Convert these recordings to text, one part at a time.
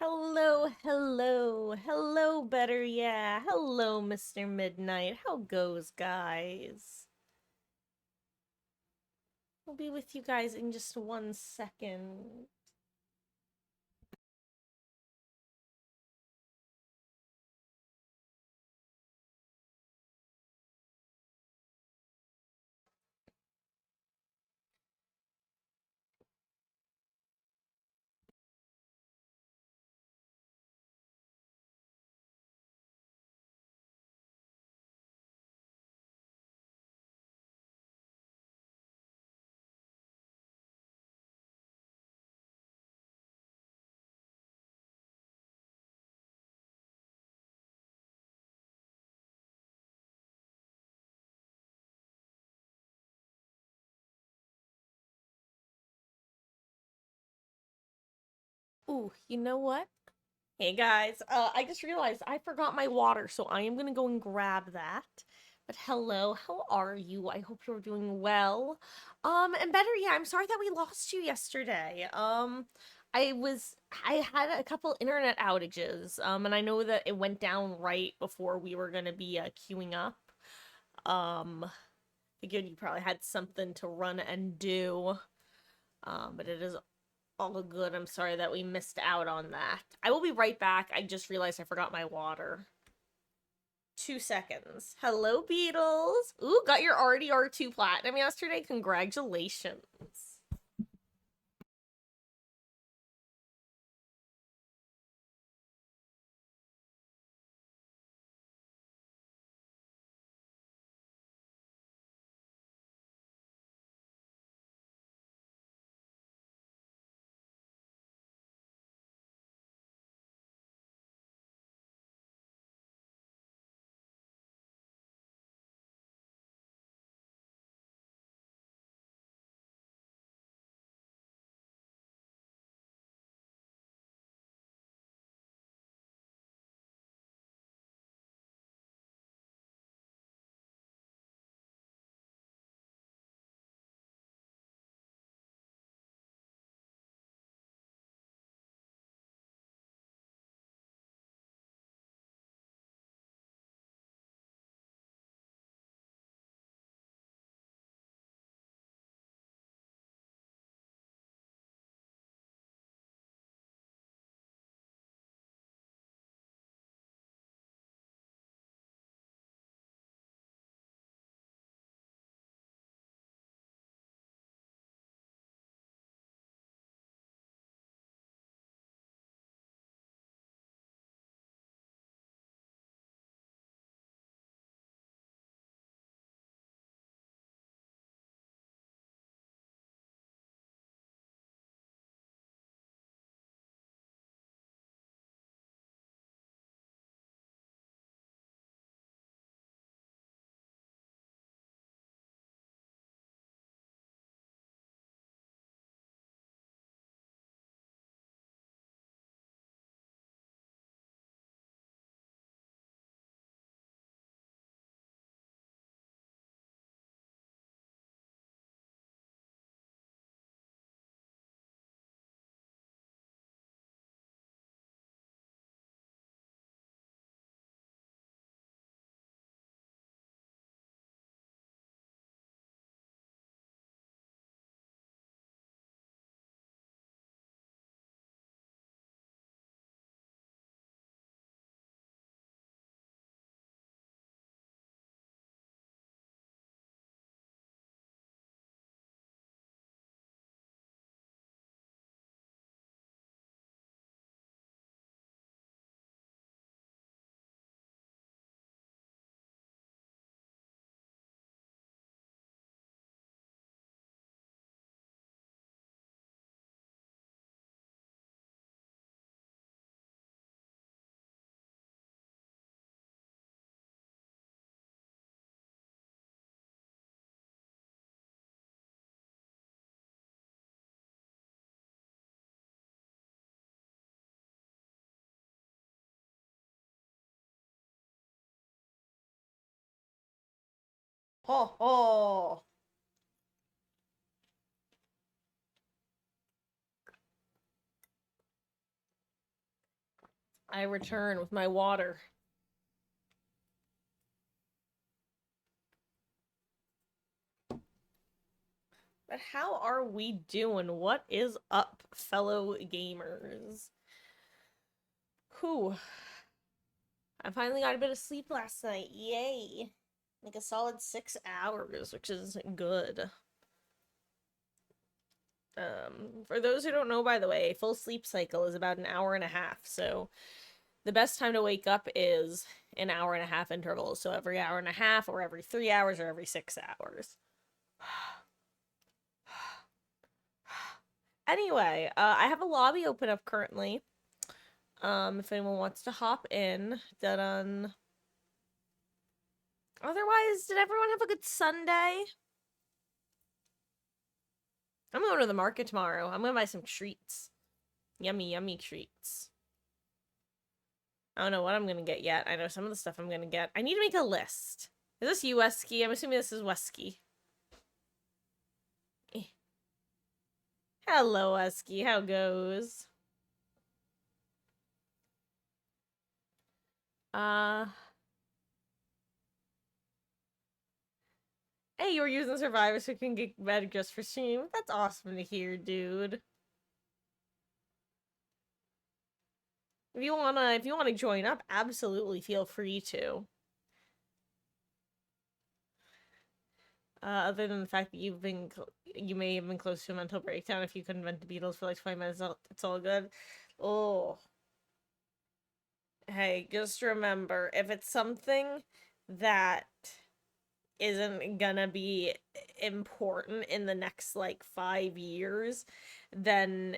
Hello, hello, hello, better, yeah. Hello, Mr. Midnight. How goes, guys? I'll be with you guys in just 1 second. Ooh, you know what? Hey guys, I just realized I forgot my water, so I am gonna go and grab that. But hello, how are you? I hope you're doing well. And better, yeah, I'm sorry that we lost you yesterday. I had a couple internet outages, and I know that it went down right before we were gonna be queuing up. Um, Figured you probably had something to run and do. But it is all good. I'm sorry that we missed out on that. I will be right back. I just realized I forgot my water. 2 seconds. Hello, Beatles. Ooh, got your RDR2 platinum yesterday. Congratulations. Ho ho! I return with my water. But how are we doing? What is up, fellow gamers? Whew. I finally got a bit of sleep last night. Yay. Like a solid 6 hours, which is good. For those who don't know, by the way, a full sleep cycle is about an hour and a half. So the best time to wake up is an hour and a half intervals. So every hour and a half, or every 3 hours, or every 6 hours. Anyway, I have a lobby open up currently. If anyone wants to hop in. Otherwise, did everyone have a good Sunday? I'm going to the market tomorrow. I'm gonna buy some treats. Yummy, yummy treats. I don't know what I'm gonna get yet. I know some of the stuff I'm gonna get. I need to make a list. Is this you, Wesky? I'm assuming this is Wesky. Hello, Wesky. How goes? Hey, you were using Survivor so you can get better just for stream. That's awesome to hear, dude. If you wanna join up, absolutely feel free to. Other than the fact that you may have been close to a mental breakdown if you couldn't vent to Beatles for like 20 minutes, it's all good. Oh. Hey, just remember, if it's something that isn't gonna be important in the next like 5 years, then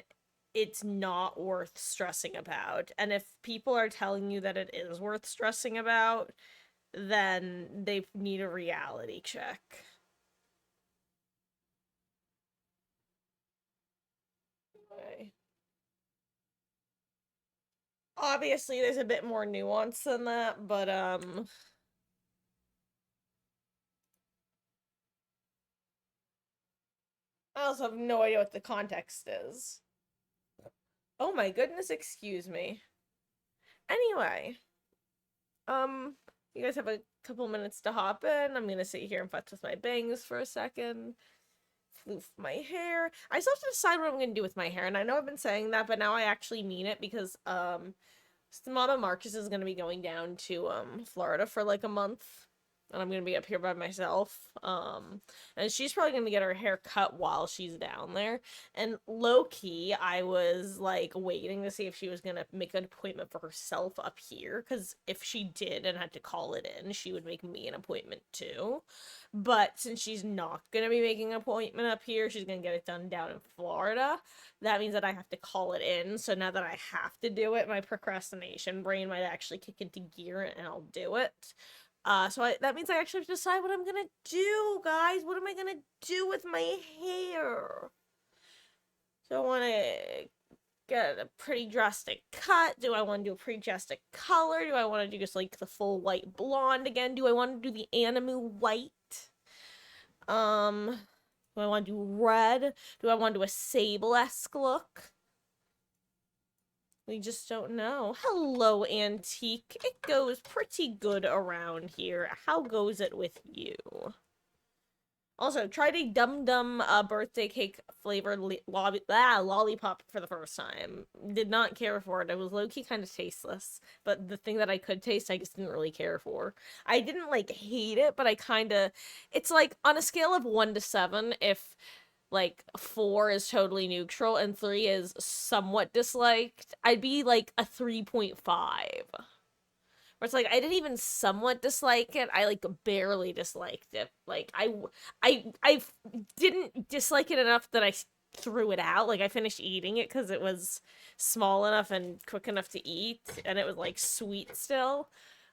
it's not worth stressing about. And if people are telling you that it is worth stressing about, then they need a reality check. Okay. Obviously, there's a bit more nuance than that, but I also have no idea what the context is. Oh my goodness, excuse me. Anyway, you guys have a couple minutes to hop in. I'm gonna sit here and futz with my bangs for a second. Floof my hair. I still have to decide what I'm gonna do with my hair, and I know I've been saying that, but now I actually mean it because Mama Marcus is gonna be going down to Florida for like a month. And I'm gonna be up here by myself. And she's probably gonna get her hair cut while she's down there. And low-key, I was like waiting to see if she was gonna make an appointment for herself up here. Because if she did and had to call it in, she would make me an appointment too. But since she's not gonna be making an appointment up here, she's gonna get it done down in Florida. That means that I have to call it in. So now that I have to do it, my procrastination brain might actually kick into gear and I'll do it. That means I actually have to decide what I'm gonna do, guys. What am I gonna do with my hair? Do I want to get a pretty drastic cut? Do I want to do a pretty drastic color? Do I want to do just like the full white blonde again? Do I want to do the Animu white? Do I want to do red? Do I want to do a Sable-esque look? We just don't know. Hello, Antique. It goes pretty good around here. How goes it with you? Also, tried a Dum Dum birthday cake flavored lollipop for the first time. Did not care for it. It was low-key kind of tasteless. But the thing that I could taste, I just didn't really care for. I didn't, like, hate it, but I kind of... It's, like, on a scale of 1 to 7, if... like 4 is totally neutral and 3 is somewhat disliked, I'd be like a 3.5. Where it's like I didn't even somewhat dislike it, I like barely disliked it. Like I didn't dislike it enough that I threw it out. Like I finished eating it because it was small enough and quick enough to eat, and it was like sweet still.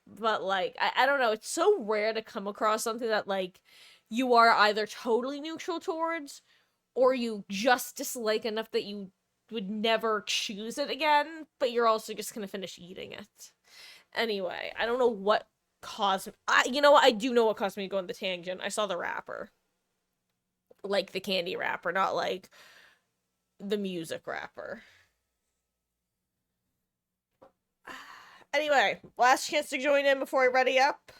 But like I don't know, it's so rare to come across something that like you are either totally neutral towards or you just dislike enough that you would never choose it again, but you're also just gonna finish eating it. Anyway, I don't know what caused you know what? I do know what caused me to go on the tangent. I saw the wrapper. Like the candy wrapper, not like the music wrapper. Anyway, last chance to join in before I ready up.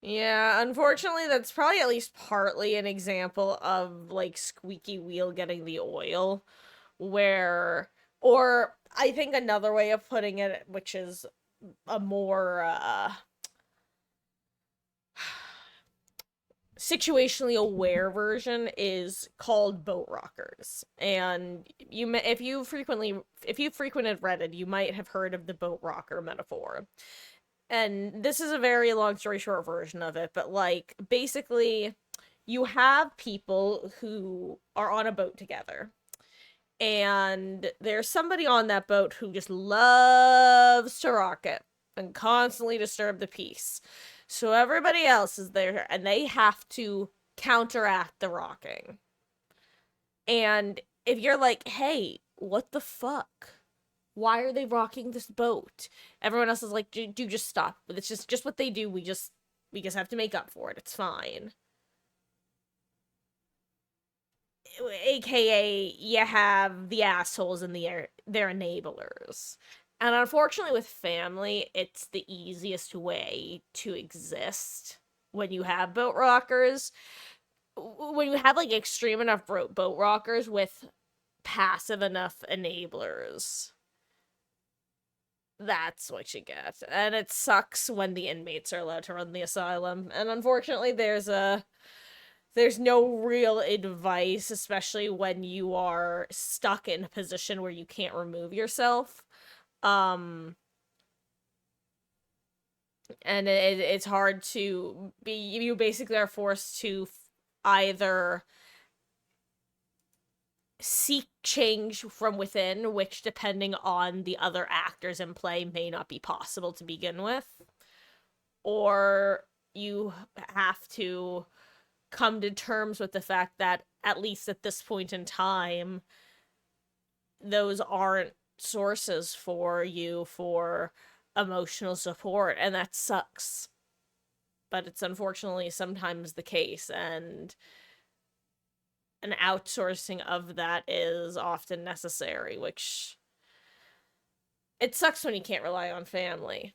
Yeah, unfortunately, that's probably at least partly an example of, like, squeaky wheel getting the oil, where, or I think another way of putting it, which is a more, situationally aware version, is called boat rockers. And if you frequented Reddit, you might have heard of the boat rocker metaphor. And this is a very long story short version of it, but, like, basically you have people who are on a boat together, and there's somebody on that boat who just loves to rock it and constantly disturb the peace. So everybody else is there, and they have to counteract the rocking. And if you're like, hey, what the fuck? Why are they rocking this boat? Everyone else is like, do just stop. It's just what they do. We just have to make up for it. It's fine. AKA, you have the assholes and their enablers. And unfortunately, with family, it's the easiest way to exist when you have boat rockers. When you have, like, extreme enough boat rockers with passive enough enablers, that's what you get. And it sucks when the inmates are allowed to run the asylum. And unfortunately, there's no real advice, especially when you are stuck in a position where you can't remove yourself. And it's hard to be, you basically are forced to either seek change from within, which, depending on the other actors in play, may not be possible to begin with, or you have to come to terms with the fact that, at least at this point in time, those aren't sources for you for emotional support, and that sucks. But it's unfortunately sometimes the case, and an outsourcing of that is often necessary, which, it sucks when you can't rely on family.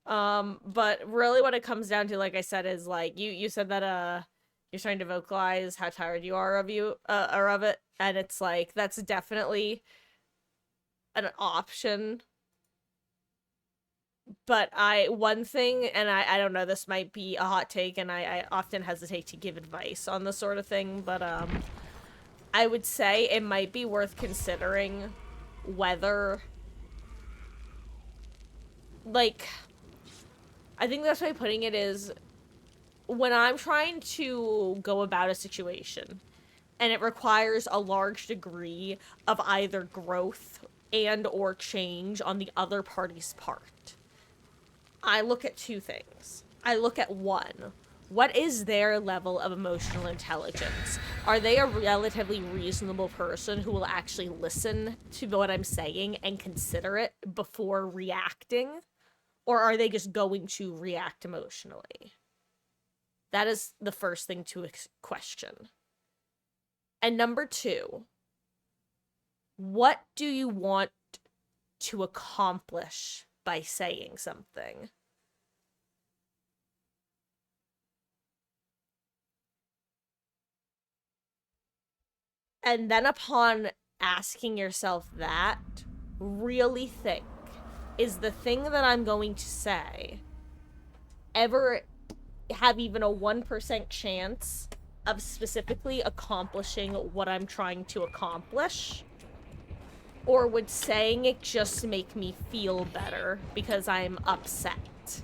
But really what it comes down to, like I said, is, like, you said that, you're trying to vocalize how tired you are of it, and it's like, that's definitely an option. But one thing, and I don't know, this might be a hot take, and I often hesitate to give advice on this sort of thing, but, I would say it might be worth considering whether, like, I think the best way of putting it is, when I'm trying to go about a situation, and it requires a large degree of either growth and or change on the other party's part, I look at two things. I look at, one, what is their level of emotional intelligence? Are they a relatively reasonable person who will actually listen to what I'm saying and consider it before reacting? Or are they just going to react emotionally? That is the first thing to question. And number two, what do you want to accomplish by saying something? And then, upon asking yourself that, really think, is the thing that I'm going to say ever have even a 1% chance of specifically accomplishing what I'm trying to accomplish? Or would saying it just make me feel better because I'm upset?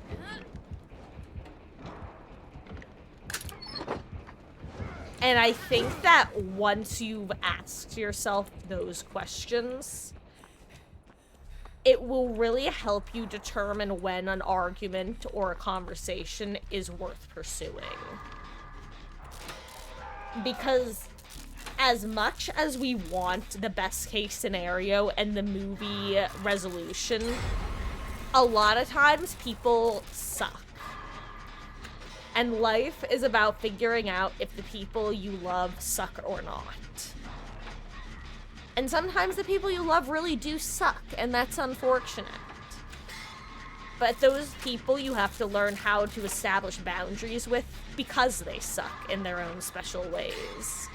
And I think that once you've asked yourself those questions, it will really help you determine when an argument or a conversation is worth pursuing. Because as much as we want the best case scenario and the movie resolution, a lot of times people suck. And life is about figuring out if the people you love suck or not. And sometimes the people you love really do suck, and that's unfortunate. But those people you have to learn how to establish boundaries with because they suck in their own special ways.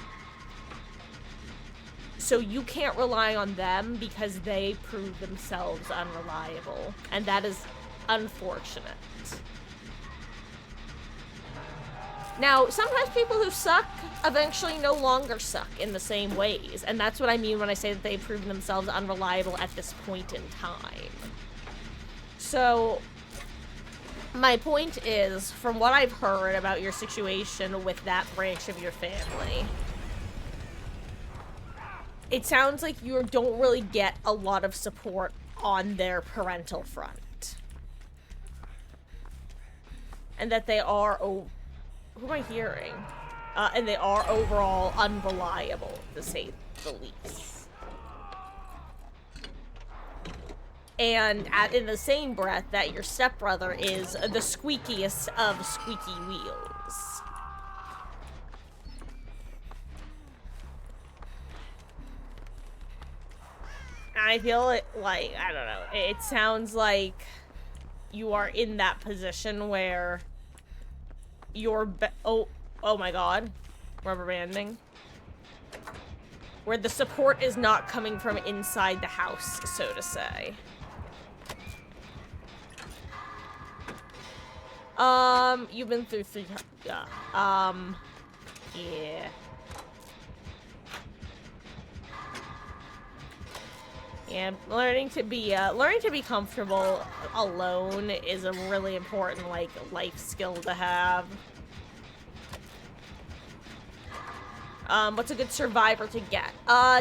So you can't rely on them because they prove themselves unreliable. And that is unfortunate. Now, sometimes people who suck eventually no longer suck in the same ways. And that's what I mean when I say that they've proven themselves unreliable at this point in time. So, my point is, from what I've heard about your situation with that branch of your family, it sounds like you don't really get a lot of support on their parental front. And that they are, who am I hearing? And they are overall unreliable, to say the least. And in the same breath that your stepbrother is the squeakiest of squeaky wheels. I feel like, I don't know, it sounds like you are in that position where you're, oh my god, rubber banding. Where the support is not coming from inside the house, so to say. You've been through 3, yeah. Yeah, learning to be comfortable alone is a really important, like, life skill to have. What's a good survivor to get?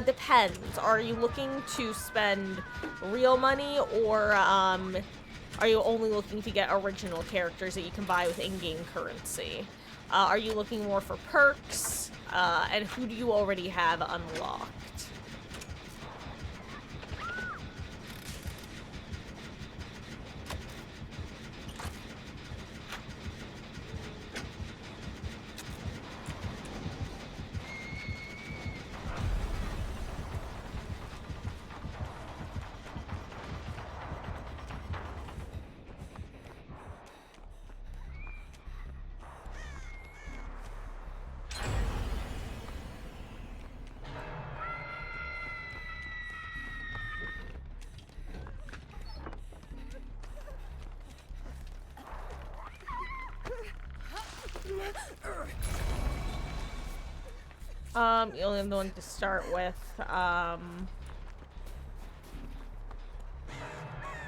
Depends. Are you looking to spend real money, or, are you only looking to get original characters that you can buy with in-game currency? Are you looking more for perks? And who do you already have unlocked? You only have the one to start with.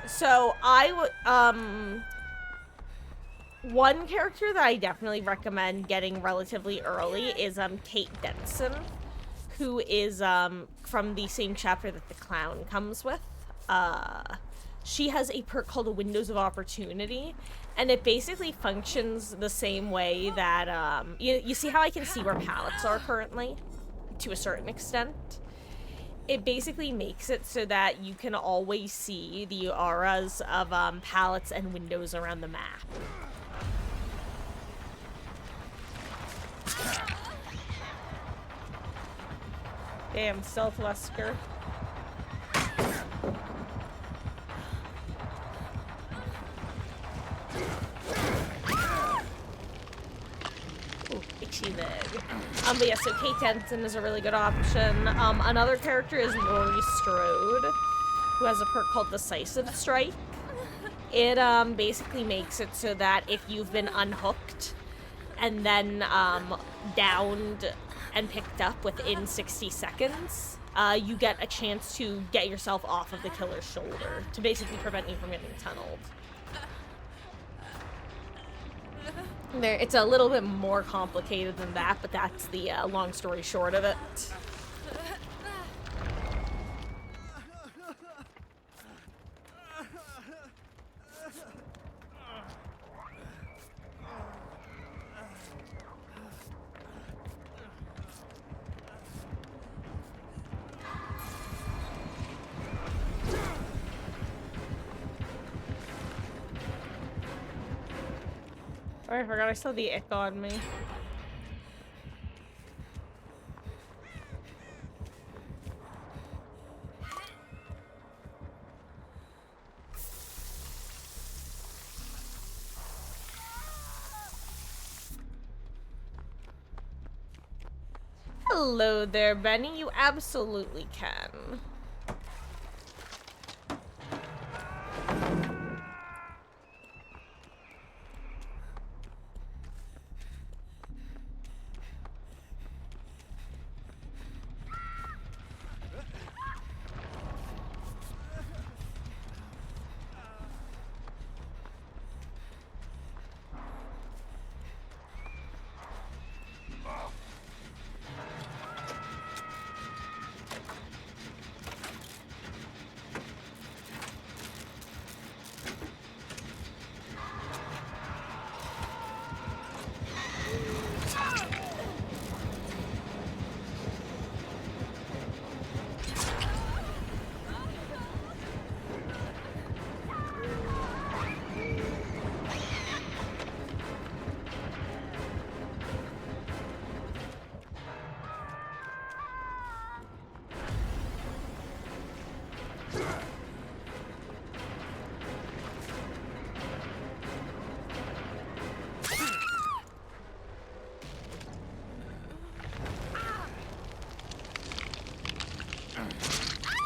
So I would, one character that I definitely recommend getting relatively early is, Kate Denson, who is, from the same chapter that the clown comes with. She has a perk called Windows of Opportunity, and it basically functions the same way that, you see how I can see where pallets are currently? To a certain extent. It basically makes it so that you can always see the auras of, pallets and windows around the map. Damn, Stealth Wesker. Ooh, itchy leg. But yeah, so Kate Denson is a really good option. Another character is Laurie Strode, who has a perk called Decisive Strike. It, basically makes it so that if you've been unhooked and then, downed and picked up within 60 seconds, you get a chance to get yourself off of the killer's shoulder to basically prevent you from getting tunneled. It's a little bit more complicated than that, but that's the long story short of it. Oh, I forgot I still had the ick on me. Hello there, Benny. You absolutely can.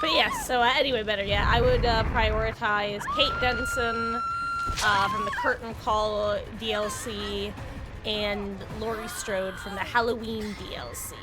But yes, so anyway, better yet, I would prioritize Kate Denson from the Curtain Call DLC and Laurie Strode from the Halloween DLC.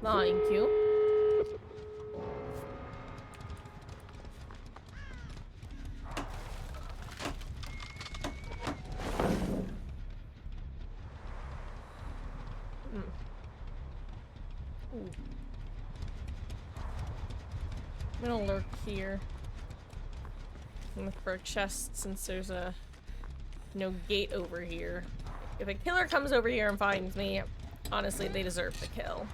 Thank you. I'm gonna lurk here. Look for a chest since there's no gate over here. If a killer comes over here and finds me, honestly, they deserve the kill.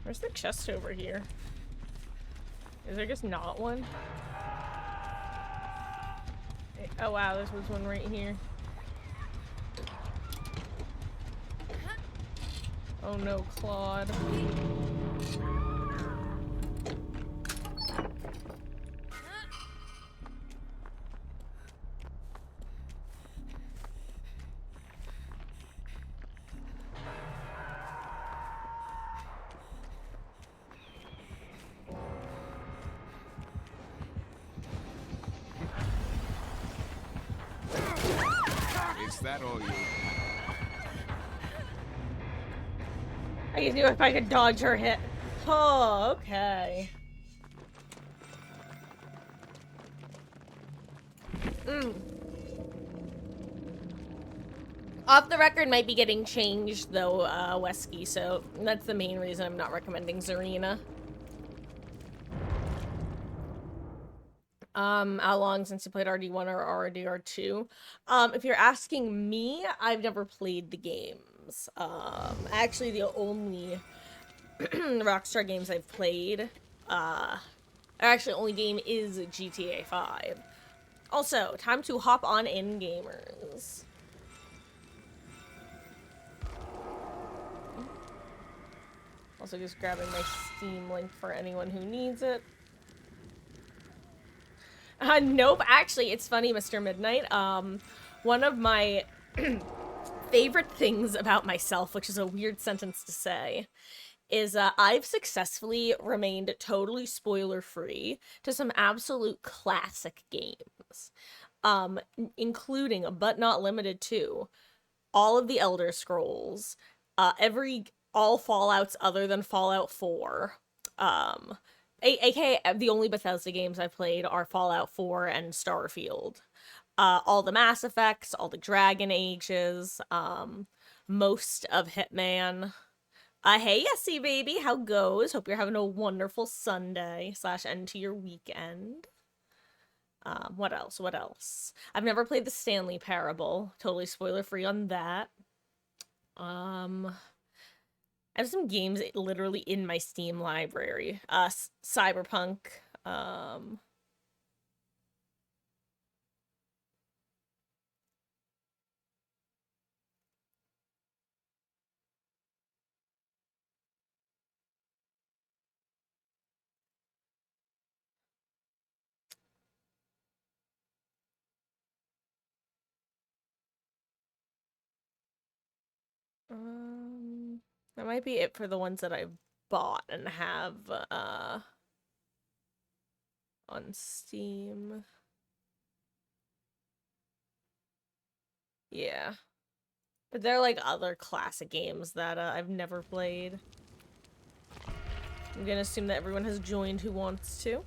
Where's the chest over here? Is there just not one? Oh wow, this was one right here. Oh no, Claude. Is that all you? I just knew if I could dodge her hit. Oh, okay. Off the record might be getting changed though, Wesky, so that's the main reason I'm not recommending Zarina. How long since you played RD1 or RDR2? If you're asking me, I've never played the games. Actually the only Rockstar games I've played, actually only game is GTA 5. Also, time to hop on in, gamers. Also just grabbing my Steam link for anyone who needs it. Nope, actually, it's funny, Mr. Midnight. One of my favorite things about myself, which is a weird sentence to say, is I've successfully remained totally spoiler-free to some absolute classic games. including but not limited to all of the Elder Scrolls, all Fallouts other than Fallout 4. AKA the only Bethesda games I've played are Fallout 4 and Starfield. All the Mass Effects, all the Dragon Ages, most of Hitman. Hey, Yessie baby, how goes? Hope you're having a wonderful Sunday / end to your weekend. What else? What else? I've never played the Stanley Parable. Totally spoiler free on that. I have some games literally in my Steam library. Cyberpunk. That might be it for the ones that I've bought and have on Steam. Yeah. But they're like other classic games that I've never played. I'm gonna assume that everyone has joined who wants to.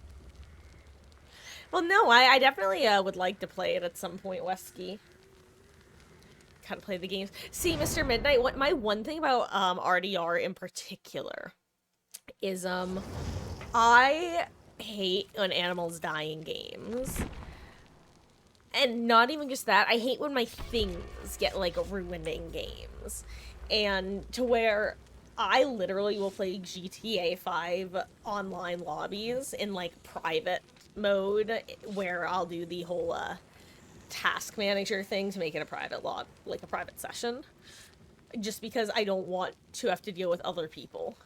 Well, no, I definitely would like to play it at some point, Wesky. Gotta play the games. See, Mr. Midnight, what my one thing about RDR in particular is I hate when animals die in games. And not even just that, I hate when my things get like ruined in games. And to where I literally will play GTA 5 online lobbies in like private mode where I'll do the whole task manager thing to make it a private like a private session, just because I don't want to have to deal with other people.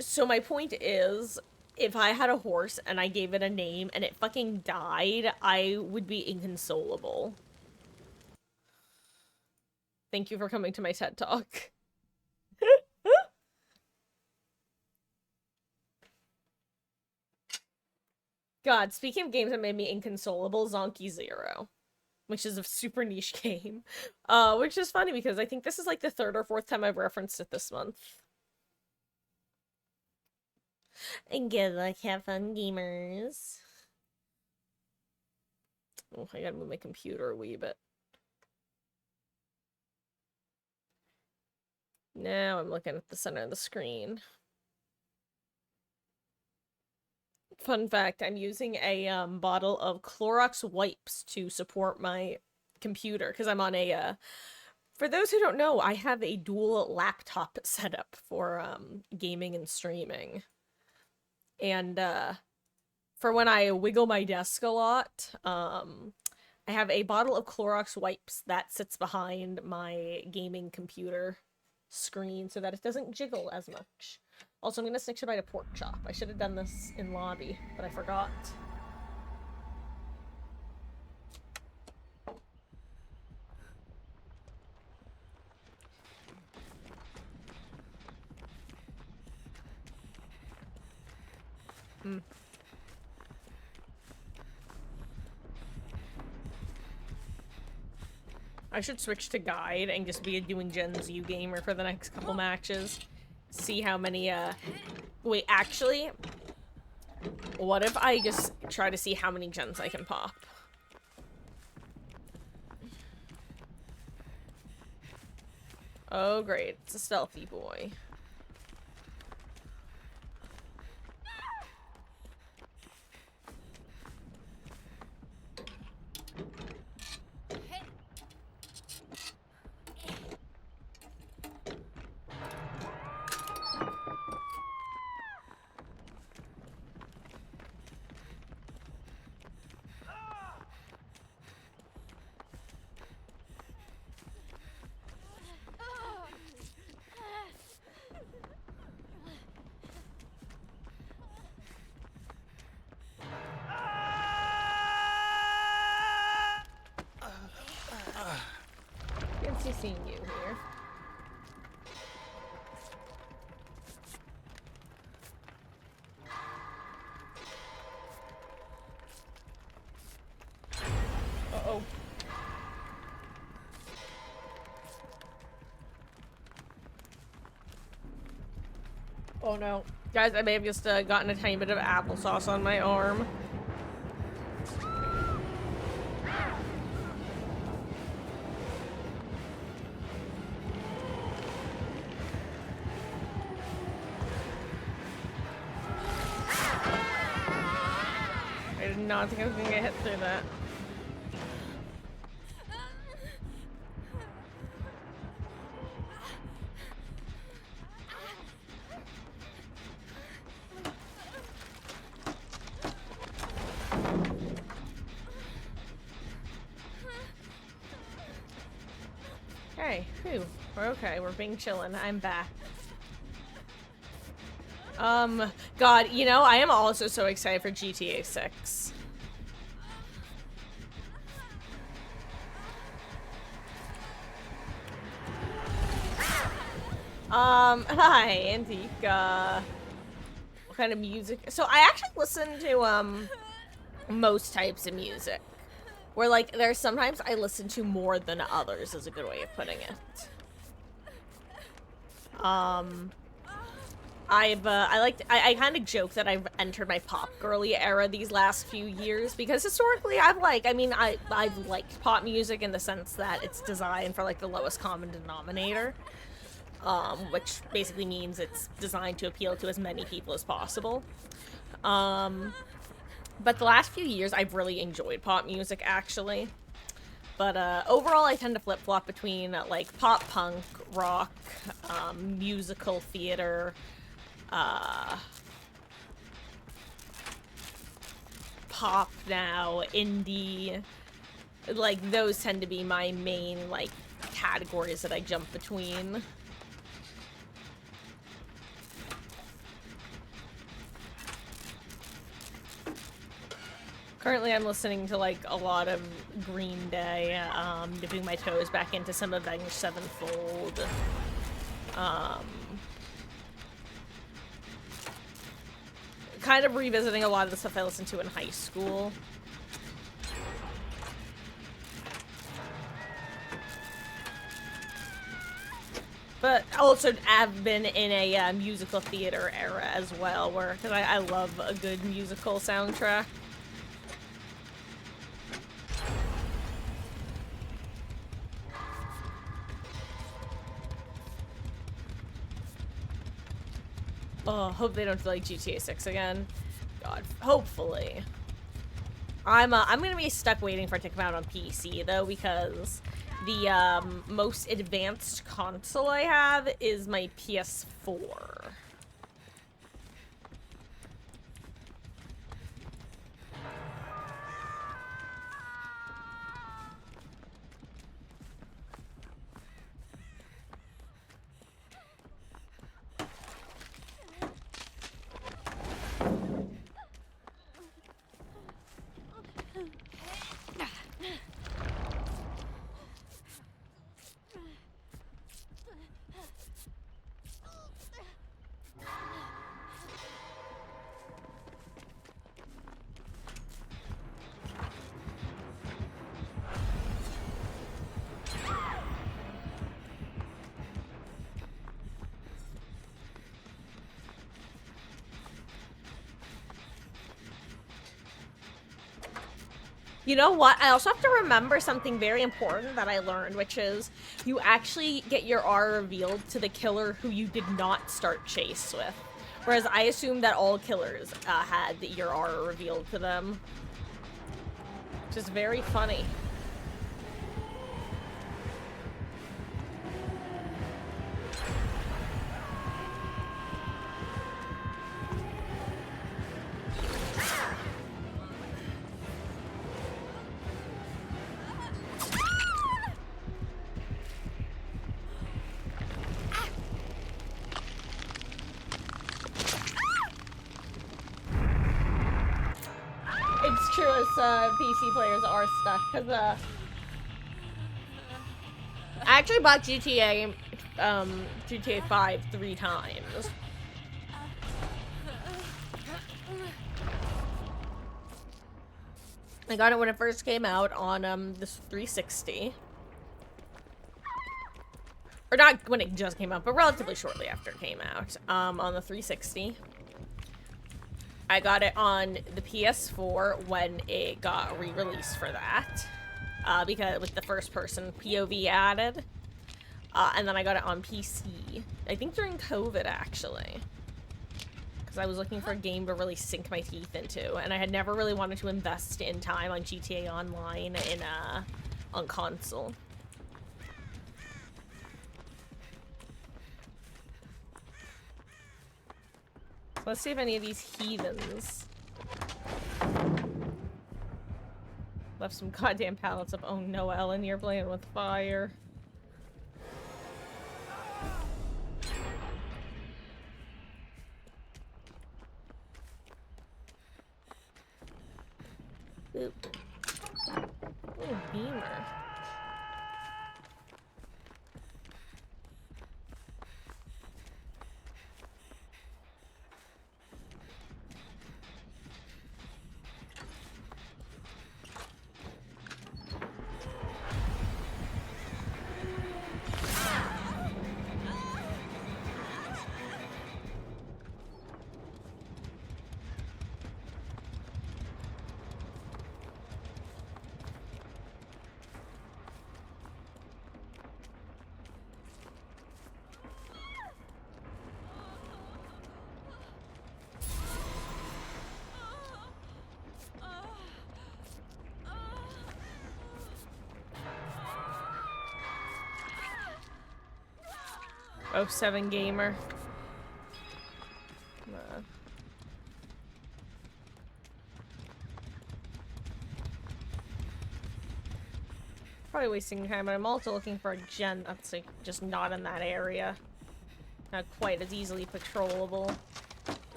So my point is, if I had a horse and I gave it a name and it fucking died, I would be inconsolable. Thank you for coming to my TED Talk. God, speaking of games that made me inconsolable, Zonky Zero, which is a super niche game. Which is funny because I think this is like the 3rd or 4th time I've referenced it this month. And good luck, have fun, gamers. Oh, I gotta move my computer a wee bit. Now I'm looking at the center of the screen. Fun fact, I'm using a bottle of Clorox wipes to support my computer because I'm on a for those who don't know, I have a dual laptop setup for gaming and streaming. And for when I wiggle my desk a lot, I have a bottle of Clorox wipes that sits behind my gaming computer screen so that it doesn't jiggle as much. Also, I'm gonna snitch a bite of pork chop. I should have done this in lobby, but I forgot. I should switch to guide and just be a doing Gen Z gamer for the next couple matches. See how many, wait, actually, what if I just try to see how many gens I can pop? Oh, great. It's a stealthy boy. Fancy seeing you here. Oh no. Guys, I may have just gotten a tiny bit of applesauce on my arm. I did not think I was gonna get hit through that. Okay, whew. We're okay, we're being chillin'. I'm back. God, you know, I am also so excited for GTA 6. Hi, Antika. What kind of music? So I actually listen to, most types of music. Where, like, there's sometimes I listen to more than others is a good way of putting it. I kind of joke that I've entered my pop girly era these last few years because historically I've liked pop music in the sense that it's designed for like the lowest common denominator, which basically means it's designed to appeal to as many people as possible. But the last few years I've really enjoyed pop music actually. But overall, I tend to flip-flop between, like, pop-punk, rock, musical theater, pop now, indie. Like, those tend to be my main, like, categories that I jump between. Currently, I'm listening to, like, a lot of Green Day, dipping my toes back into some Avenged Sevenfold. Kind of revisiting a lot of the stuff I listened to in high school. But also have been in a musical theater era as well, where, because I love a good musical soundtrack. Oh, hope they don't do like GTA 6 again. God, hopefully. I'm gonna be stuck waiting for it to come out on PC though, because the most advanced console I have is my PS4. You know what? I also have to remember something very important that I learned, which is you actually get your R revealed to the killer who you did not start chase with. Whereas I assumed that all killers had your R revealed to them. Which is very funny. It's true as PC players are stuck, because I actually bought GTA 5 3 times. I got it when it first came out on this 360. or not when it just came out, but relatively shortly after it came out, on the 360. I got it on the PS4 when it got re-released for that, because with the first-person POV added, and then I got it on PC, I think during COVID, actually, because I was looking for a game to really sink my teeth into, and I had never really wanted to invest in time on GTA Online on console. Let's see if any of these heathens left some goddamn pallets of, oh no, Ellen, you're playing with fire. Oop. Ooh, Beamer. Oh, 7 gamer. Probably wasting time, but I'm also looking for a gen that's like just not in that area. Not quite as easily patrollable.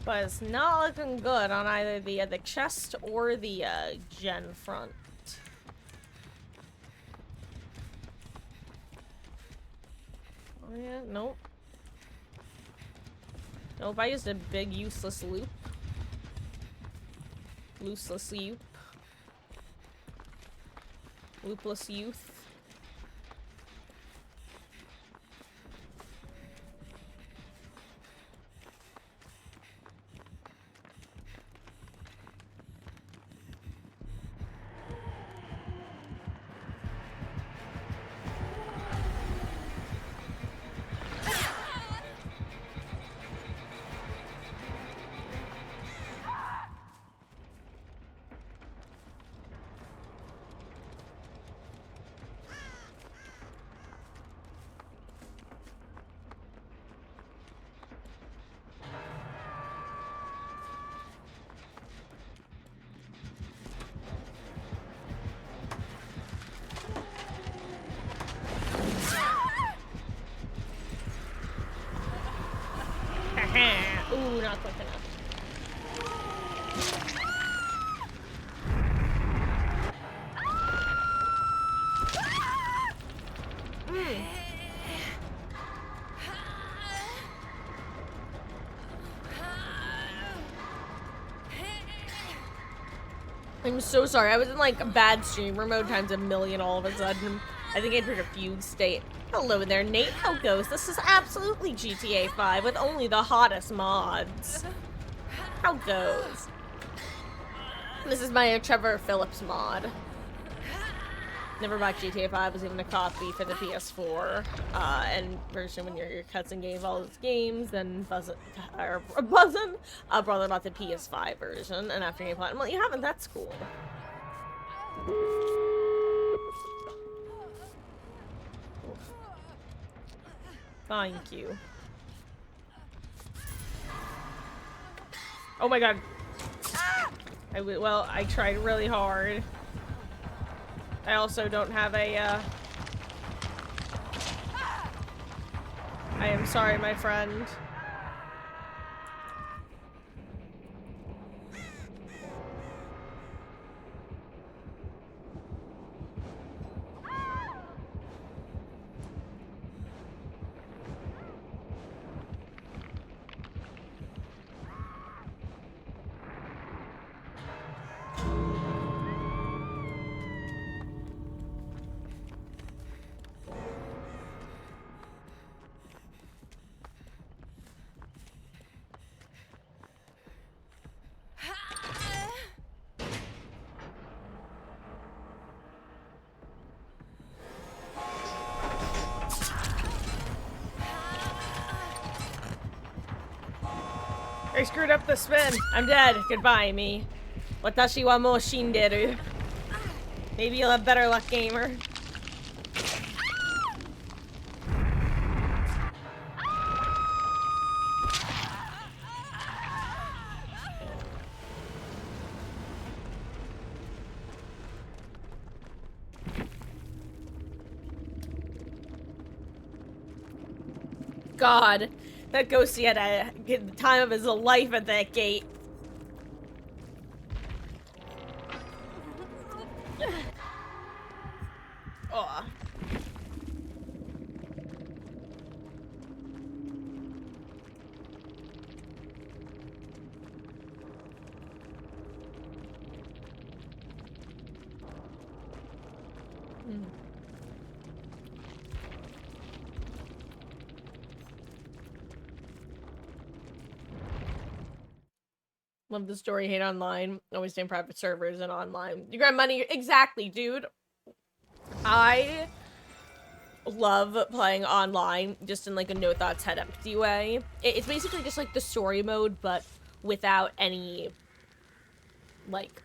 But it's not looking good on either the chest or the gen front. Oh yeah, nope. Nope, I used a big useless loop. Looseless youth. Loopless youth. Ooh, not quick enough. I'm so sorry. I was in like a bad streamer mode times a million all of a sudden. I think I entered a fugue state. Hello there, Nate. How goes? This is absolutely GTA 5 with only the hottest mods. How goes? This is my Trevor Phillips mod. Never bought GTA 5, was even a copy for the PS4 and version when your cuts and games all those games. Then Buzzin brother bought the PS5 version, and after Game Platinum, well, you haven't. That's cool. Thank you. Oh my god. Well, I tried really hard. I also don't have a, I am sorry, my friend. I screwed up the spin. I'm dead. Goodbye, me. Watashi wa mou shinderu. Maybe you'll have better luck, gamer. God, that ghosty had a good time of his life at that gate. Oh. Love the story, hate online, always stay in private servers and online. You grab money, exactly, dude. I love playing online, just in like a no thoughts head empty way. It's basically just like the story mode, but without any, like,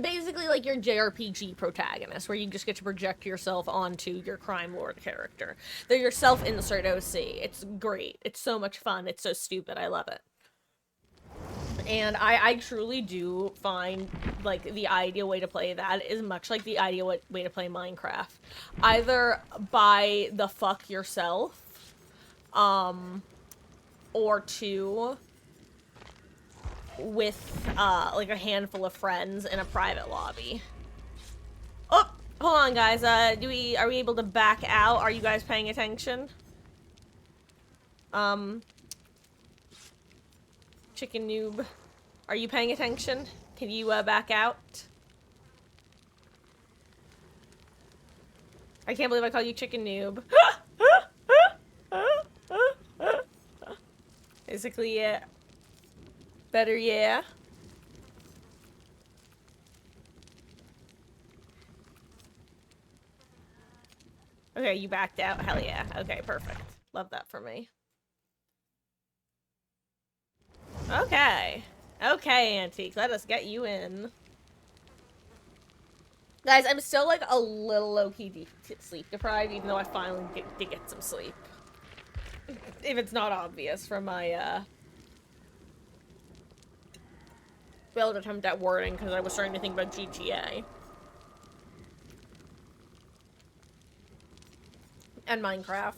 basically like your JRPG protagonist, where you just get to project yourself onto your crime lord character. They're your self-insert OC. It's great. It's so much fun. It's so stupid. I love it. And I truly do find, like, the ideal way to play that is much like the ideal way to play Minecraft. Either by the fuck yourself, or two, with, like, a handful of friends in a private lobby. Oh! Hold on, guys. Are we able to back out? Are you guys paying attention? Chicken noob. Are you paying attention? Can you, back out? I can't believe I called you chicken noob. Basically, yeah. Better, yeah. Okay, you backed out. Hell yeah. Okay, perfect. Love that for me. Okay. Okay, Antique. Let us get you in. Guys, I'm still, like, a little low-key sleep deprived, even though I finally did get some sleep. If it's not obvious from my, failed attempt at wording, because I was starting to think about GTA. And Minecraft.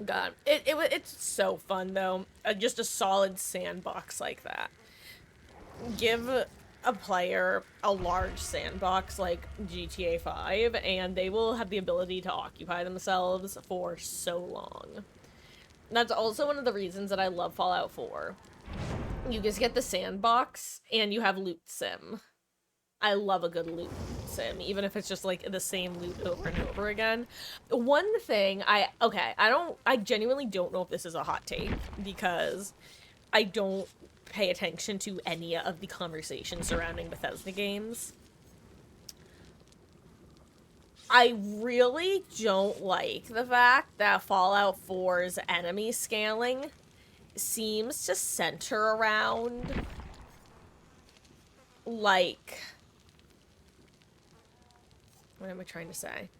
God, it's so fun, though. Just a solid sandbox like that. Give a player a large sandbox like GTA 5, and they will have the ability to occupy themselves for so long. That's also one of the reasons that I love Fallout 4. You just get the sandbox, and you have loot sim. I love a good loot sim, even if it's just like the same loot over and over again. One thing I genuinely don't know if this is a hot take, because I don't pay attention to any of the conversation surrounding Bethesda games. I really don't like the fact that Fallout 4's enemy scaling seems to center around, like, what am I trying to say?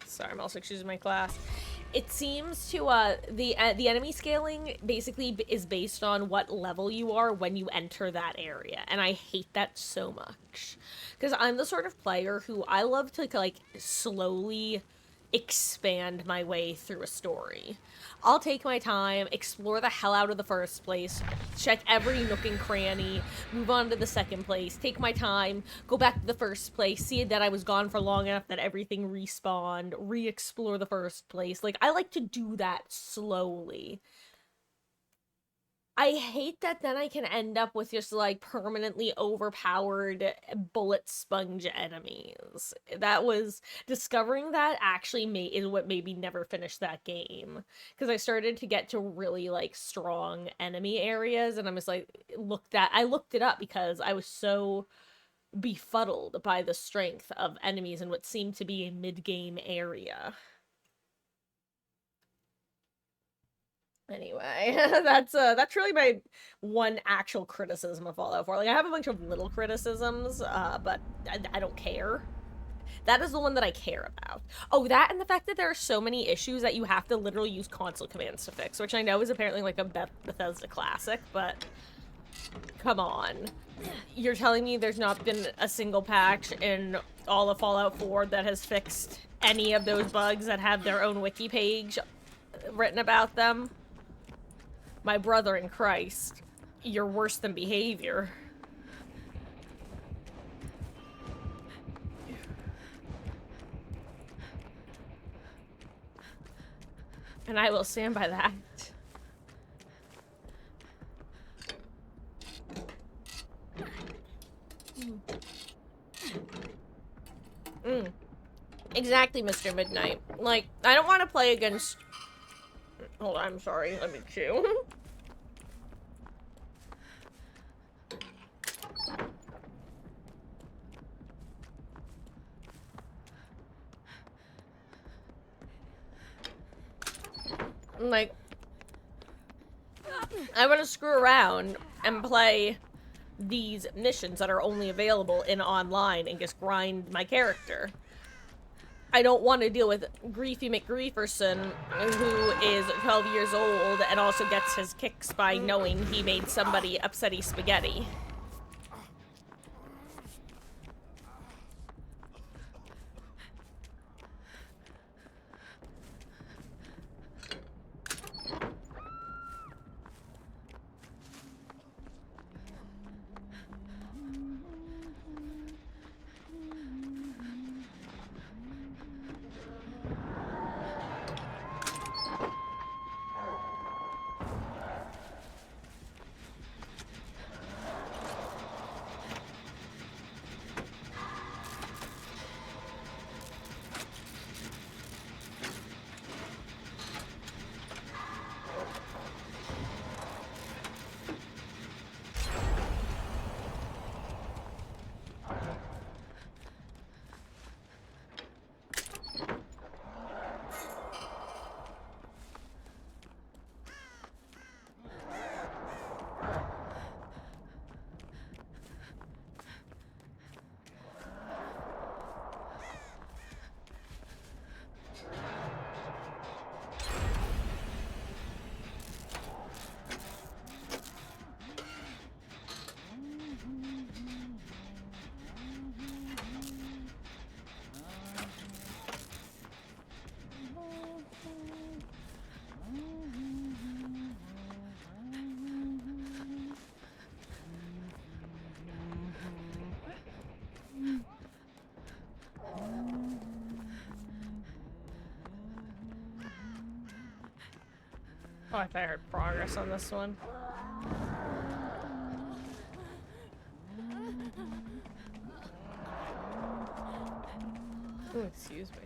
Sorry, I'm also choosing my class. It seems to, the enemy scaling basically is based on what level you are when you enter that area, and I hate that so much. Because I'm the sort of player who I love to, like, slowly expand my way through a story. I'll take my time, explore the hell out of the first place, check every nook and cranny, move on to the second place, take my time, go back to the first place, see that I was gone for long enough that everything respawned, re-explore the first place. Like, I like to do that slowly. I hate that then I can end up with just, like, permanently overpowered bullet sponge enemies. Discovering that actually is what made me never finish that game. Because I started to get to really, like, strong enemy areas, and I was like, I looked it up because I was so befuddled by the strength of enemies in what seemed to be a mid-game area. Anyway, that's really my one actual criticism of Fallout 4. Like, I have a bunch of little criticisms, but I don't care. That is the one that I care about. Oh, that and the fact that there are so many issues that you have to literally use console commands to fix, which I know is apparently like a Bethesda classic, but come on. You're telling me there's not been a single patch in all of Fallout 4 that has fixed any of those bugs that have their own wiki page written about them? My brother in Christ, you're worse than behavior. And I will stand by that. Exactly, Mr. Midnight. Like, I don't want to play against... Hold on, I'm sorry. Let me chew. Like, I want to screw around and play these missions that are only available in online and just grind my character. I don't want to deal with Griefy McGrieferson, who is 12 years old and also gets his kicks by knowing he made somebody upsetty spaghetti. Oh, I thought I heard progress on this one. Ooh, excuse me.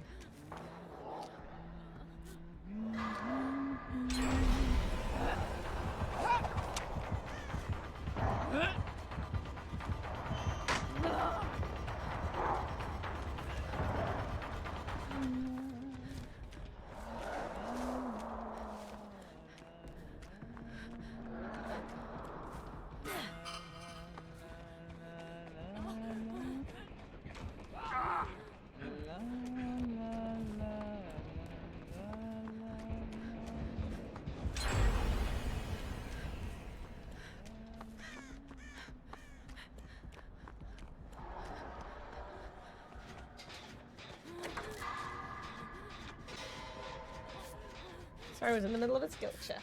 Sorry, I was in the middle of a skill check.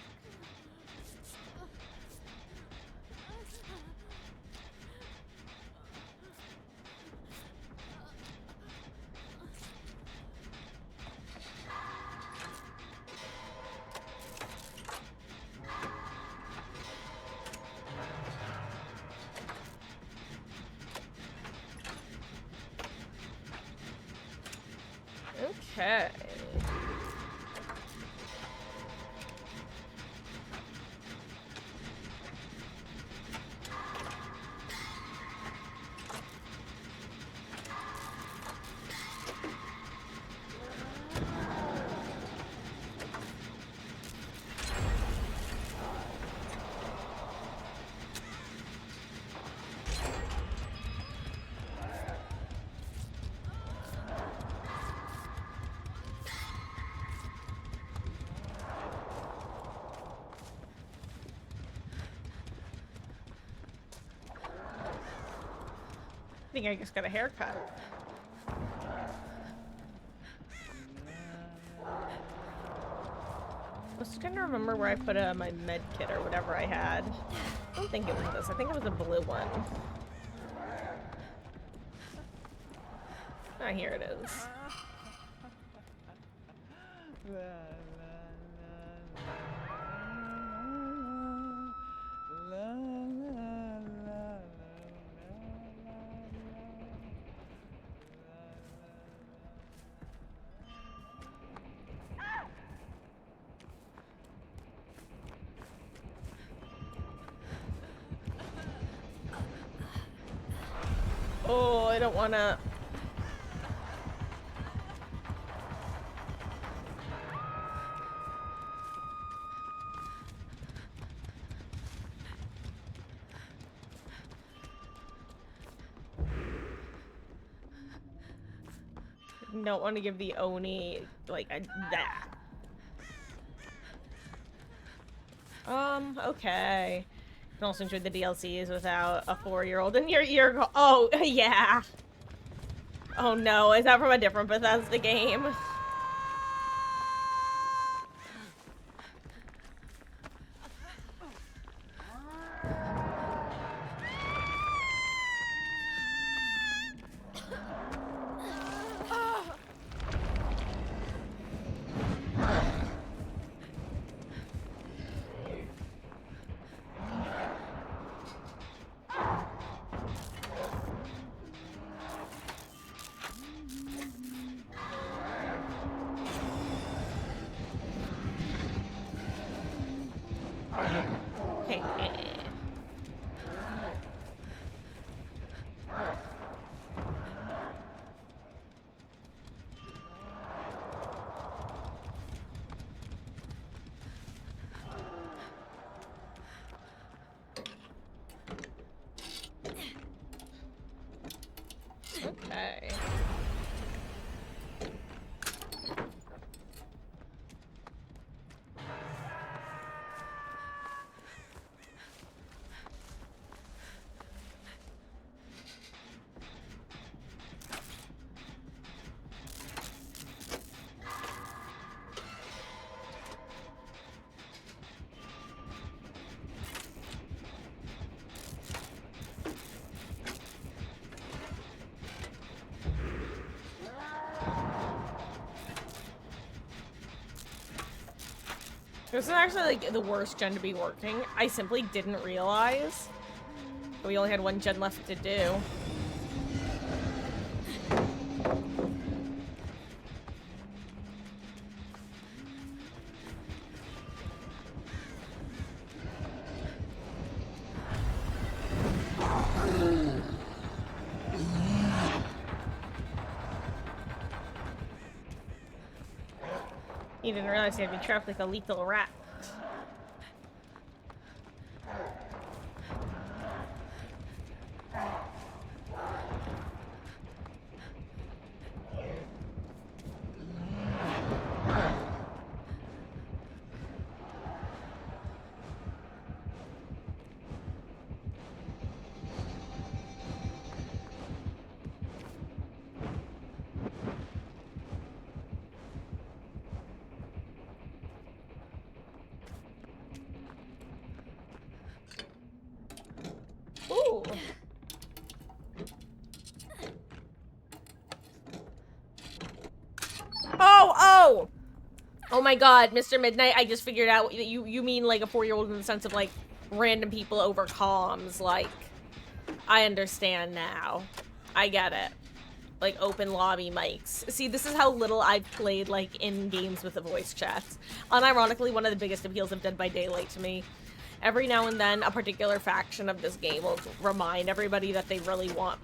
Okay. I think I just got a haircut. I was trying to remember where I put my med kit or whatever I had. I don't think it was this. I think it was a blue one. Ah, here it is. Oh, I don't wanna... Don't want to give the Oni, like, that. Okay. You can also enjoy the DLCs without a 4-year-old in your ear. Oh, yeah. Oh no, is that from a different Bethesda game? Okay. This is actually like the worst gen to be working. I simply didn't realize we only had one gen left to do. He didn't realize he had been trapped like a lethal rat. Ooh. Oh! Oh my god, Mr. Midnight, I just figured out that you mean like a 4-year-old in the sense of like random people over comms, like, I understand now. I get it. Like open lobby mics. See, this is how little I've played like in games with the voice chats. Unironically, one of the biggest appeals of Dead by Daylight to me. Every now and then, a particular faction of this game will remind everybody that they really want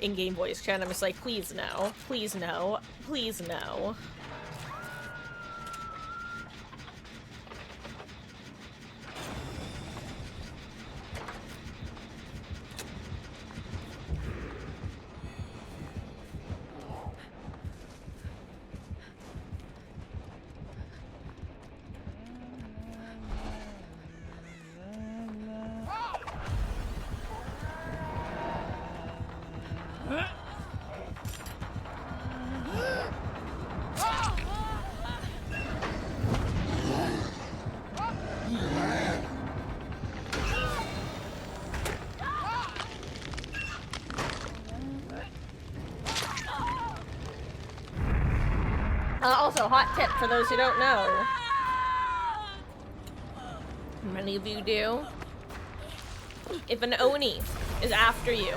in-game voice chat. I'm just like, please no, please no, please no. Also, hot tip for those who don't know. Many of you do. If an Oni is after you,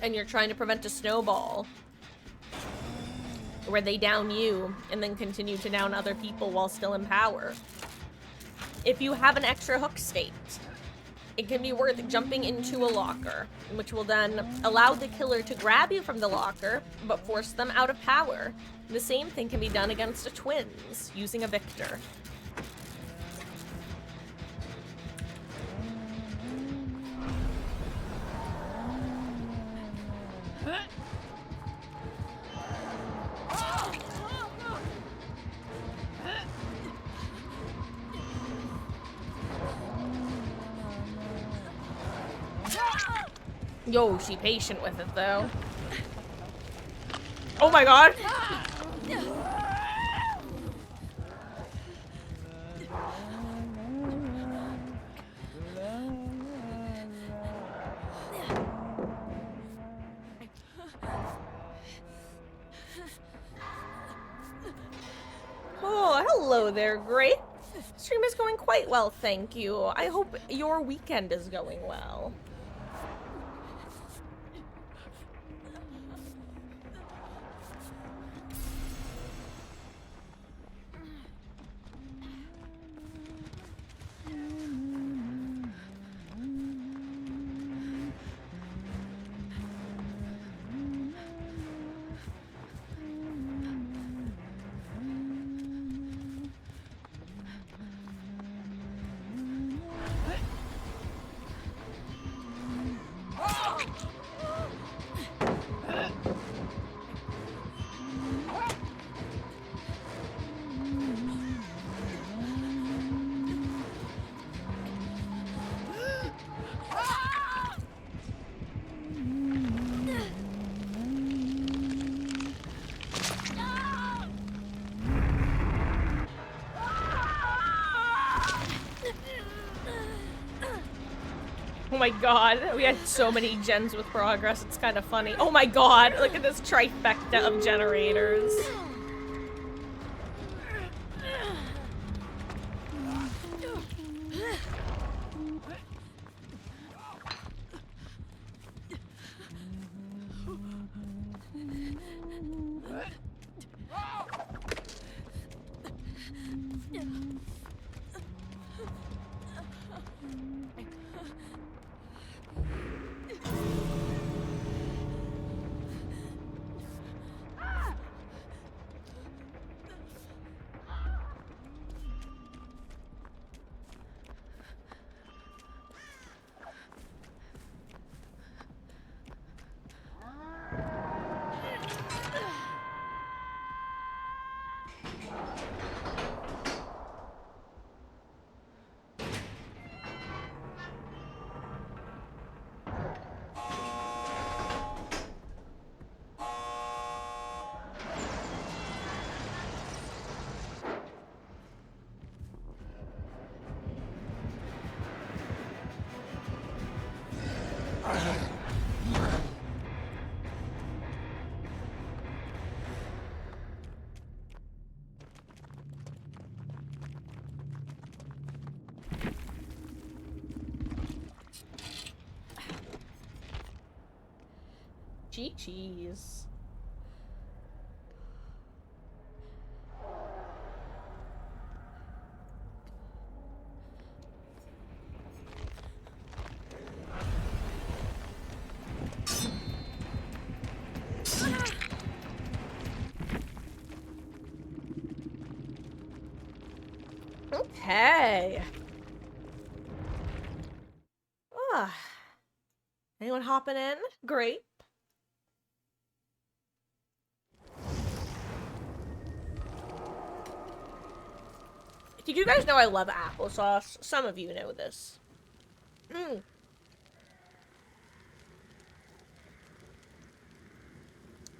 and you're trying to prevent a snowball, where they down you and then continue to down other people while still in power, if you have an extra hook state, it can be worth jumping into a locker, which will then allow the killer to grab you from the locker, but force them out of power. The same thing can be done against a twins, using a Victor. Yo, she patient with it though. Oh my god! Oh, hello there, Grape. Stream is going quite well, thank you. I hope your weekend is going well. Oh my god, we had so many gens with progress, it's kind of funny. Oh my god, look at this trifecta of generators. Cheese. Okay. Ah. Anyone hopping in? Great. Did you guys know I love applesauce? Some of you know this.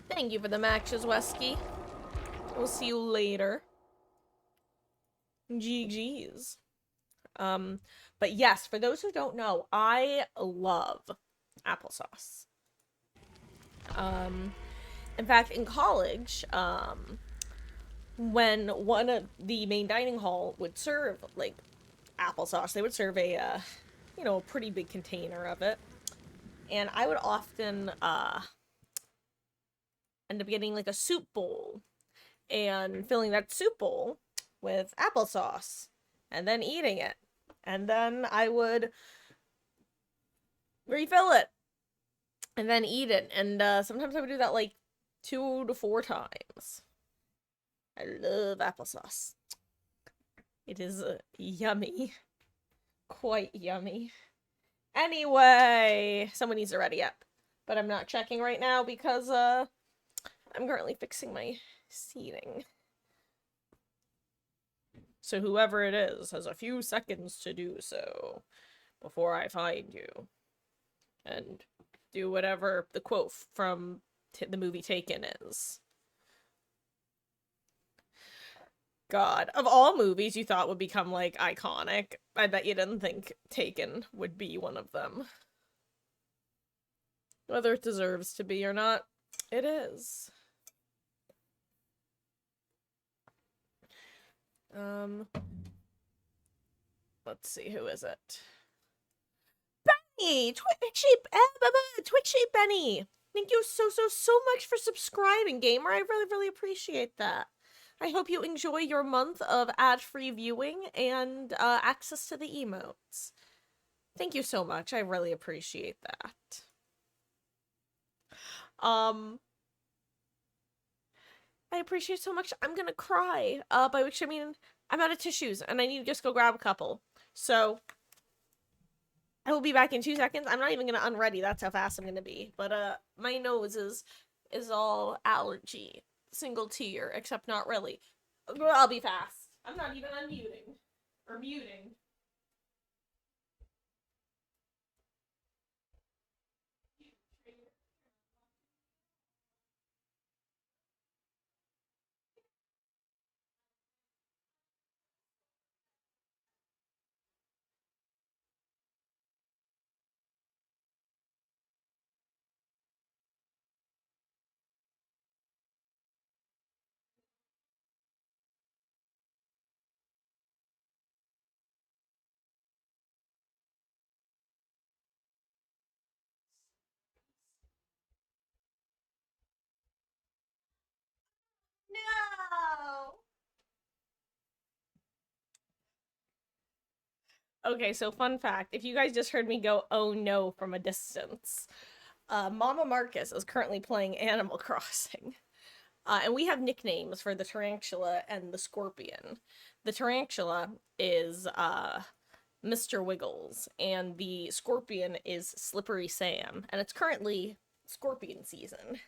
Thank you for the matches, Wesky. We'll see you later. GG's. But yes, for those who don't know, I love applesauce. In fact, in college, when one of the main dining hall would serve like applesauce, they would serve a a pretty big container of it, and I would often end up getting like a soup bowl and filling that soup bowl with applesauce and then eating it, and then I would refill it and then eat it, and sometimes I would do that like 2 to 4 times. I love applesauce. It is yummy. Quite yummy. Anyway, someone needs to ready up. But I'm not checking right now because I'm currently fixing my seating. So whoever it is has a few seconds to do so before I find you. And do whatever the quote from the movie Taken is. God, of all movies you thought would become, like, iconic, I bet you didn't think Taken would be one of them. Whether it deserves to be or not, it is. Let's see, who is it? Benny! Twitchy Benny! Thank you so much for subscribing, gamer. I really appreciate that. I hope you enjoy your month of ad-free viewing and access to the emotes. Thank you so much. I really appreciate that. I appreciate so much. I'm gonna cry. By which I mean I'm out of tissues and I need to just go grab a couple. So I will be back in 2 seconds. I'm not even gonna unready. That's how fast I'm gonna be. But my nose is all allergy. Single tier, except not really. I'll be fast. I'm not even unmuting. Or muting. No! Okay, so fun fact. If you guys just heard me go, oh no, from a distance, Mama Marcus is currently playing Animal Crossing. And we have nicknames for the tarantula and the scorpion. The tarantula is Mr. Wiggles, and the scorpion is Slippery Sam, and it's currently scorpion season.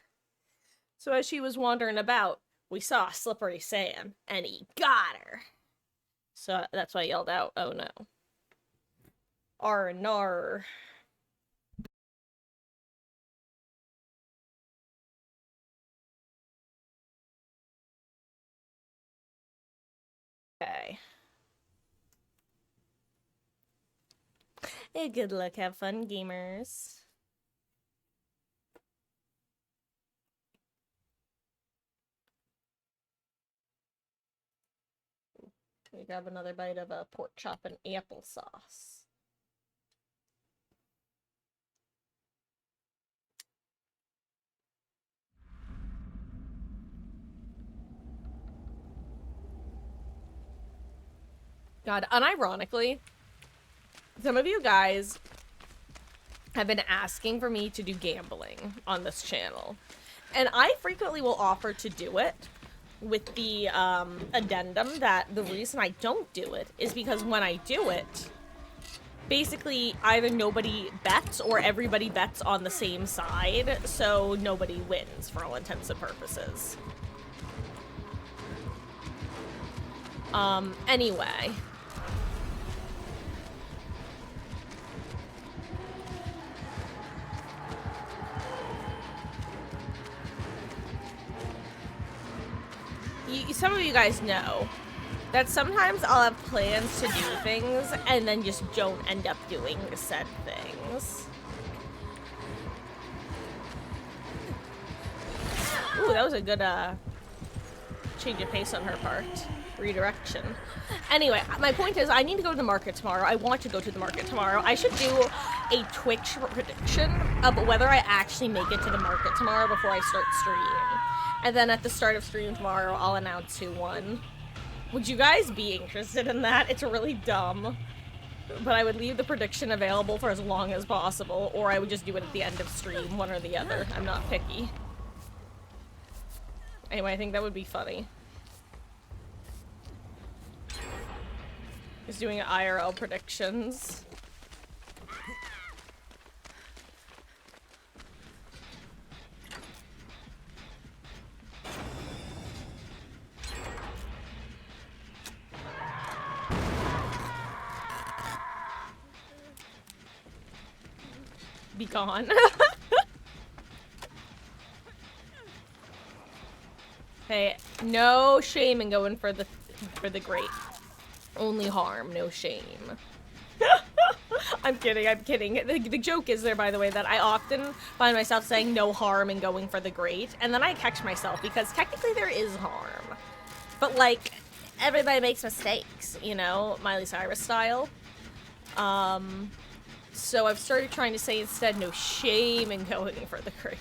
So as she was wandering about, we saw Slippery Sam, and he got her. So that's why I yelled out, oh no. R&R. Okay. Hey, good luck, have fun, gamers. We grab another bite of a pork chop and applesauce. God, unironically, some of you guys have been asking for me to do gambling on this channel. And I frequently will offer to do it with the addendum that the reason I don't do it is because when I do it, basically either nobody bets or everybody bets on the same side, so nobody wins for all intents and purposes. Anyway. Some of you guys know that sometimes I'll have plans to do things and then just don't end up doing said things. Ooh, that was a good change of pace on her part. Redirection. Anyway, my point is I need to go to the market tomorrow. I want to go to the market tomorrow. I should do a Twitch prediction of whether I actually make it to the market tomorrow before I start streaming. And then at the start of stream tomorrow, I'll announce who won. Would you guys be interested in that? It's really dumb. But I would leave the prediction available for as long as possible, or I would just do it at the end of stream, one or the other. I'm not picky. Anyway, I think that would be funny. Is doing IRL predictions. Be gone. Hey, no shame in going for the great. Only harm, no shame. I'm kidding, I'm kidding. The joke is there, by the way, that I often find myself saying no harm in going for the great, and then I catch myself, because technically there is harm. But, like, everybody makes mistakes, you know, Miley Cyrus style. So I've started trying to say instead no shame in going for the great.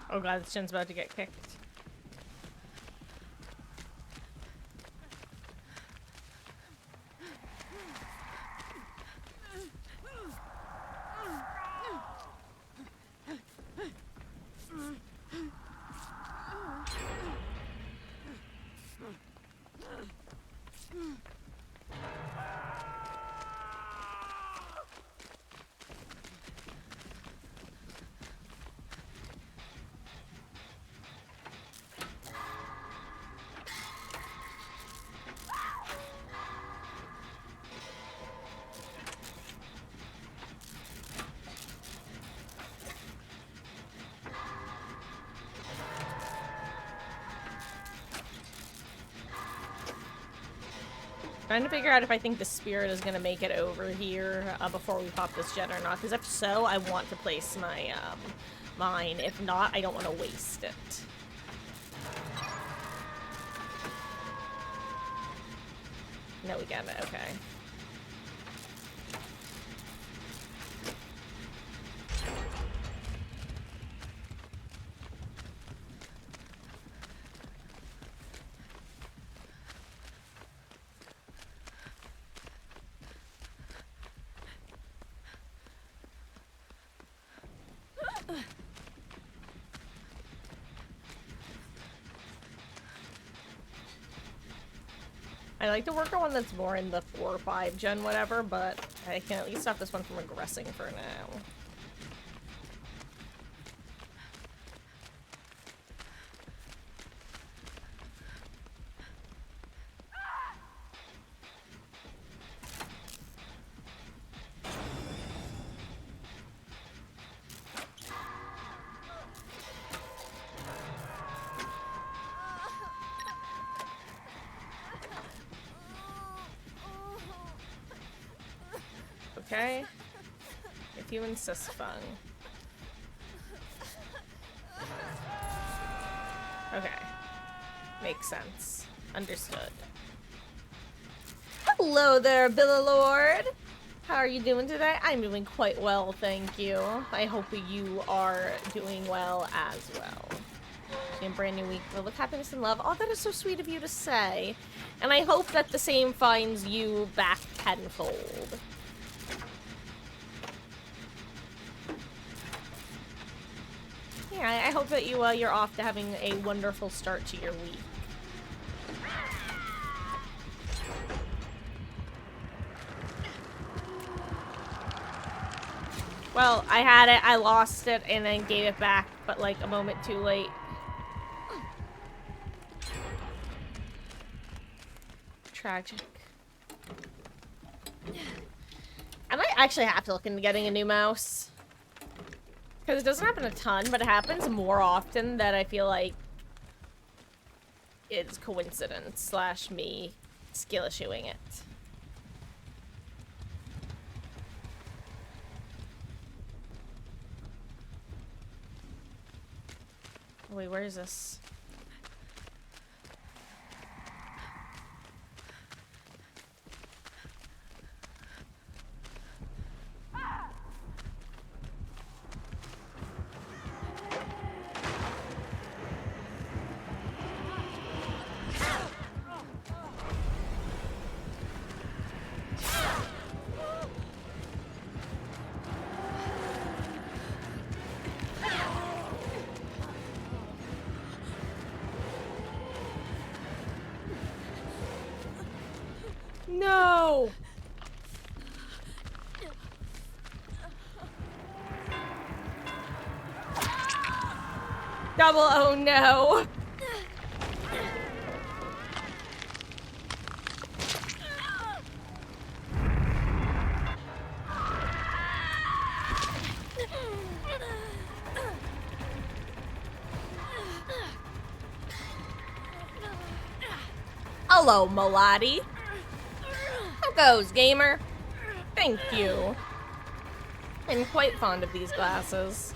Oh god, this Jin's about to get kicked. Trying to figure out if I think the spirit is gonna make it over here before we pop this jet or not. Because if so, I want to place my mine. If not, I don't want to waste it. No, we got it. Okay. I like to work on one that's more in the 4 or 5 gen whatever, but I can at least stop this one from regressing for now. Okay. If you insist, Fung. Okay. Makes sense. Understood. Hello there, Billalord! How are you doing today? I'm doing quite well, thank you. I hope you are doing well as well. In a brand new week filled with happiness and love. Oh, that is so sweet of you to say. And I hope that the same finds you back tenfold. Yeah, I hope that you're off to having a wonderful start to your week. Well, I had it, I lost it, and then gave it back, but like a moment too late. Tragic. I might actually have to look into getting a new mouse. Because it doesn't happen a ton, but it happens more often that I feel like it's coincidence slash me skill issuing it. Wait, where is this? No! Double oh no! Hello, Melody. How goes, gamer? Thank you. I'm quite fond of these glasses.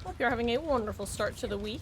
Hope you're having a wonderful start to the week.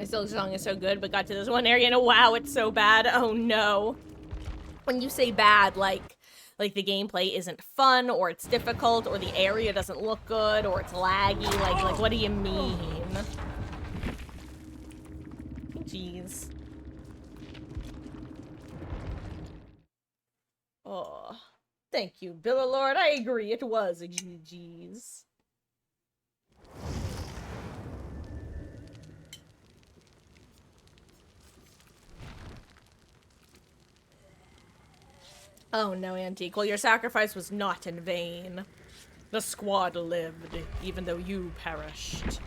This song is so good, but got to this one area and wow, it's so bad. Oh no. When you say bad, like the gameplay isn't fun, or it's difficult, or the area doesn't look good, or it's laggy, like what do you mean? Jeez. Oh, thank you, Billalord. I agree, it was a GG's. Oh no, Antique. Well, your sacrifice was not in vain. The squad lived, even though you perished.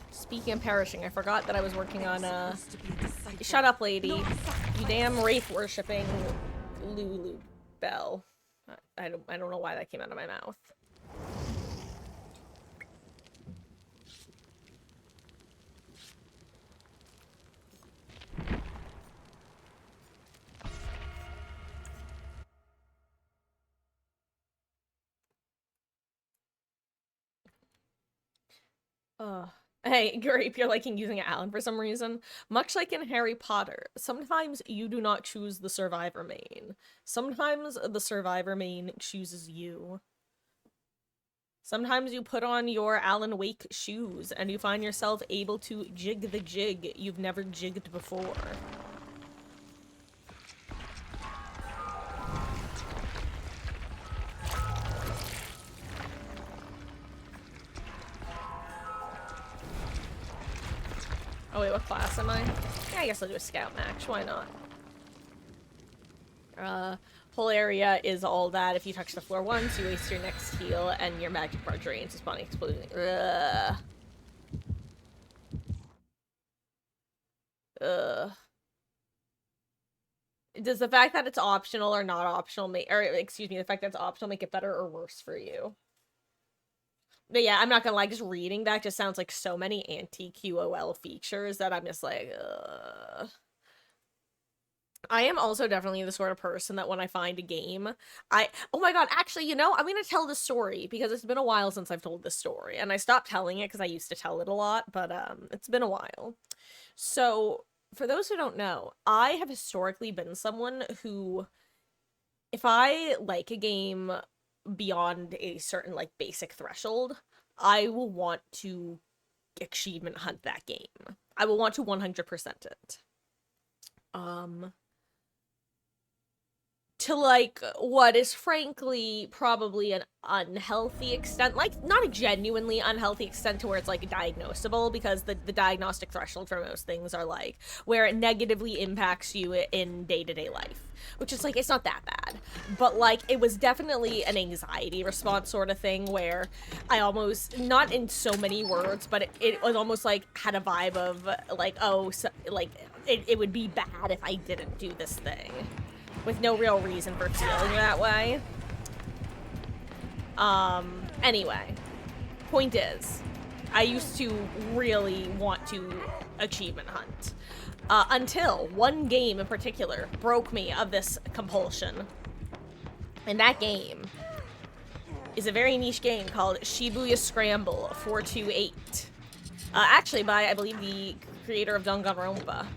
Speaking of perishing, I forgot that I was working on, Shut up, lady. You damn wraith-worshipping Lulu Bell. I don't know why that came out of my mouth. Hey, Grape, you're liking using Alan for some reason. Much like in Harry Potter, sometimes you do not choose the survivor main. Sometimes the survivor main chooses you. Sometimes you put on your Alan Wake shoes and you find yourself able to jig the jig you've never jigged before. Oh wait, what class am I? Yeah, I guess I'll do a scout max, why not? Whole area is all that. If you touch the floor once, you waste your next heal, and your magic bar drains, spawning exploding. Ugh. Ugh. Does the fact that it's optional or not optional make, or excuse me, the fact that it's optional make it better or worse for you? But yeah, I'm not gonna lie, just reading that just sounds like so many anti-QOL features that I'm just like, ugh. I am also definitely the sort of person that when I find a game, oh my god, actually, you know, I'm gonna tell the story because it's been a while since I've told this story, and I stopped telling it because I used to tell it a lot, but it's been a while. So, for those who don't know, I have historically been someone who, if I like a game beyond a certain, like, basic threshold, I will want to achievement hunt that game. I will want to 100% it. To, like, what is frankly probably an unhealthy extent, like, not a genuinely unhealthy extent to where it's, like, diagnosable, because the diagnostic threshold for most things are, like, where it negatively impacts you in day-to-day life. Which is, like, it's not that bad. But, like, it was definitely an anxiety response sort of thing where I almost, not in so many words, but it was almost, like, had a vibe of, like, oh, so, like, it would be bad if I didn't do this thing. With no real reason for feeling that way. Anyway. Point is, I used to really want to achievement hunt. Until one game in particular broke me of this compulsion. And that game is a very niche game called Shibuya Scramble 428. Actually by, I believe, the creator of Danganronpa.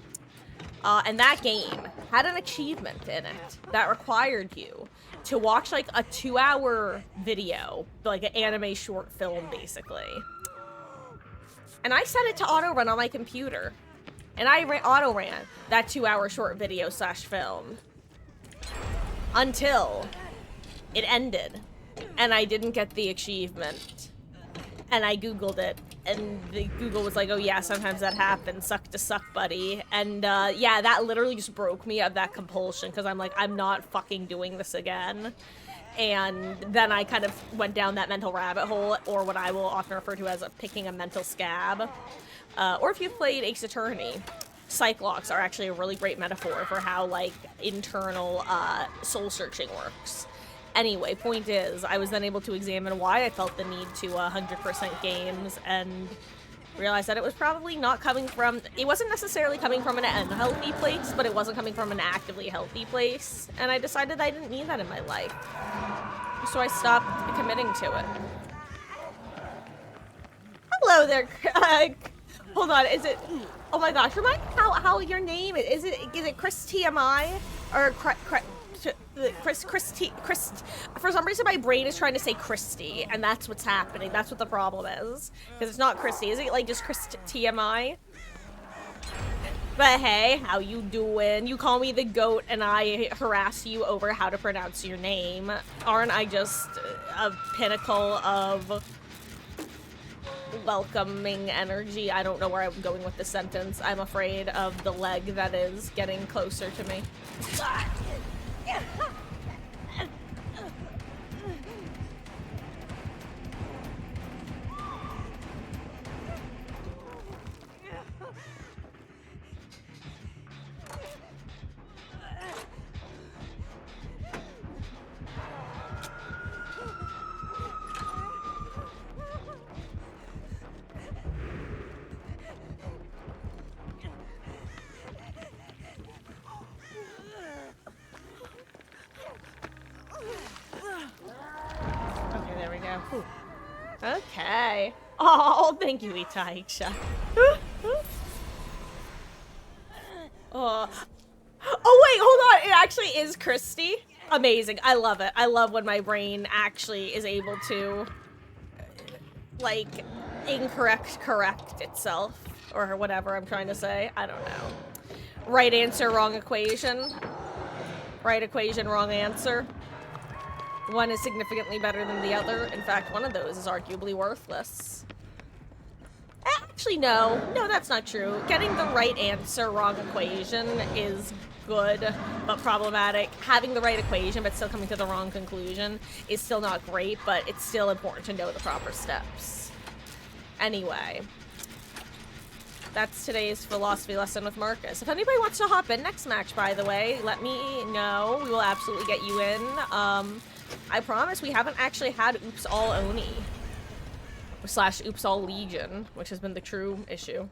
And that game had an achievement in it that required you to watch, like, a 2-hour video, like an anime short film, basically. And I set it to auto-run on my computer. And I auto-ran that 2-hour short video / film. Until it ended. And I didn't get the achievement. And I googled it, and Google was like, oh yeah, sometimes that happens, suck to suck, buddy. And yeah, that literally just broke me of that compulsion, because I'm like, I'm not fucking doing this again. And then I kind of went down that mental rabbit hole, or what I will often refer to as picking a mental scab. Or if you've played Ace Attorney, Cyclops are actually a really great metaphor for how, like, internal soul searching works. Anyway, point is, I was then able to examine why I felt the need to 100% games, and realized that it was probably not coming from, it wasn't necessarily coming from an unhealthy place, but it wasn't coming from an actively healthy place, and I decided I didn't need that in my life. So I stopped committing to it. Hello there, hold on, is it, oh my gosh, remind me how your name is it Chris TMI? Or Chris, for some reason my brain is trying to say Christy, and that's what's happening. That's what the problem is. Because it's not Christy. Is it, like, just Chris TMI? But hey, how you doing? You call me the goat, and I harass you over how to pronounce your name. Aren't I just a pinnacle of welcoming energy? I don't know where I'm going with this sentence. I'm afraid of the leg that is getting closer to me. Okay, there we go. Whew. Okay. Oh, thank you, Itaisha. Oh. Oh wait, hold on. It actually is Christy. Amazing. I love it. I love when my brain actually is able to, like, correct itself. Or whatever I'm trying to say. I don't know. Right answer, wrong equation. Right equation, wrong answer. One is significantly better than the other. In fact, one of those is arguably worthless. Actually, no. No, that's not true. Getting the right answer, wrong equation is good, but problematic. Having the right equation, but still coming to the wrong conclusion is still not great, but it's still important to know the proper steps. Anyway. That's today's philosophy lesson with Marcus. If anybody wants to hop in next match, by the way, let me know. We will absolutely get you in. I promise we haven't actually had Oops All Oni. / Oops All Legion, which has been the true issue.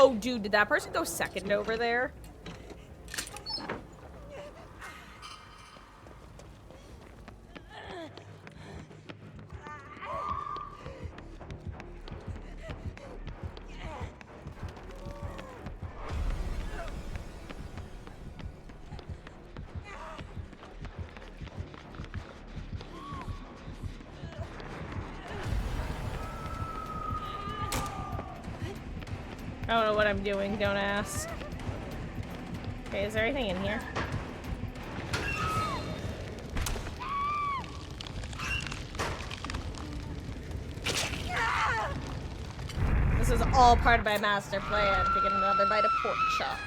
Oh, dude, did that person go second over there? I don't know what I'm doing, don't ask. Okay, is there anything in here? This is all part of my master plan to get another bite of pork chop.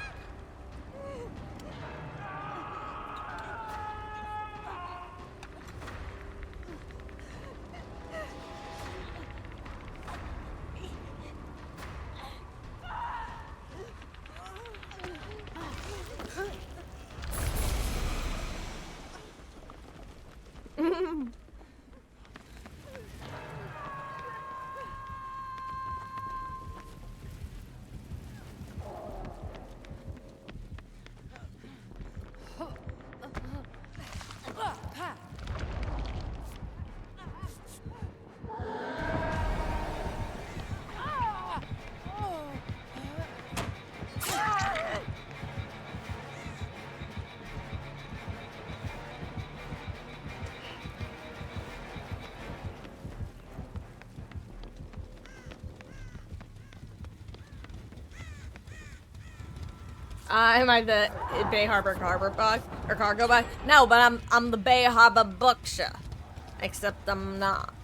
Am I the Bay Harbor bug or cargo bug? No, but I'm the Bay Harbor Bucksha, except I'm not.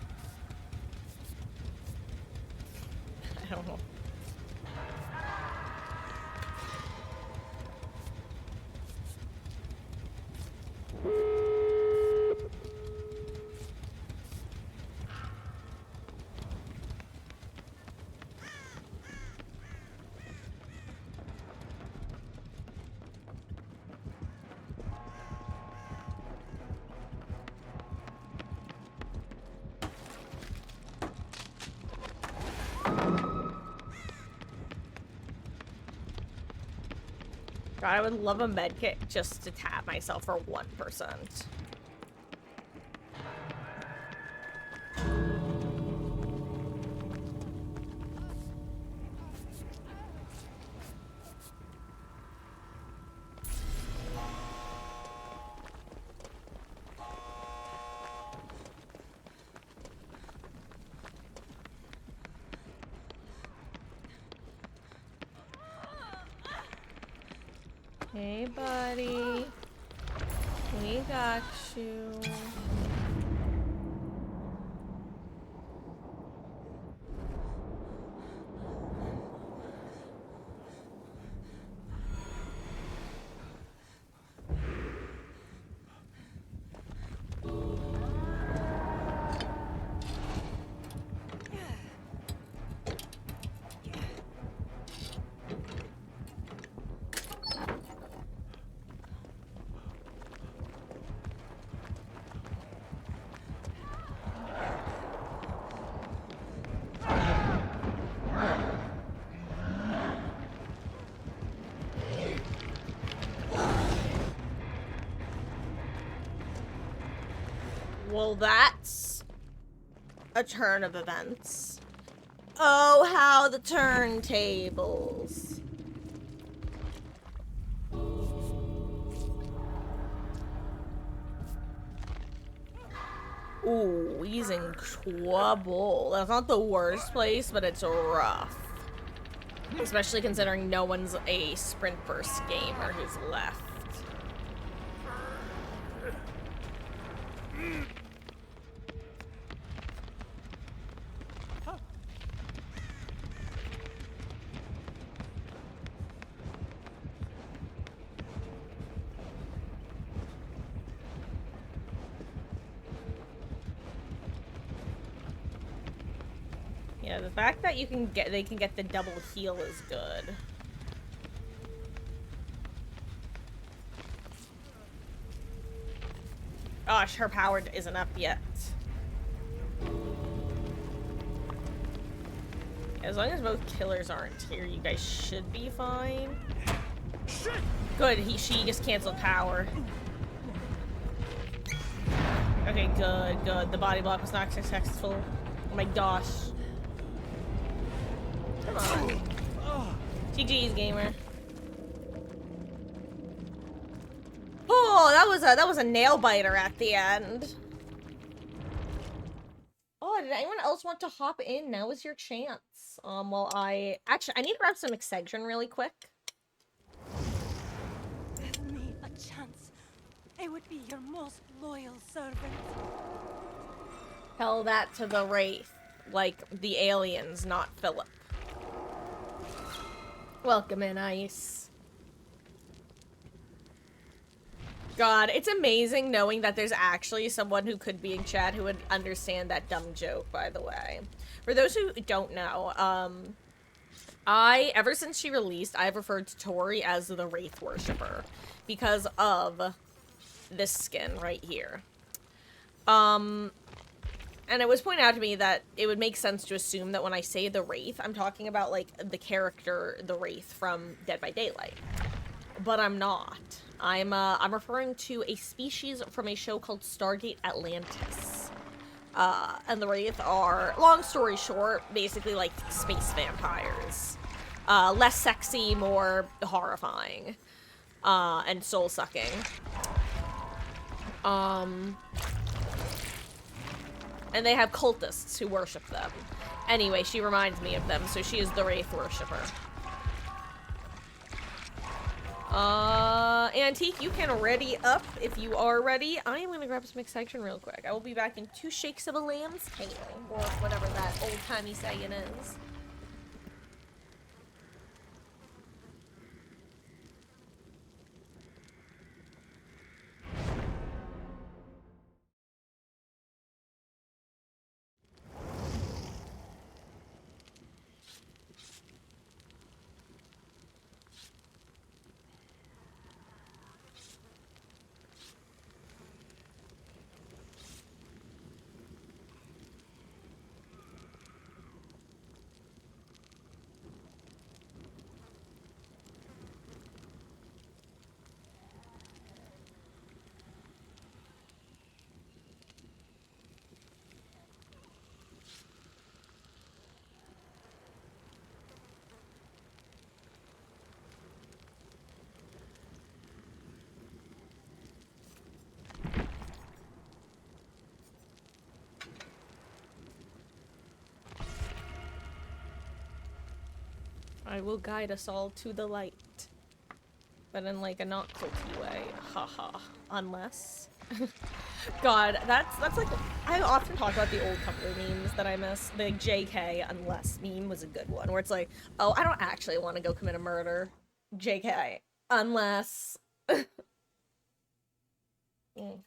I don't know. God, I would love a medkit just to tap myself for 1%. Hey, buddy. We got you. Well, that's a turn of events. Oh, how the turntables. Ooh, he's in trouble. That's not the worst place, but it's rough. Especially considering no one's a sprint burst gamer who's left. Yeah, the fact that they can get the double heal is good. Gosh, her power isn't up yet. As long as both killers aren't here, you guys should be fine. Good, she just canceled power. Okay, good, good. The body block was not successful. Oh my gosh. Come on. GG's, gamer. Oh, that was a nail biter at the end. Oh, did anyone else want to hop in? Now is your chance. Well, I need to grab some Excedrin really quick. Give me a chance. I would be your most loyal servant. Tell that to the Wraith, like the aliens, not Philip. Welcome in, Ice. God, it's amazing knowing that there's actually someone who could be in chat who would understand that dumb joke, by the way. For those who don't know, ever since she released, I've referred to Tori as the Wraith Worshipper because of this skin right here. And it was pointed out to me that it would make sense to assume that when I say the Wraith, I'm talking about, like, the character, the Wraith from Dead by Daylight. But I'm not. I'm referring to a species from a show called Stargate Atlantis. And the Wraith are, long story short, basically like space vampires. Less sexy, more horrifying. And soul-sucking. And they have cultists who worship them. Anyway, she reminds me of them, so she is the Wraith Worshipper. Antique, you can ready up if you are ready. I am gonna grab some Excedrin real quick. I will be back in 2 shakes of a lamb's tail, or whatever that old-timey saying is. I will guide us all to the light. But in, like, a not culty way. Haha. Unless. God, that's like, I often talk about the old Tumblr memes that I miss. The JK unless meme was a good one, where it's like, oh, I don't actually want to go commit a murder. JK. Unless. Mm.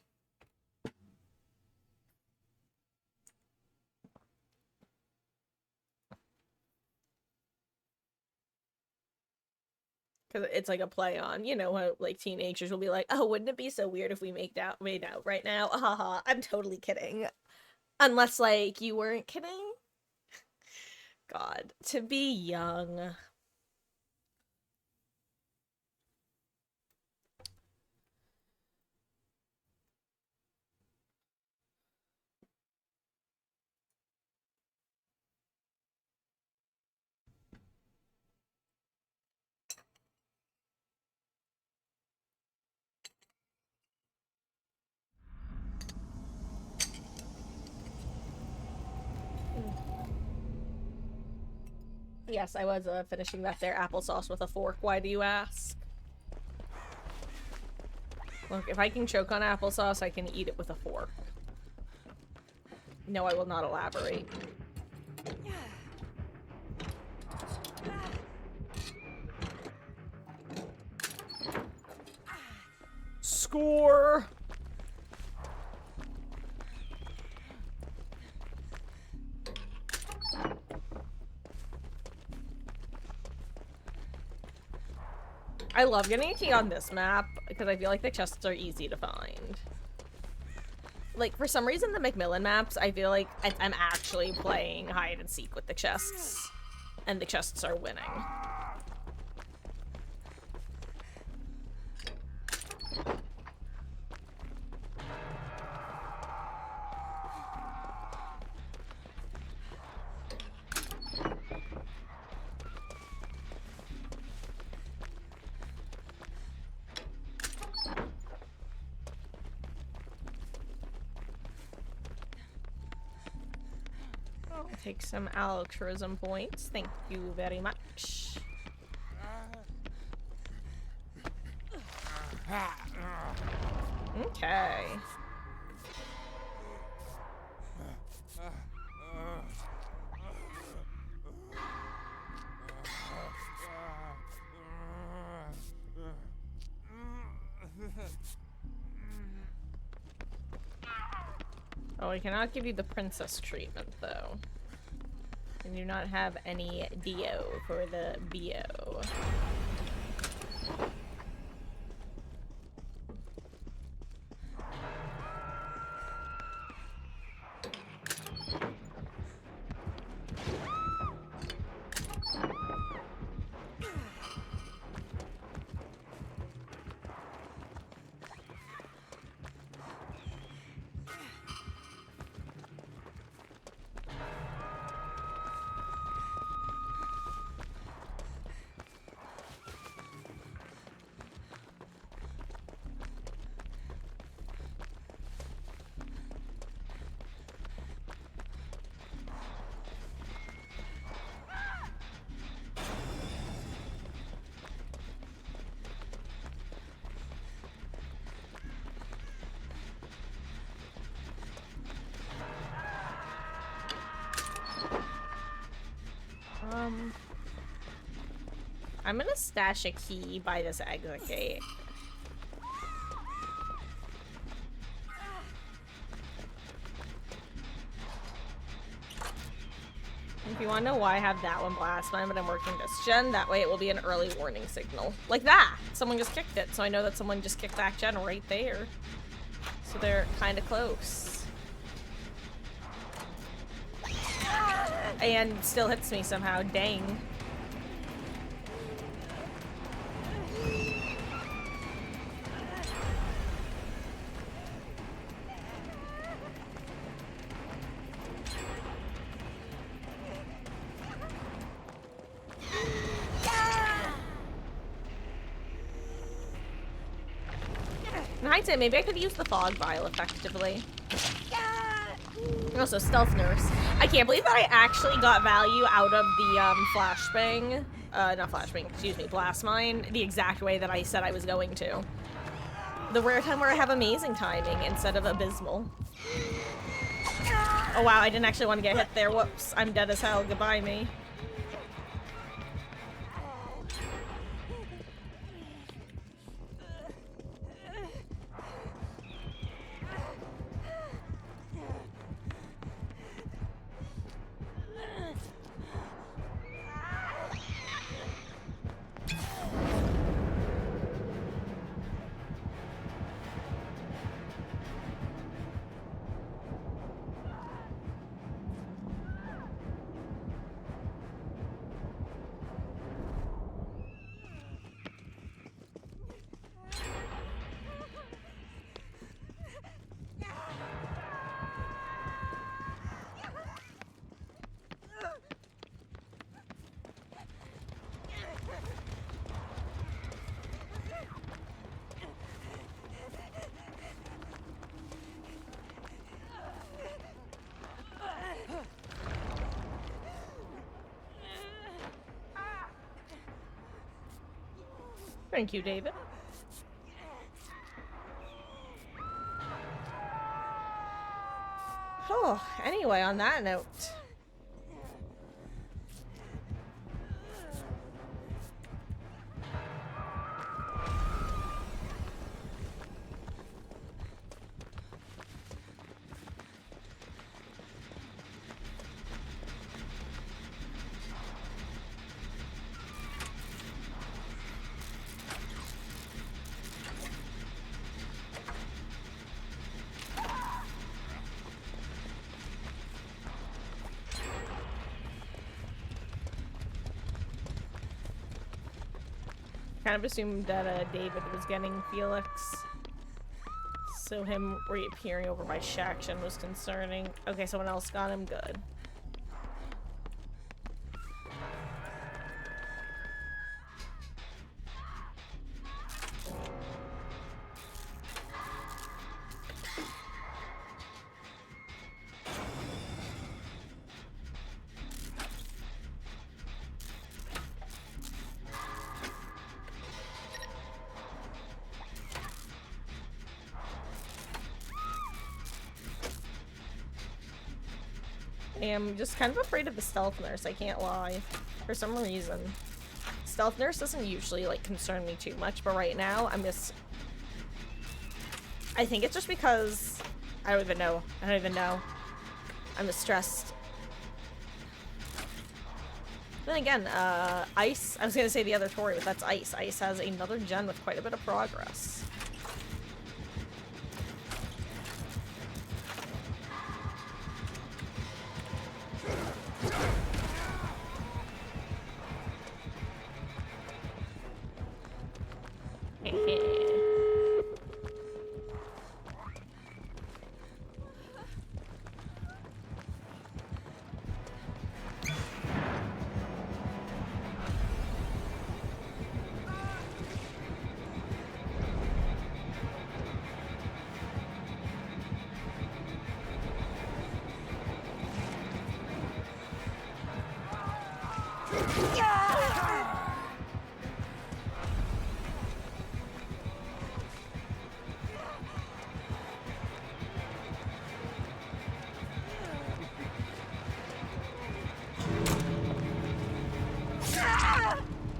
Because it's like a play on, you know, how like teenagers will be like, oh, wouldn't it be so weird if we made out right now? Haha, I'm totally kidding. Unless, like, you weren't kidding? God, to be young. Yes, I was finishing that there applesauce with a fork. Why do you ask? Look, if I can choke on applesauce, I can eat it with a fork. No, I will not elaborate. Score! I love getting a key on this map because I feel like the chests are easy to find. Like, for some reason, the Macmillan maps, I feel like I'm actually playing hide and seek with the chests, and the chests are winning. I'll take some altruism points. Thank you very much. Okay. Oh, I cannot give you the princess treatment, though. I do not have any Dio for the BO. I'm gonna stash a key by this exit gate. If you want to know why I have that one blast mine, but I'm working this gen, that way it will be an early warning signal. Like that! Someone just kicked it, so I know that someone just kicked that gen right there. So they're kind of close. And still hits me somehow, dang. In hindsight, maybe I could use the fog vial effectively. Also, stealth nurse. I can't believe that I actually got value out of the flashbang. Not flashbang, excuse me, blast mine, the exact way that I said I was going to. The rare time where I have amazing timing instead of abysmal. Oh wow, I didn't actually want to get hit there. Whoops, I'm dead as hell. Goodbye, me. Thank you, David. Oh, anyway, on that note. Kind of assumed that David was getting Felix. So him reappearing over by Shaxton was concerning. Okay, someone else got him. Good. I'm just kind of afraid of the stealth nurse, I can't lie. For some reason. Stealth nurse doesn't usually, like, concern me too much, but right now, I'm just... I think it's just because... I don't even know. I'm just stressed. Then again, Ice... I was gonna say the other Tori, but that's Ice. Ice has another gen with quite a bit of progress.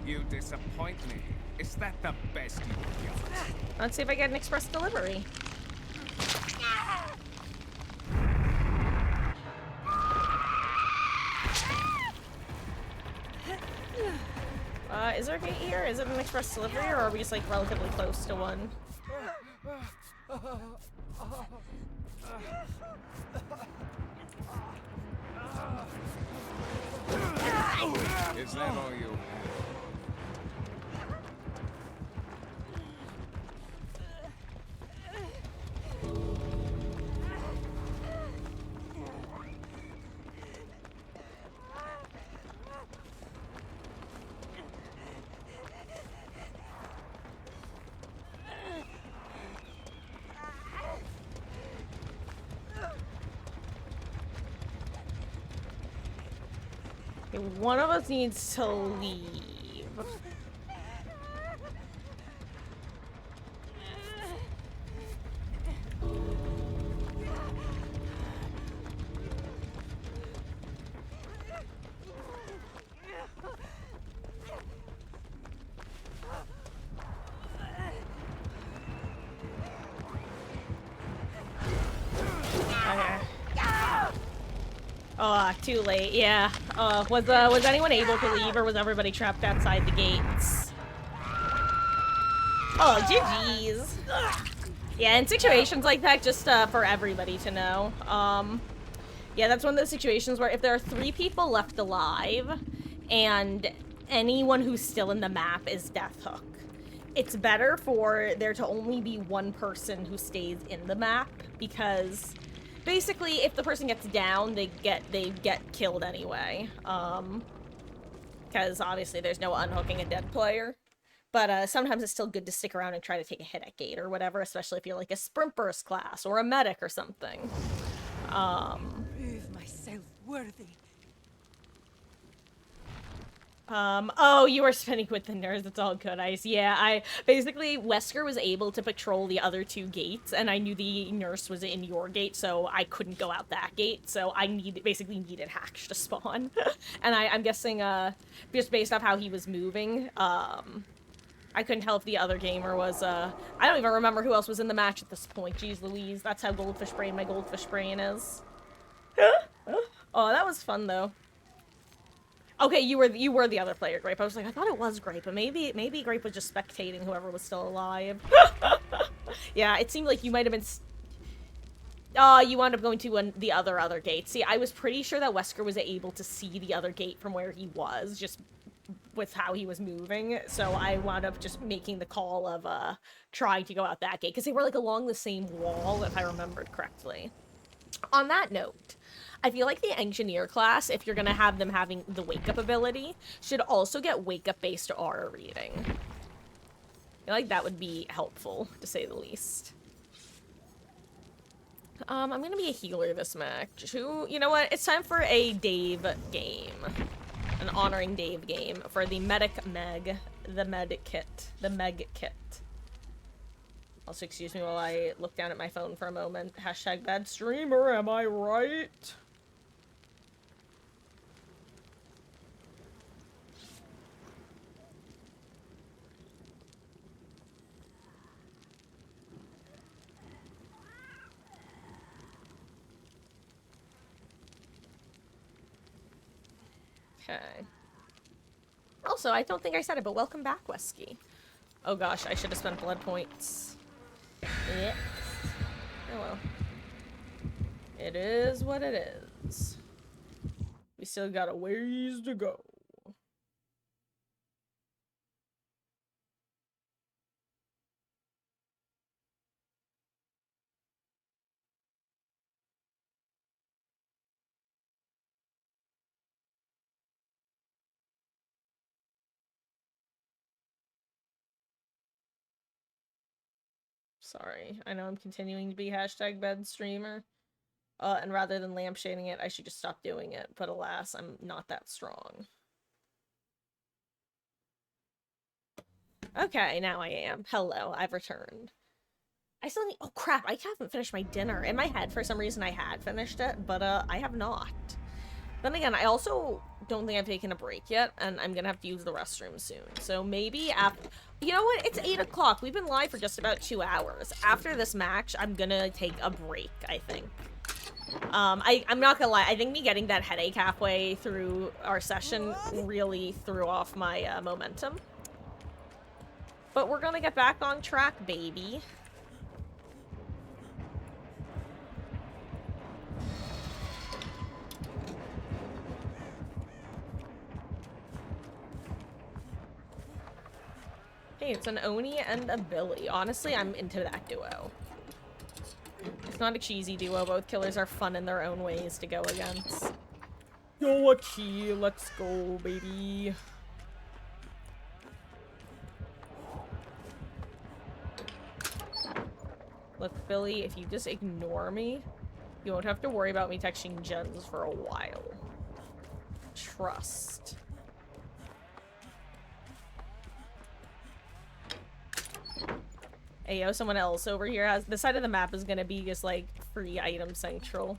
You disappoint me. Is that the best you can get? Let's see if I get an express delivery. Is there a gate here? Is it an express delivery, or are we just like relatively close to one? Is that all you have? Okay, one of us needs to leave. Oh, too late. Yeah. Was anyone able to leave, or was everybody trapped outside the gates? Oh, GG's. Yeah, in situations like that, just for everybody to know. Yeah, that's one of those situations where if there are 3 people left alive, and anyone who's still in the map is Death Hook, it's better for there to only be one person who stays in the map, because basically, if the person gets down, they get killed anyway. Because obviously there's no unhooking a dead player. But sometimes it's still good to stick around and try to take a hit at gate or whatever, especially if you're like a sprint burst class or a medic or something. Prove myself worthy. Oh, you were spending with the nurse. It's all good, Ice. Yeah, basically, Wesker was able to patrol the other two gates, and I knew the nurse was in your gate, so I couldn't go out that gate, so I basically needed Hatch to spawn. And I'm guessing, just based off how he was moving, I couldn't tell if the other gamer was, I don't even remember who else was in the match at this point. Jeez Louise, that's how goldfish brain my goldfish brain is. Oh, that was fun, though. Okay, you were the other player, Grape. I was like, I thought it was Grape, but maybe Grape was just spectating whoever was still alive. Yeah, it seemed like you might have been... you wound up going to the other gate. See, I was pretty sure that Wesker was able to see the other gate from where he was, just with how he was moving, so I wound up just making the call of, trying to go out that gate, because they were, like, along the same wall, if I remembered correctly. On that note, I feel like the engineer class, if you're gonna have them having the wake-up ability, should also get wake-up based aura reading. I feel like that would be helpful, to say the least. I'm gonna be a healer this match. You know what? It's time for a Dave game. An honoring Dave game for the Medic Meg. The Med Kit. The Meg Kit. Also, excuse me while I look down at my phone for a moment. Hashtag bad streamer, am I right? Okay. Also, I don't think I said it, but welcome back, Wesky. Oh gosh, I should have spent blood points. Yeah. Oh well. It is what it is. We still got a ways to go. Sorry, I know I'm continuing to be hashtag bed streamer. And rather than lampshading it, I should just stop doing it. But alas, I'm not that strong. Okay, now I am. Hello, I've returned. I still need- oh crap, I haven't finished my dinner. In my head, for some reason, I had finished it, but I have not. Then again, I also don't think I've taken a break yet, and I'm gonna have to use the restroom soon. So maybe after... You know what? It's 8 o'clock. We've been live for just about 2 hours. After this match, I'm gonna take a break, I think. I'm not gonna lie. I think me getting that headache halfway through our session really threw off my momentum. But we're gonna get back on track, baby. Hey, it's an Oni and a Billy. Honestly, I'm into that duo. It's not a cheesy duo. Both killers are fun in their own ways to go against. Yo, a key. Let's go, baby. Look, Billy, if you just ignore me, you won't have to worry about me texting gens for a while. Trust. Hey, yo, someone else over here has... The side of the map is gonna be just, like, free item central.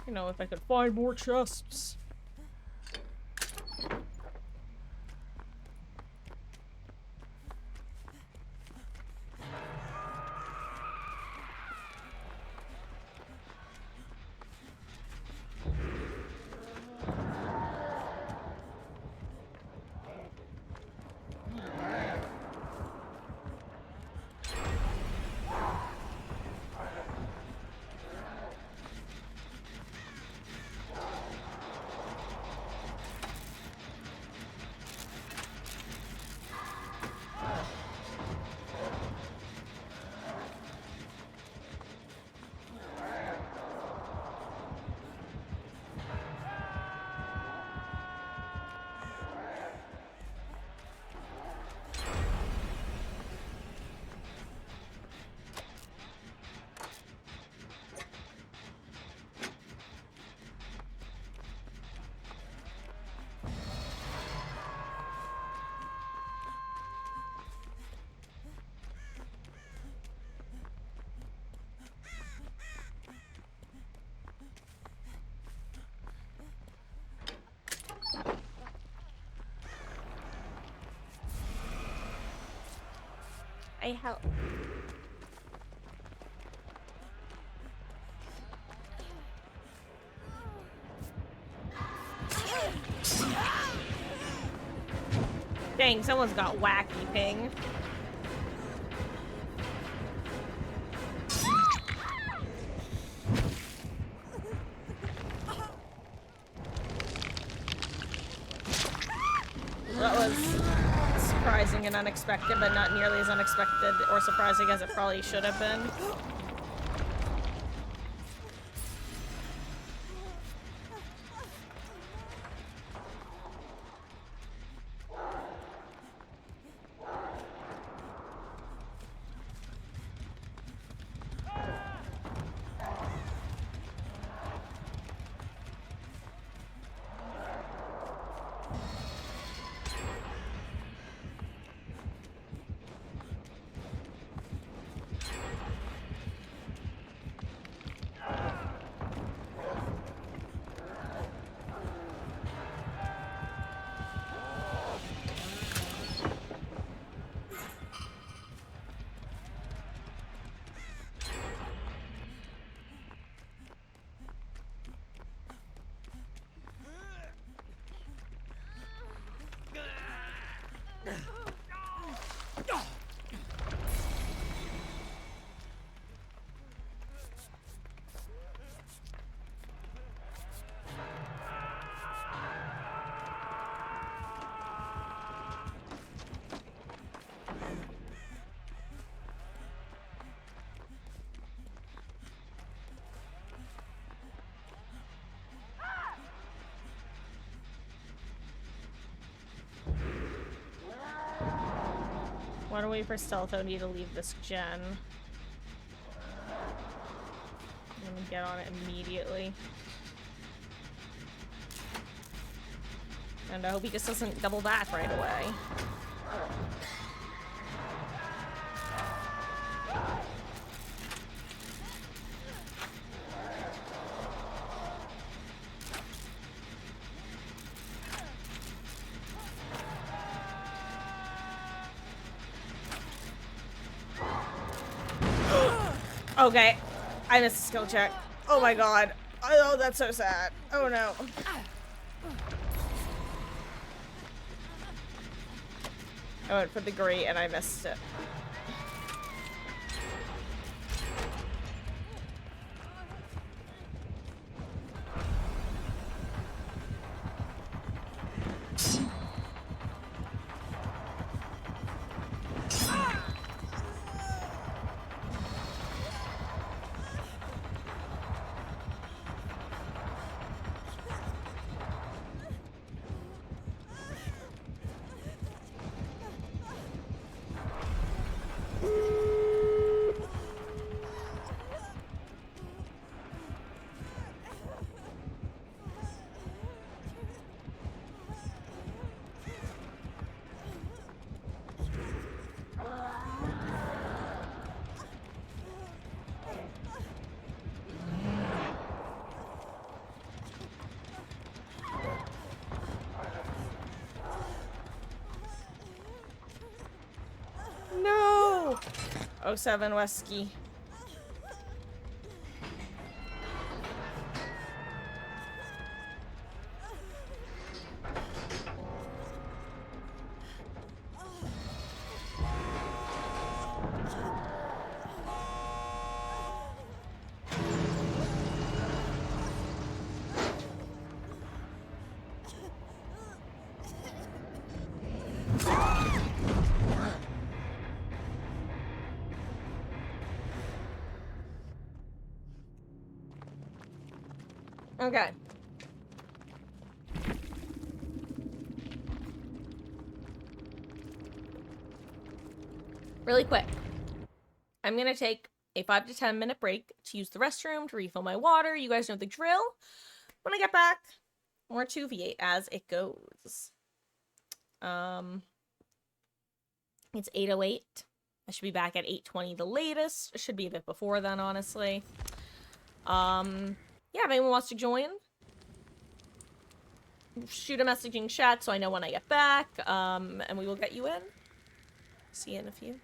You know, if I could find more chests. I help. Dang, someone's got wacky ping. That was surprising and unexpected, but not nearly as unexpected or surprising as it probably should have been. Why don't we wait for stealth? I need to leave this gen. I'm gonna get on it immediately. And I hope he just doesn't double back right away. Okay, I missed a skill check. Oh my god. Oh, that's so sad. Oh no. I went for the grate and I missed it. No! 07 Wesky. Okay. Really quick. I'm gonna take a 5 to 10 minute break to use the restroom, to refill my water. You guys know the drill. When I get back, more 2v8 as it goes. It's 8:08. I should be back at 8:20 the latest. It should be a bit before then, honestly. Yeah, if anyone wants to join, shoot a message in chat so I know when I get back, and we will get you in. See you in a few.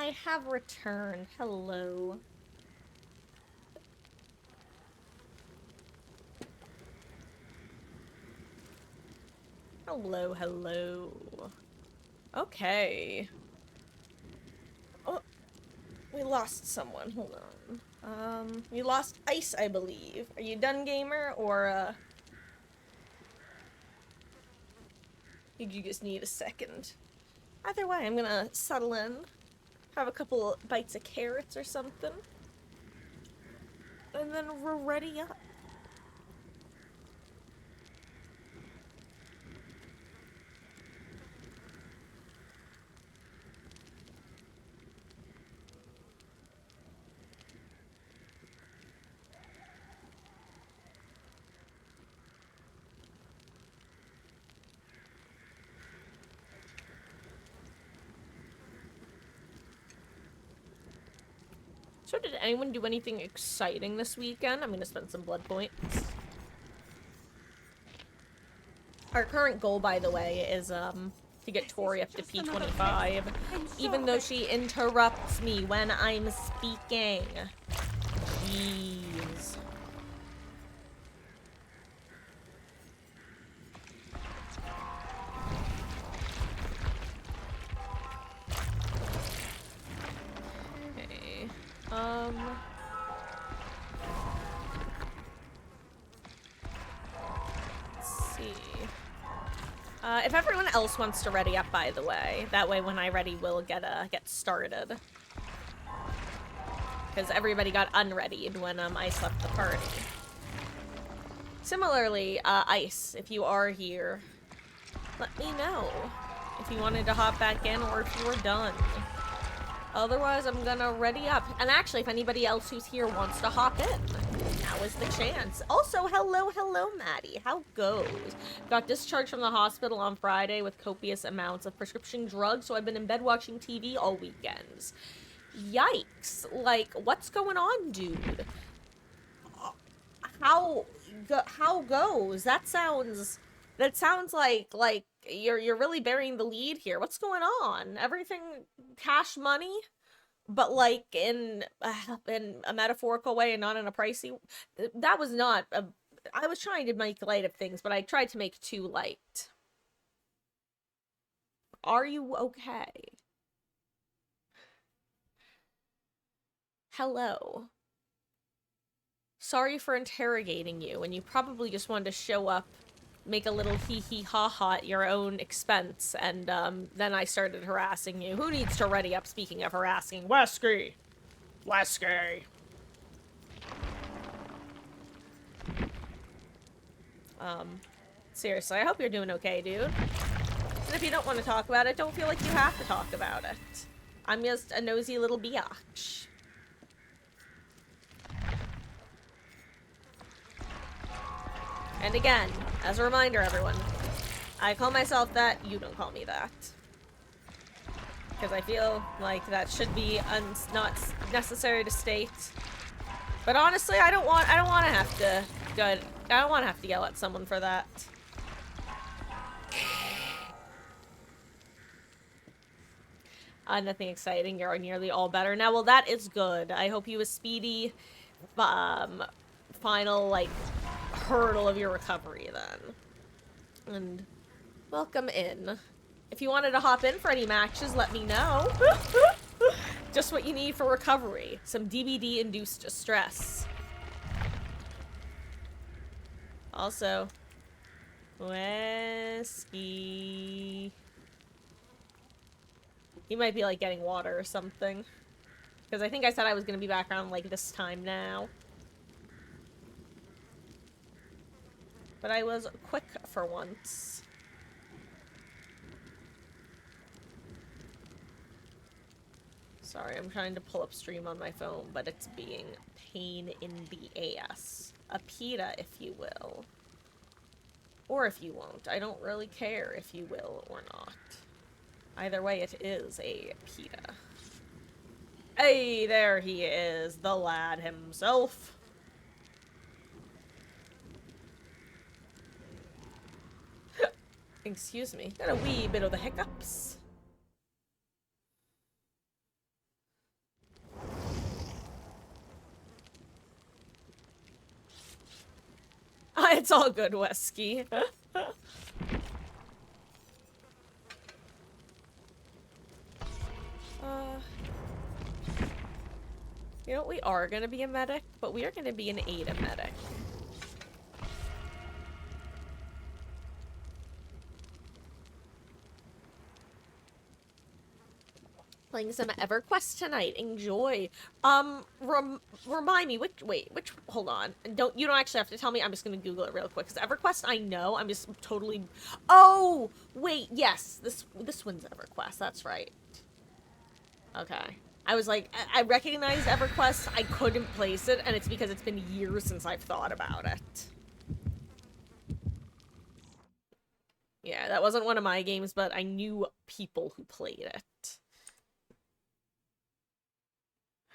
I have returned. Hello. Hello, hello. Okay. Oh, we lost someone. Hold on. We lost Ice, I believe. Are you done, gamer, or, did you just need a second? Either way, I'm gonna settle in, have a couple bites of carrots or something, and then we're ready up. So did anyone do anything exciting this weekend? I'm gonna spend some blood points. Our current goal, by the way, is, to get Tori up to P25, even though she interrupts me when I'm speaking. Jeez. Okay. Let's see. If everyone else wants to ready up, by the way, that way when I ready, we'll get started. Because everybody got unreadied when, Ice left the party. Similarly, Ice, if you are here, let me know if you wanted to hop back in or if you were done. Otherwise, I'm gonna ready up. And actually, if anybody else who's here wants to hop in, now is the chance. Also, hello, Maddie. How goes? Got discharged from the hospital on Friday with copious amounts of prescription drugs, so I've been in bed watching TV all weekends. Yikes. Like, what's going on, dude? How goes? That sounds like you're really burying the lead here. What's going on? Everything cash money, but like in a metaphorical way and not in a pricey. That was not a. I was trying to make light of things, but I tried to make too light. Are you okay? Hello. Sorry for interrogating you, and you probably just wanted to show up, make a little hee-hee-ha-ha at your own expense, and, then I started harassing you. Who needs to ready up, speaking of harassing? Wesky! Seriously, I hope you're doing okay, dude. And if you don't want to talk about it, don't feel like you have to talk about it. I'm just a nosy little biatch. And again, as a reminder, everyone, I call myself that, you don't call me that. Because I feel like that should be not necessary to state. But honestly, I don't want to have to yell at someone for that. Nothing exciting. You're nearly all better now. Well, that is good. I hope you a speedy, final, like, hurdle of your recovery then. And welcome in. If you wanted to hop in for any matches, let me know. Just what you need for recovery. Some DBD-induced stress. Also, Wesky. He might be, like, getting water or something. Because I think I said I was going to be back around, like, this time now. But I was quick for once. Sorry, I'm trying to pull up stream on my phone, but it's being pain in the ass. A PETA, if you will. Or if you won't. I don't really care if you will or not. Either way, it is a PETA. Hey, there he is, the lad himself. Excuse me, got a wee bit of the hiccups. It's all good, Wesky. You know what? We are gonna be a medic, but we are gonna be an Ada medic. Playing some EverQuest tonight. Enjoy. Remind me, hold on. You don't actually have to tell me. I'm just gonna Google it real quick. Because EverQuest, I know. I'm just totally... Oh! Wait, yes. This one's EverQuest. That's right. Okay. I was like, I recognize EverQuest. I couldn't place it, and it's because it's been years since I've thought about it. Yeah, that wasn't one of my games, but I knew people who played it.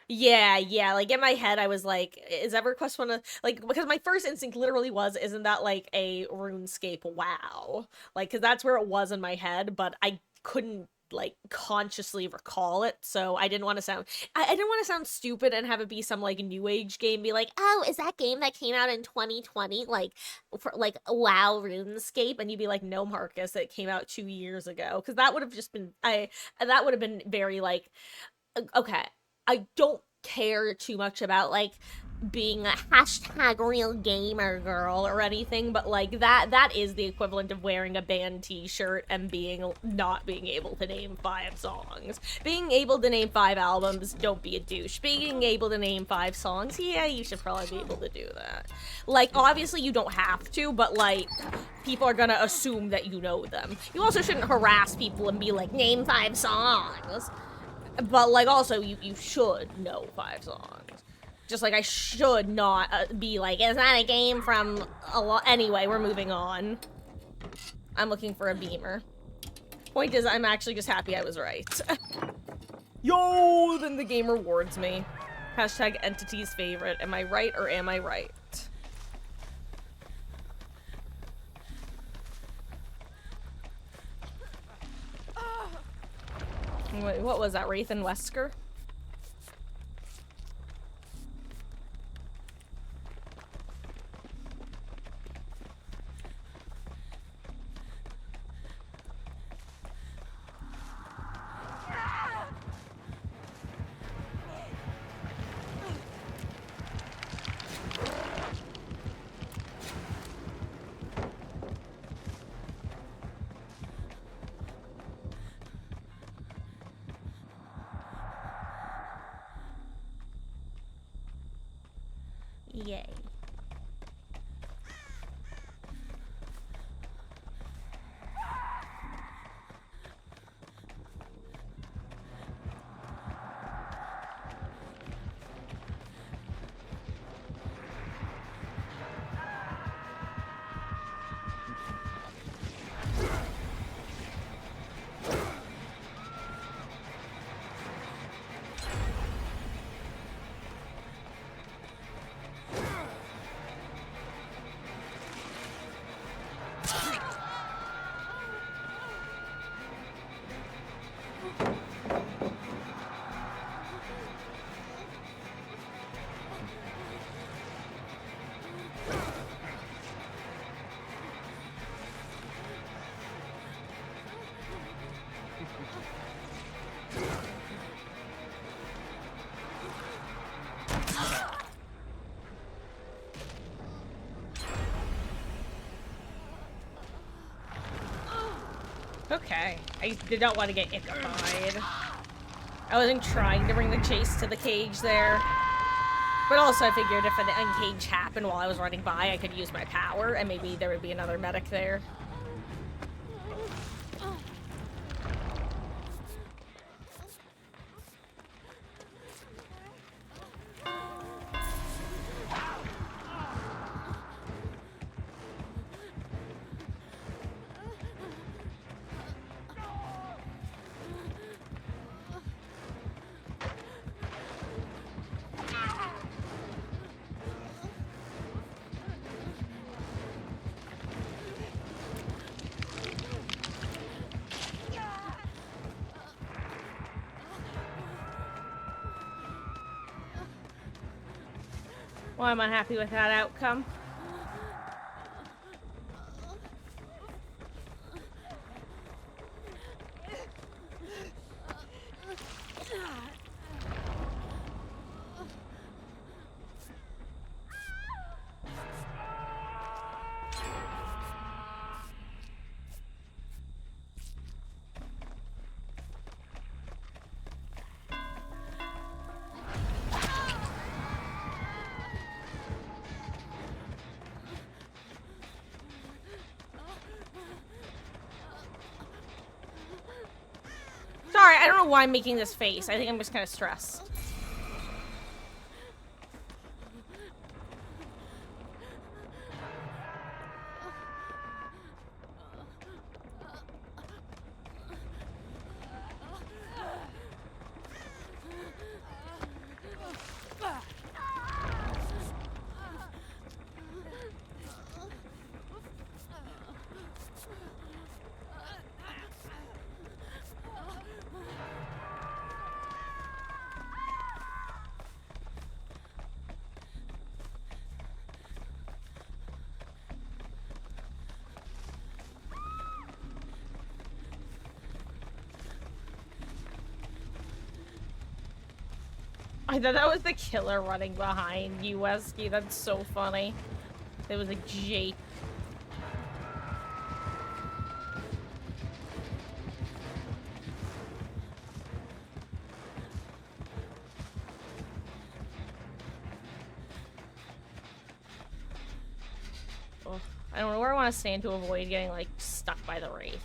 Yeah, like, in my head, I was like, is EverQuest one of, like, because my first instinct literally was, isn't that, like, a RuneScape WoW? Like, because that's where it was in my head, but I couldn't, like, consciously recall it, so I didn't want to sound, I didn't want to sound stupid and have it be some, like, new age game, be like, oh, is that game that came out in 2020, like, for, like, WoW RuneScape? And you'd be like, no, Marcus, it came out 2 years ago, because that would have just been, that would have been very, like, okay, I don't care too much about, like, being a hashtag real gamer girl or anything, but, like, that is the equivalent of wearing a band t-shirt and not being able to name 5 songs. Being able to name 5 albums, don't be a douche. Being able to name 5 songs, yeah, you should probably be able to do that. Like, obviously you don't have to, but, like, people are gonna assume that you know them. You also shouldn't harass people and be like, name 5 songs. But, like, also, you should know 5 songs. Just like I should not be like, is that a game from a lot? Anyway, we're moving on. I'm looking for a beamer. Point is, I'm actually just happy I was right. Yo, then the game rewards me. Hashtag entity's favorite. Am I right or am I right? Wait, what was that? Wraith and Wesker? Yay. Okay. I did not want to get ickified. I wasn't trying to bring the chase to the cage there. But also I figured if an uncage happened while I was running by, I could use my power, and maybe there would be another medic there. Why am I happy with that outcome? sorry, I don't know why I'm making this face. I think I'm just kind of stressed. I thought that was the killer running behind you, Wesky. That's so funny. It was like Jake. Oh, I don't know where I want to stand to avoid getting, like, stuck by the wraith.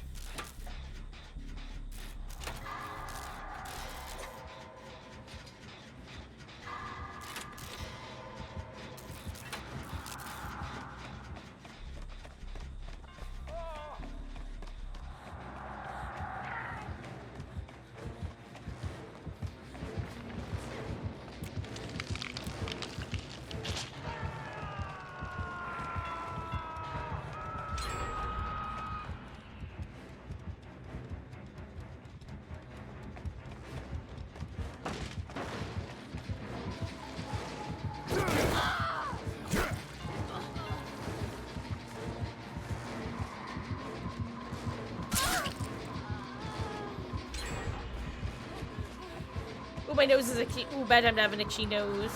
Ooh, my nose is itchy. Ooh, bad time to have an itchy nose.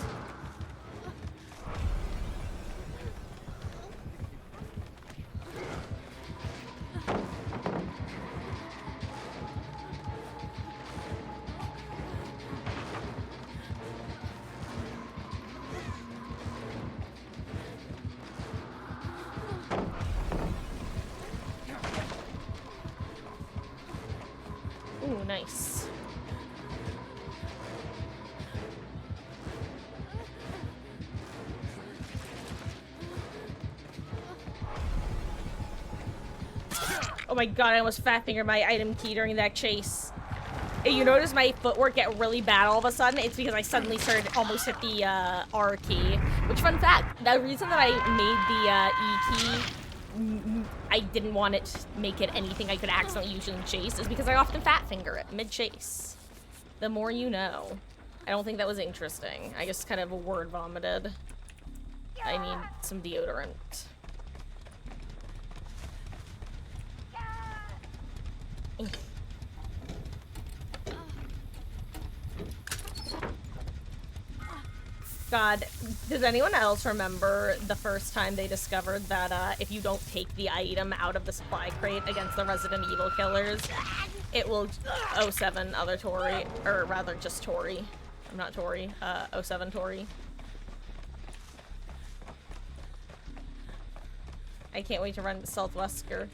Ooh, nice. Oh my god, I almost fat fingered my item key during that chase. Hey, you notice my footwork get really bad all of a sudden? It's because I suddenly started almost hit the R key. Which, fun fact, the reason that I made the E key, I didn't want it to make it anything I could accidentally use in chase, is because I often fat finger it mid-chase. The more you know. I don't think that was interesting. I just kind of word vomited. I need some deodorant. God, does anyone else remember the first time they discovered that if you don't take the item out of the supply crate against the Resident Evil killers, it will 07 other Tori, or rather just Tori. I'm not Tori, 07 Tori. I can't wait to run into Stealth Wesker.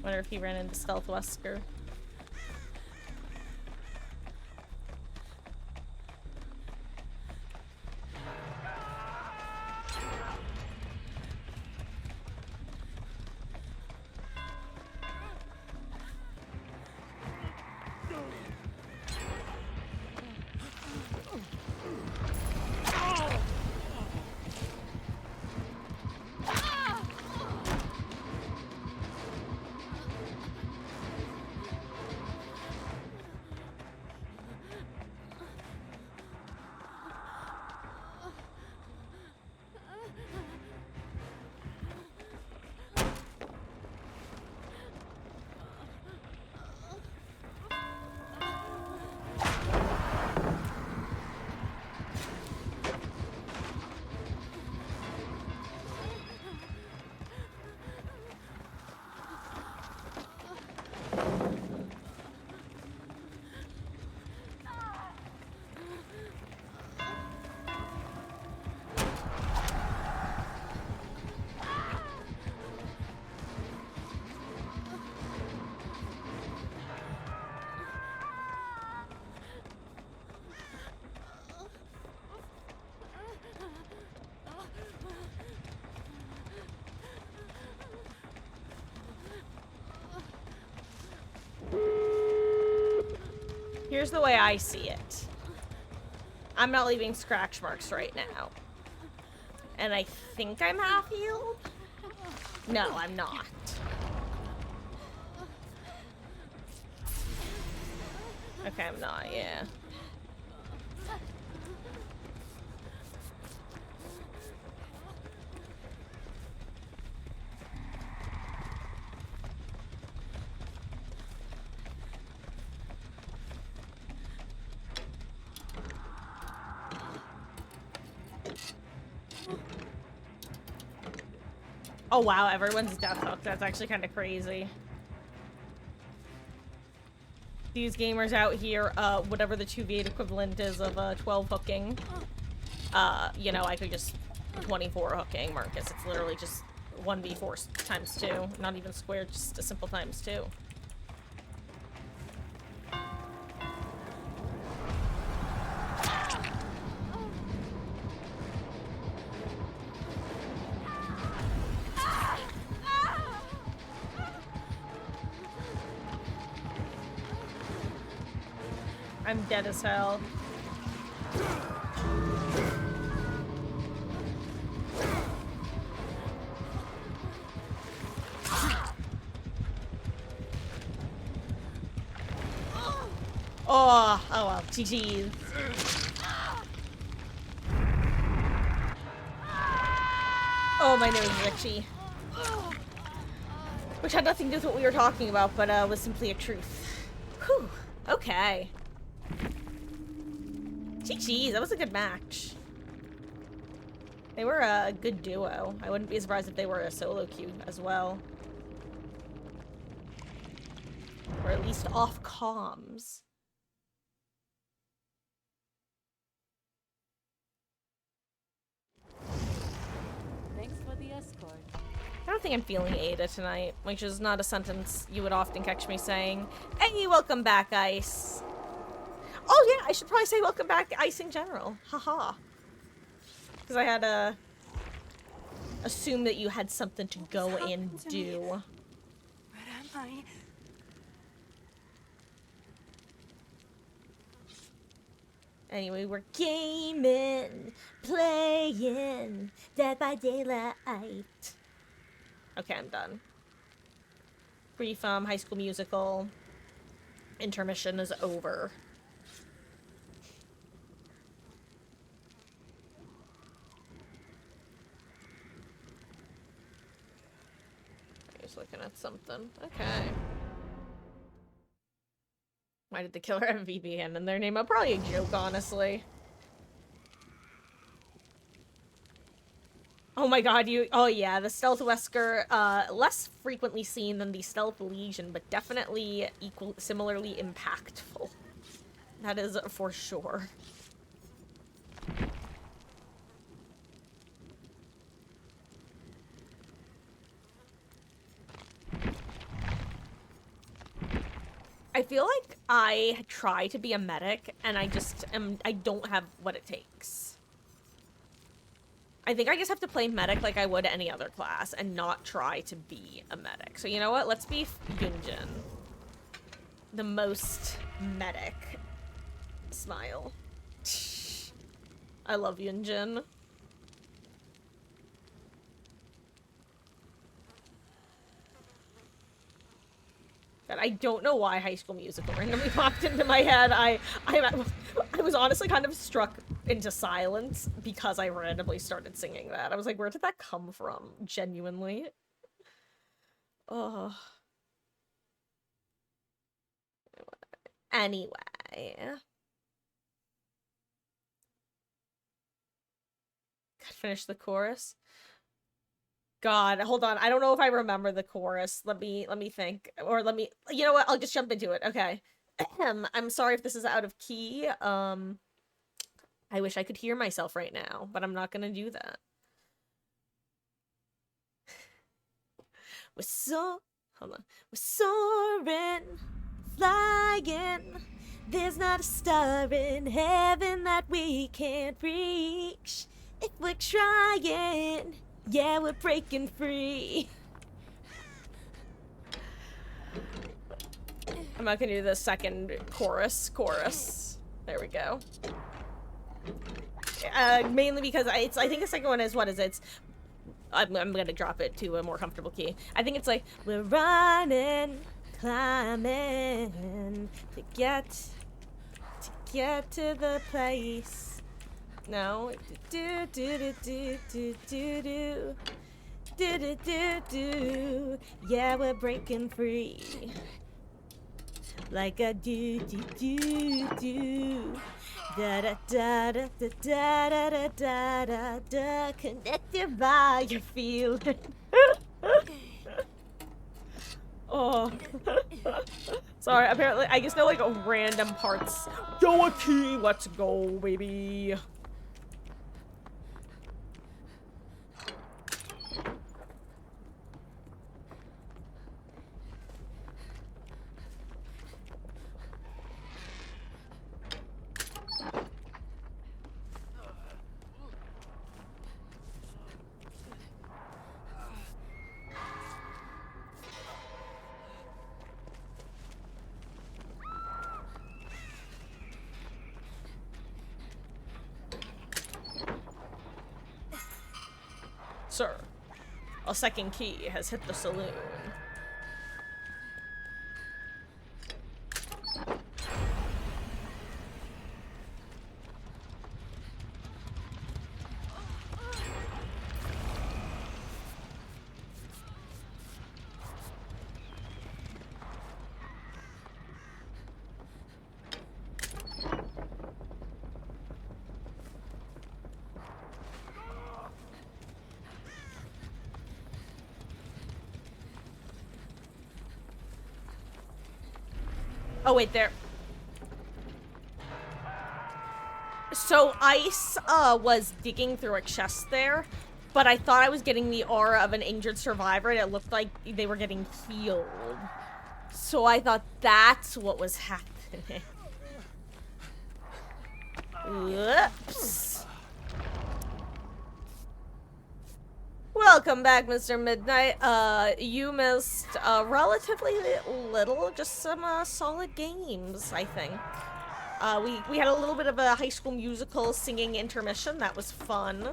Wonder if he ran into Stealth Wesker. Here's the way I see it. I'm not leaving scratch marks right now. And I think I'm half healed? No, I'm not. Okay, I'm not, yeah. Oh wow, everyone's death hooked. That's actually kind of crazy. These gamers out here, whatever the 2v8 equivalent is of 12 hooking, you know, I could just 24 hooking Marcus. It's literally just 1v4 times 2. Not even squared, just a simple times 2. I'm dead as hell. Oh well, GG's. Oh, my nose is itchy. Which had nothing to do with what we were talking about, but was simply a truth. Whew. Okay. GG's, that was a good match. They were a good duo. I wouldn't be surprised if they were a solo queue as well. Or at least off comms. Thanks for the escort. I don't think I'm feeling Ada tonight, which is not a sentence you would often catch me saying. Hey, welcome back, Ice. Oh yeah, I should probably say welcome back, Ice in general. Haha. Because I had to assume that you had something to go and do. Where am I? Anyway, we're gaming, playing, Dead by Daylight. Okay, I'm done. Brief High School Musical intermission is over. Just looking at something. Okay. Why did the killer have VPN in their name? Probably a joke, honestly. Oh my god, oh yeah, the Stealth Wesker, less frequently seen than the Stealth Legion, but definitely similarly impactful. That is for sure. I feel like I try to be a medic, and I don't have what it takes. I think I just have to play medic like I would any other class, and not try to be a medic. So you know what? Let's be Yunjin. The most medic. Smile. I love Yunjin. God, I don't know why High School Musical randomly popped into my head. I was honestly kind of struck into silence because I randomly started singing that. I was like, where did that come from? Genuinely. Oh. Anyway. Gotta finish the chorus. God, hold on. I don't know if I remember the chorus. Let me think. Or you know what? I'll just jump into it. Okay. I'm sorry if this is out of key. I wish I could hear myself right now, but I'm not gonna do that. Hold on. We're soaring, flying. There's not a star in heaven that we can't reach. If we're trying, yeah, we're breaking free. I'm not gonna do the second chorus. There we go. Mainly because I think the second one is, what is it? I'm gonna drop it to a more comfortable key. I think it's like, we're running, climbing, to get to the place. No. Do do do do do do do. Do do do do. Yeah, we're breaking free. Like a do do do do. Da da da da da da da da da da. Connected by your feeling. Oh. Sorry, apparently I just know like random parts. Yo, a key, let's go, baby. Sir, a second key has hit the saloon. Oh, wait, there. So Ice, was digging through a chest there, but I thought I was getting the aura of an injured survivor, and it looked like they were getting healed. So I thought that's what was happening. Whoops. Welcome back, Mr. Midnight. You missed relatively little, just some solid games, I think. We had a little bit of a High School Musical singing intermission. That was fun.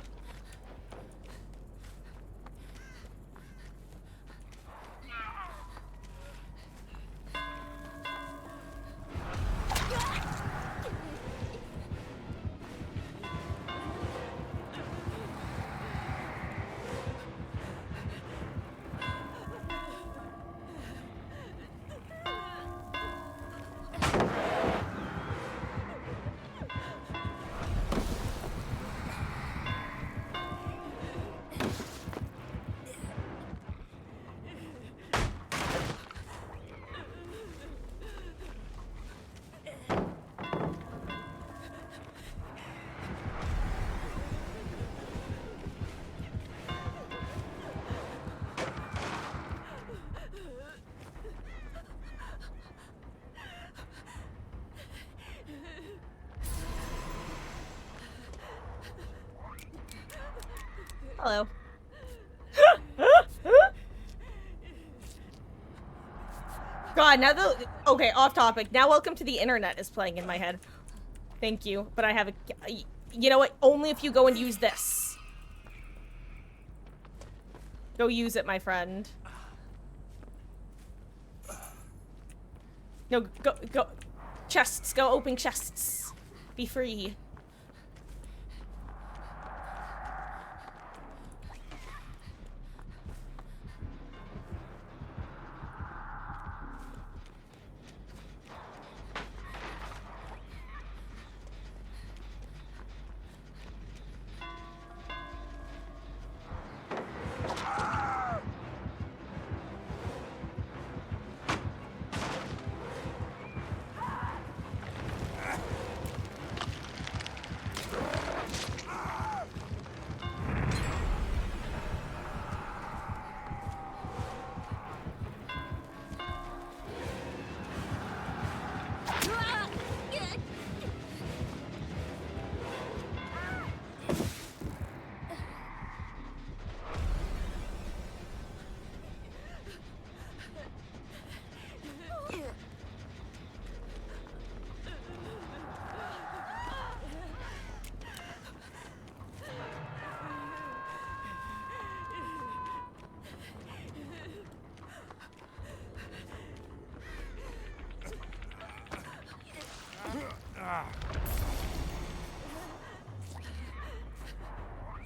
Hello. God, now okay, off topic. Now welcome to the internet is playing in my head. Thank you, but I have a, you know what? Only if you go and use this. Go use it, my friend. No, go. Chests, go open chests. Be free.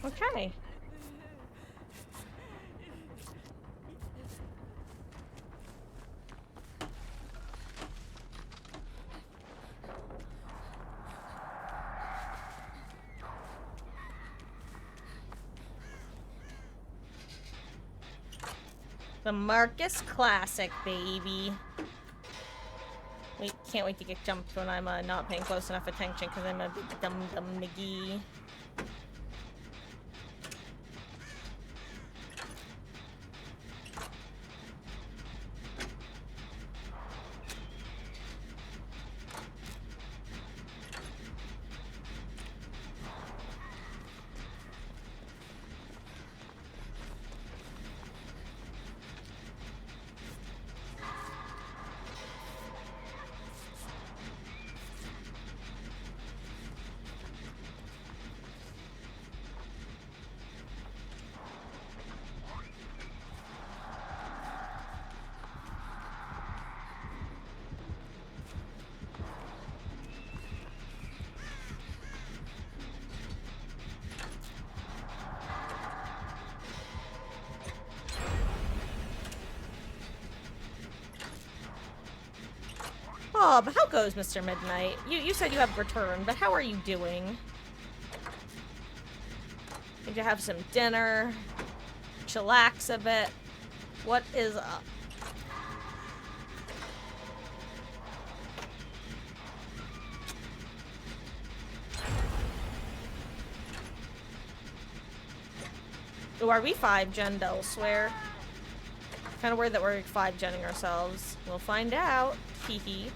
Okay. The Marcus Classic, baby. Wait, can't wait to get jumped when I'm not paying close enough attention because I'm a big dumb McGee. Oh, but how goes, Mr. Midnight? You said you have returned, but how are you doing? Did you have some dinner? Chillax a bit? What is up? Oh, are we 5-gen elsewhere? Kind of weird that we're 5-genning ourselves. We'll find out. Hee hee.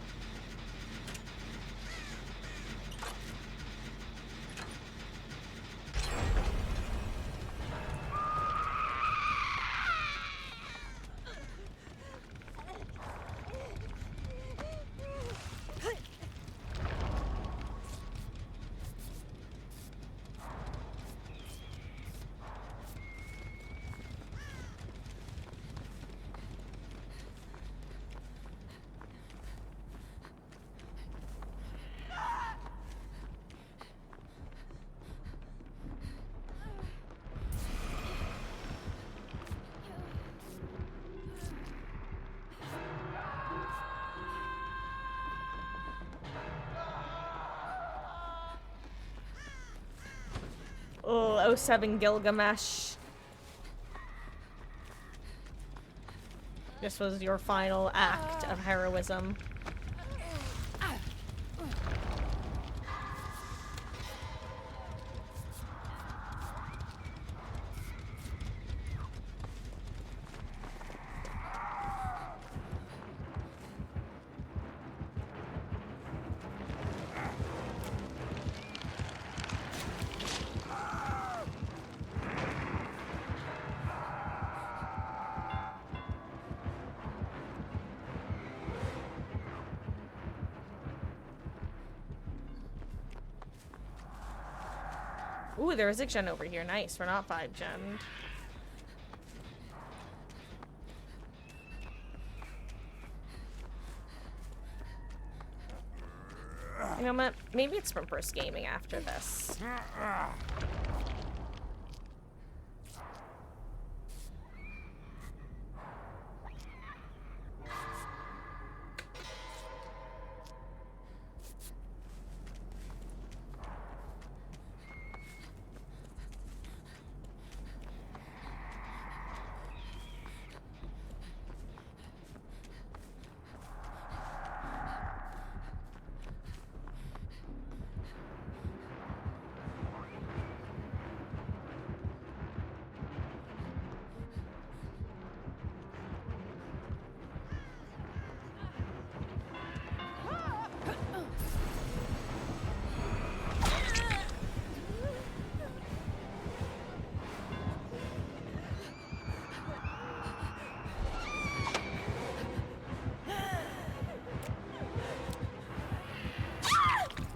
Oh, 07 Gilgamesh. This was your final act of heroism. Ooh, there is a gen over here. Nice. We're not 5-gen. You know what? Maybe it's from Burst Gaming after this.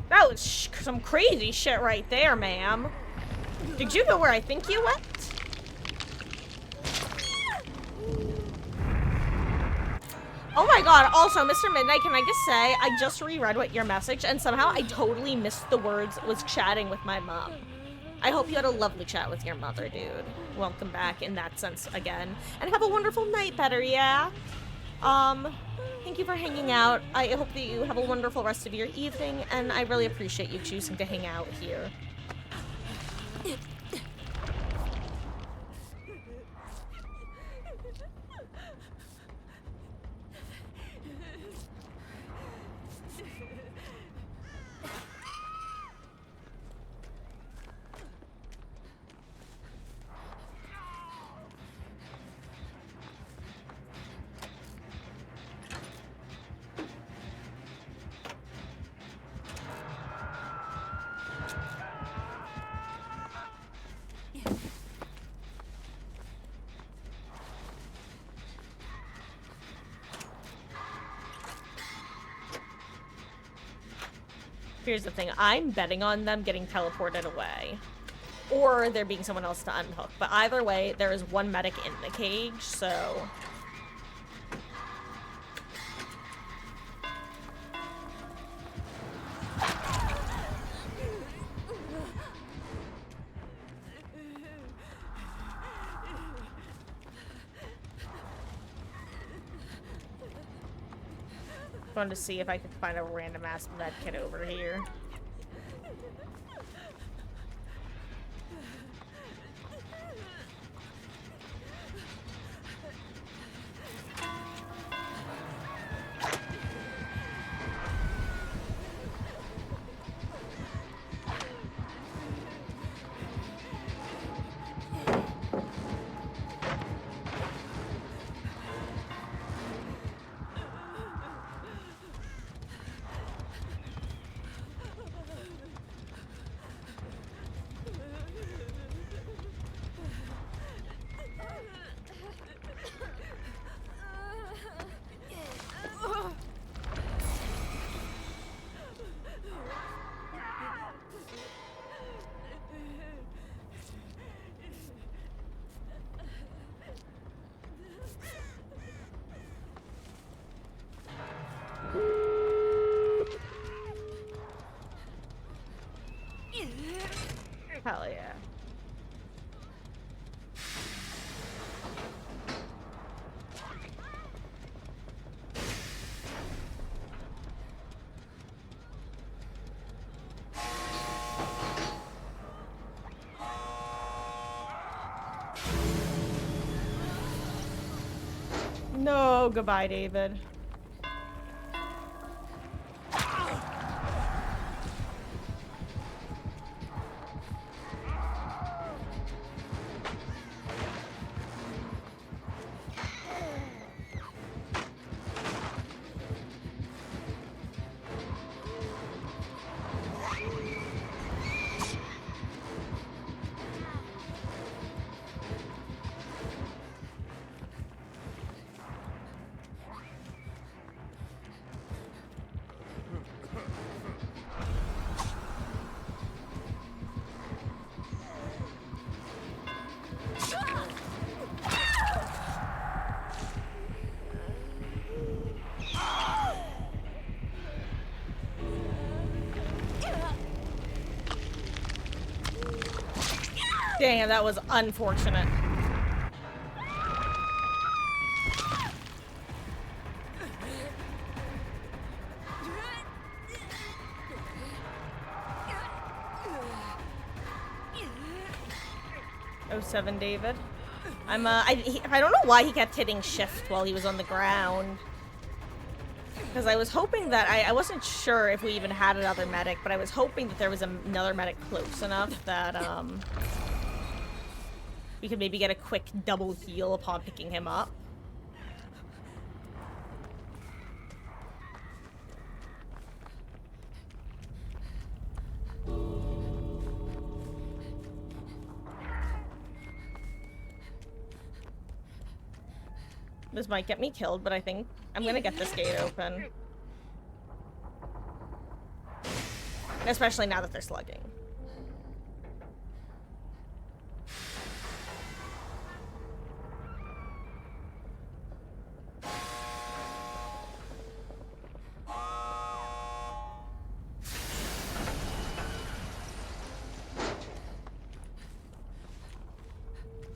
That was some crazy shit right there, ma'am. Did you go where I think you went? Oh my god, also, Mr. Midnight, can I just say, I just reread what your message, and somehow I totally missed the words, was chatting with my mom. I hope you had a lovely chat with your mother, dude. Welcome back in that sense again. And have a wonderful night, Better, yeah? Thank you for hanging out. I hope that you have a wonderful rest of your evening, and I really appreciate you choosing to hang out here. Here's the thing, I'm betting on them getting teleported away. Or there being someone else to unhook. But either way, there is one medic in the cage, so... Wanted to see if I could find a random ass med kit over here. Hell yeah. No, goodbye, David. Damn, that was unfortunate. Oh, 07 David. I don't know why he kept hitting shift while he was on the ground. Because I was hoping that, I wasn't sure if we even had another medic, but I was hoping that there was another medic close enough that, we could maybe get a quick double heal upon picking him up. This might get me killed, but I think I'm gonna get this gate open. Especially now that they're slugging.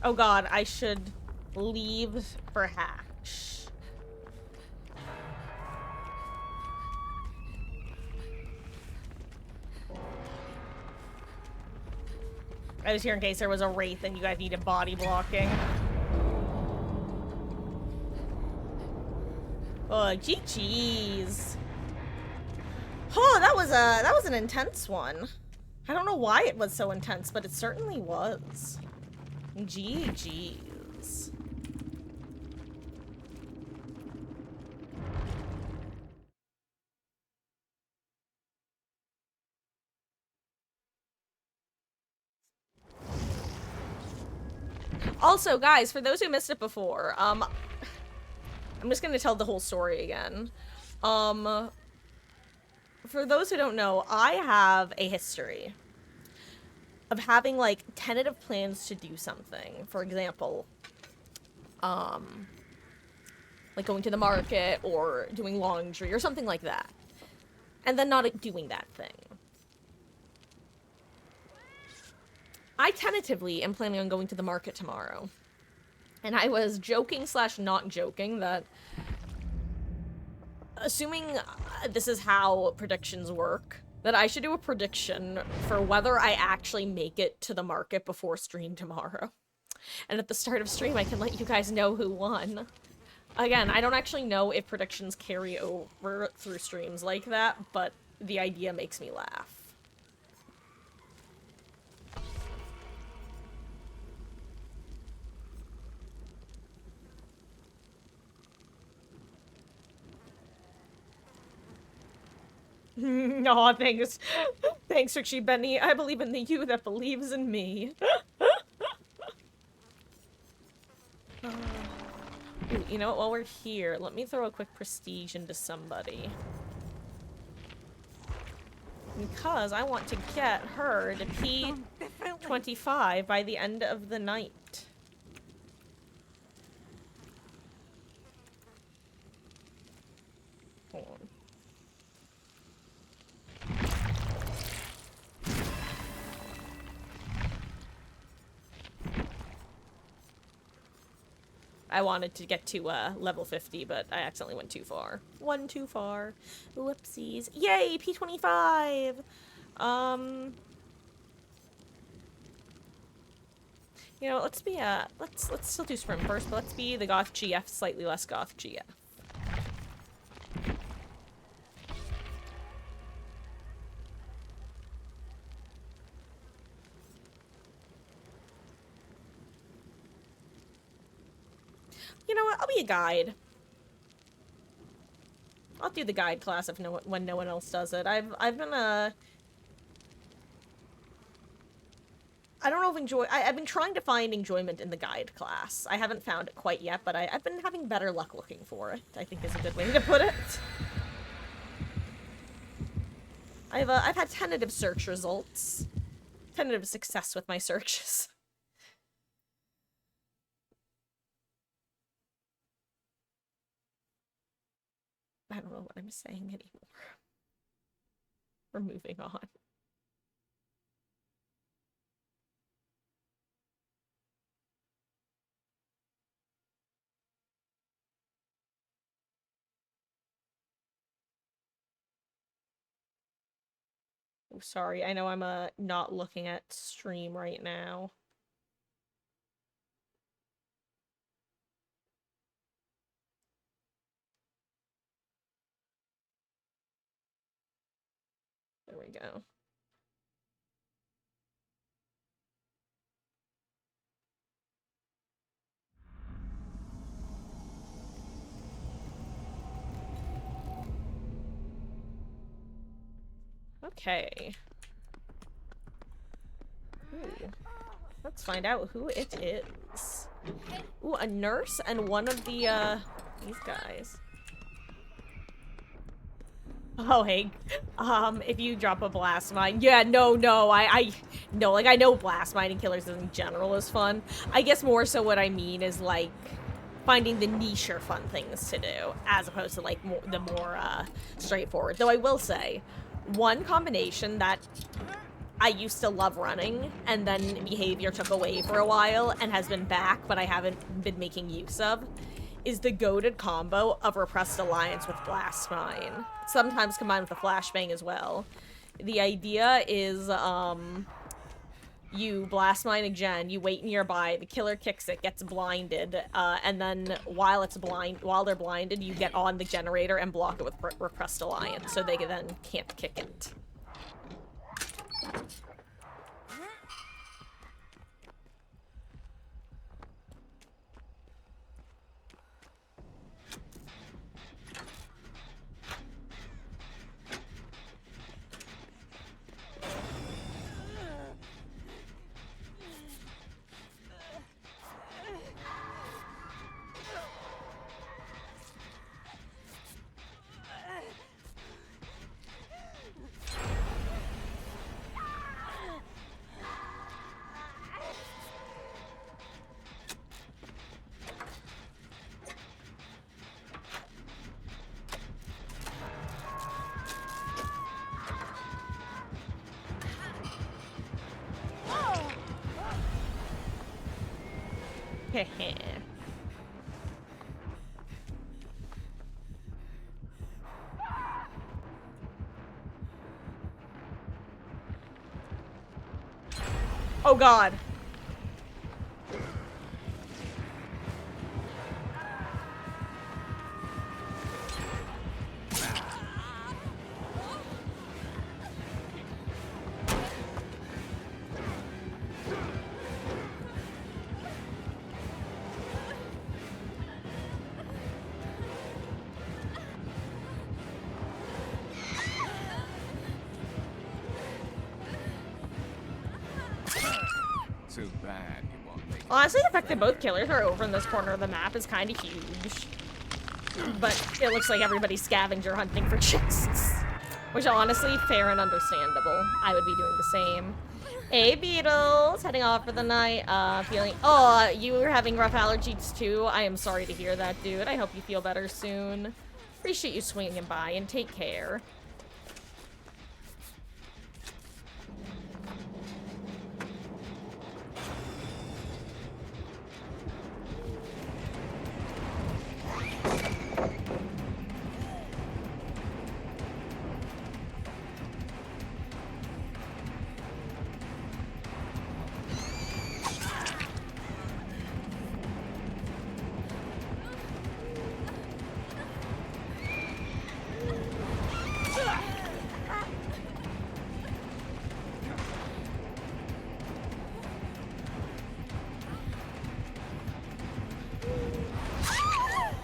Oh god, I should leave for Hatch. I was here in case there was a wraith and you guys needed body blocking. Oh, GG's. Oh, that was an intense one. I don't know why it was so intense, but it certainly was. GG's. Also, guys, for those who missed it before, I'm just gonna tell the whole story again. For those who don't know, I have a history of having, like, tentative plans to do something. For example, like going to the market or doing laundry or something like that. And then not doing that thing. I tentatively am planning on going to the market tomorrow. And I was joking / not joking that, assuming this is how predictions work, that I should do a prediction for whether I actually make it to the market before stream tomorrow. And at the start of stream, I can let you guys know who won. Again, I don't actually know if predictions carry over through streams like that, but the idea makes me laugh. Aw, thanks. Thanks, Richie Benny. I believe in the you that believes in me. Ooh, you know what? While we're here, let me throw a quick prestige into somebody. Because I want to get her to P25 by the end of the night. Hold on. I wanted to get to level 50, but I accidentally went too far. One too far. Whoopsies. Yay, P25! You know, let's be let's still do Scrim first, but let's be the Goth GF, slightly less Goth GF. You know what? I'll be a guide. I'll do the guide class if when no one else does it. I've been I don't know if I've been trying to find enjoyment in the guide class. I haven't found it quite yet, but I've been having better luck looking for it, I think is a good way to put it. I've had tentative search results. Tentative success with my searches. I don't know what I'm saying anymore. We're moving on. Oh, sorry. I know I'm not looking at stream right now. There we go. Okay. Ooh. Let's find out who it is. Ooh, a nurse and one of the, these guys. Oh, hey. If you drop a blast mine. Yeah, no, like, I know blast mining killers in general is fun. I guess more so what I mean is, like, finding the niche or fun things to do, as opposed to, like, the more straightforward. Though I will say, one combination that I used to love running, and then behavior took away for a while and has been back, but I haven't been making use of, is the goated combo of Repressed Alliance with Blast Mine. Sometimes combined with a Flashbang as well. The idea is, you blast mine again, you wait nearby, the killer kicks it, gets blinded, and then while they're blinded, you get on the generator and block it with Repressed Alliance, so they then can't kick it. Heh. Oh god. Too bad you won't make it. Honestly, the fact that both killers are over in this corner of the map is kind of huge. But it looks like everybody's scavenger hunting for chests. Which honestly, fair and understandable. I would be doing the same. Hey, Beetles! Heading off for the night. Feeling... Oh, you were having rough allergies too? I am sorry to hear that, dude. I hope you feel better soon. Appreciate you swinging by, and take care.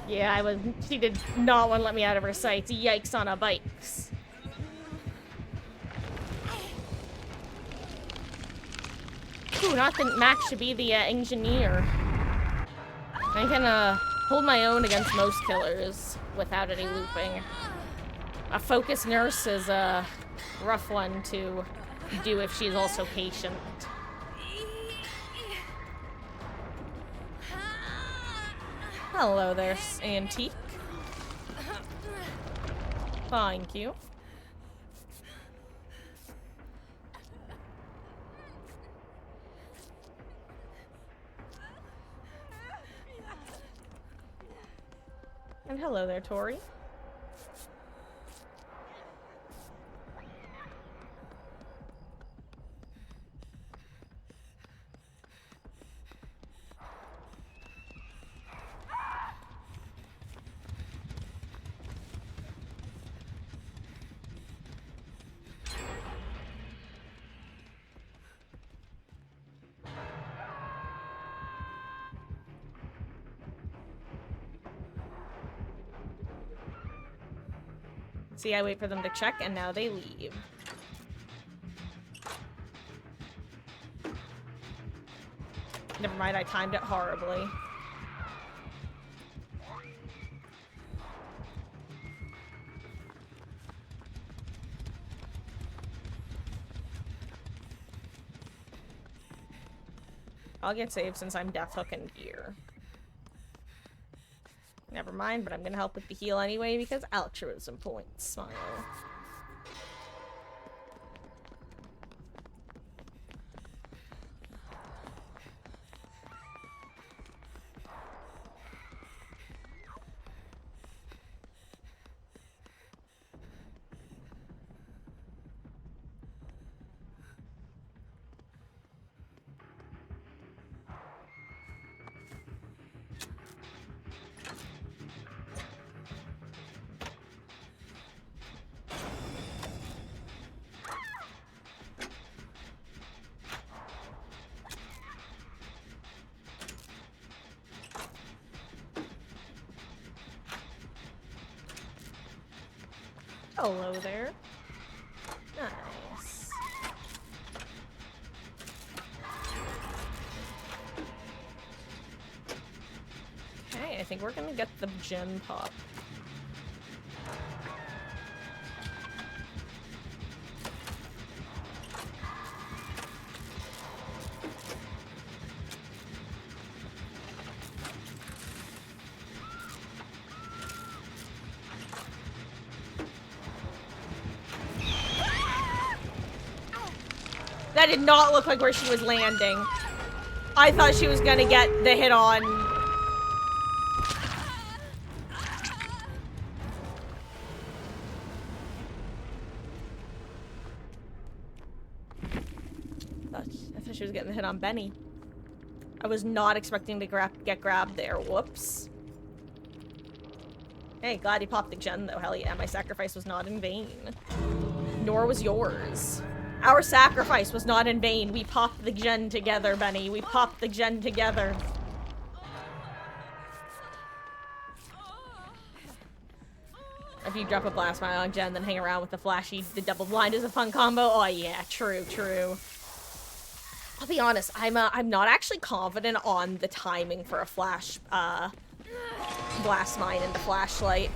Yeah, she did not want to let me out of her sights. Yikes on a bikes. Ooh, not the Max should be the engineer. I can hold my own against most killers without any looping. A focus nurse is a rough one to do if she's also patient. Hello there, Antique. Thank you. And hello there, Tori. See, I wait for them to check, and now they leave. Never mind, I timed it horribly. I'll get saved since I'm death hooking gear. Never mind, but I'm gonna help with the heal anyway because altruism points. Smile. Hello there. Nice. Okay, I think we're gonna get the gen pop. That did not look like where she was landing. I thought she was gonna get the hit on. I thought she was getting the hit on Benny. I was not expecting to get grabbed there. Whoops. Hey, glad you popped the gen though. Hell yeah, my sacrifice was not in vain. Nor was yours. Our sacrifice was not in vain. We popped the gen together, Benny. We popped the gen together. If you drop a blast mine on gen, then hang around with the flashy, the double blind is a fun combo. Oh yeah, true, true. I'll be honest, I'm not actually confident on the timing for a flash, blast mine into flashlight.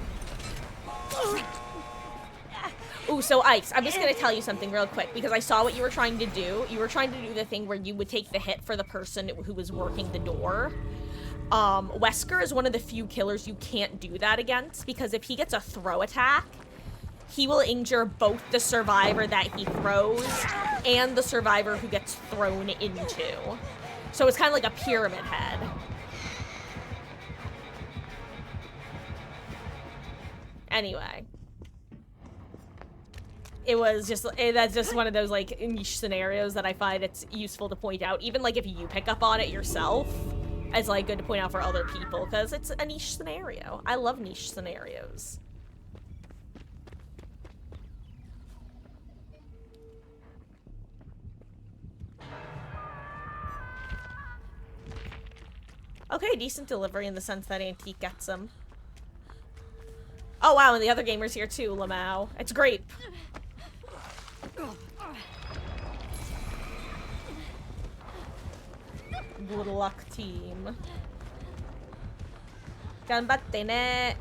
Ooh, so Ice, I'm just gonna tell you something real quick, because I saw what you were trying to do. You were trying to do the thing where you would take the hit for the person who was working the door. Wesker is one of the few killers you can't do that against, because if he gets a throw attack, he will injure both the survivor that he throws and the survivor who gets thrown into. So it's kind of like a pyramid head. Anyway. It was just, that's just one of those, like, niche scenarios that I find it's useful to point out. Even, like, if you pick up on it yourself, it's, like, good to point out for other people, because it's a niche scenario. I love niche scenarios. Okay, decent delivery in the sense that Antique gets them. Oh, wow, and the other gamer's here, too, Lamau. It's great. Good luck, team. Ganbatte ne.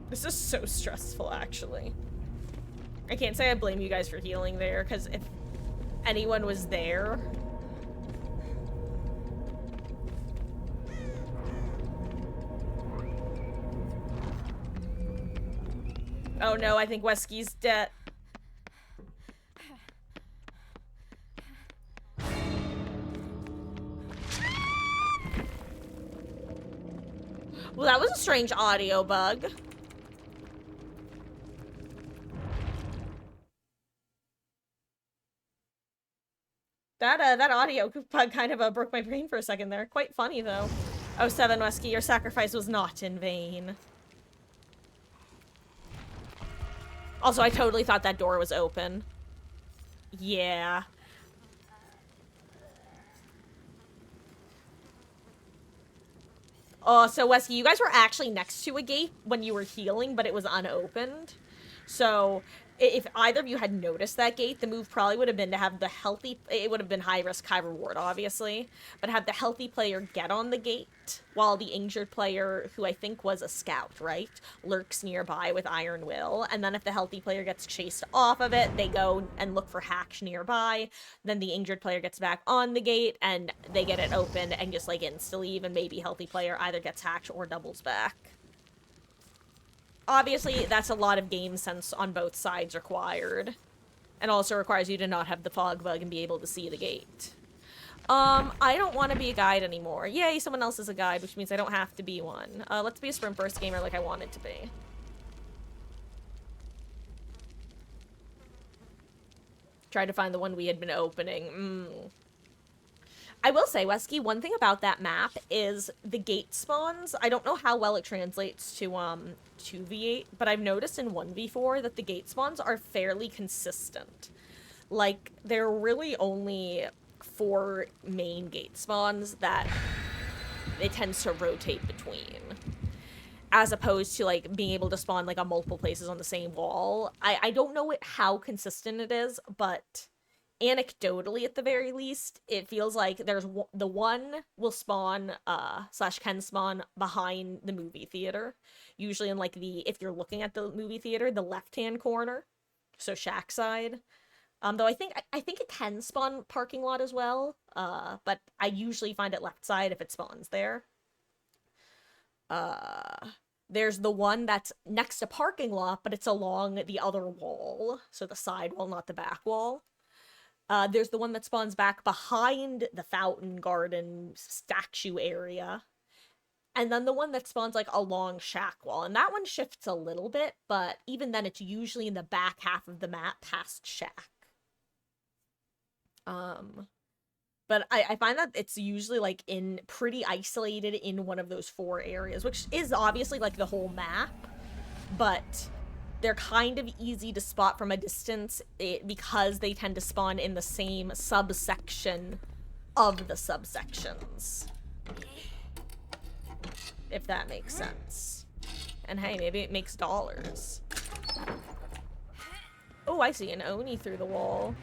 This is so stressful, actually. I can't say I blame you guys for healing there, because if anyone was there... Oh no, I think Wesky's dead. Well, that was a strange audio bug. That audio bug kind of broke my brain for a second there. Quite funny, though. Oh, 7 Wesky, your sacrifice was not in vain. Also, I totally thought that door was open. Yeah. Oh, so Wesky, you guys were actually next to a gate when you were healing, but it was unopened. So, if either of you had noticed that gate, the move probably would have been to have the healthy... It would have been high risk, high reward, obviously. But have the healthy player get on the gate, while the injured player, who I think was a scout, right, lurks nearby with Iron Will. And then if the healthy player gets chased off of it, they go and look for Hatch nearby. Then the injured player gets back on the gate, and they get it open and just, like, insta-leave, and maybe healthy player either gets Hatch or doubles back. Obviously, that's a lot of game sense on both sides required. And also requires you to not have the fog bug and be able to see the gate. I don't want to be a guide anymore. Yay, someone else is a guide, which means I don't have to be one. Let's be a sprint burst gamer like I wanted to be. Tried to find the one we had been opening. I will say, Wesky, one thing about that map is the gate spawns. I don't know how well it translates to 2v8, but I've noticed in 1v4 that the gate spawns are fairly consistent. Like, there are really only 4 main gate spawns that it tends to rotate between. As opposed to, like, being able to spawn, like, on multiple places on the same wall. I don't know how consistent it is, but anecdotally, at the very least, it feels like there's the one will spawn, slash can spawn behind the movie theater. Usually in, like, if you're looking at the movie theater, the left-hand corner. So shack side. Though I think it can spawn parking lot as well. But I usually find it left side if it spawns there. There's the one that's next to parking lot, but it's along the other wall. So the side wall, not the back wall. There's the one that spawns back behind the fountain garden statue area. And then the one that spawns, like, along shack wall. And that one shifts a little bit, but even then it's usually in the back half of the map past shack. But I find that it's usually, like, in pretty isolated in one of those 4 areas, which is obviously, like, the whole map, but they're kind of easy to spot from a distance because they tend to spawn in the same subsection of the subsections. If that makes sense. And hey, maybe it makes dollars. Oh, I see an Oni through the wall.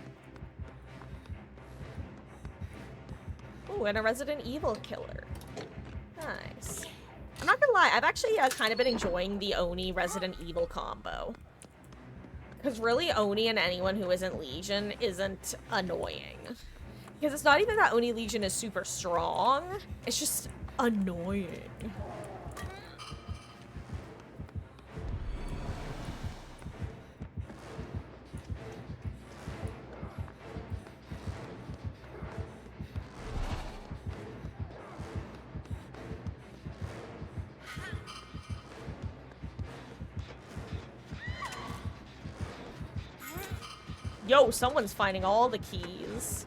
Ooh, and a Resident Evil killer. Nice. I'm not gonna lie, I've actually kind of been enjoying the Oni Resident Evil combo. Because really, Oni and anyone who isn't Legion isn't annoying. Because it's not even that Oni Legion is super strong, it's just annoying. Yo, someone's finding all the keys.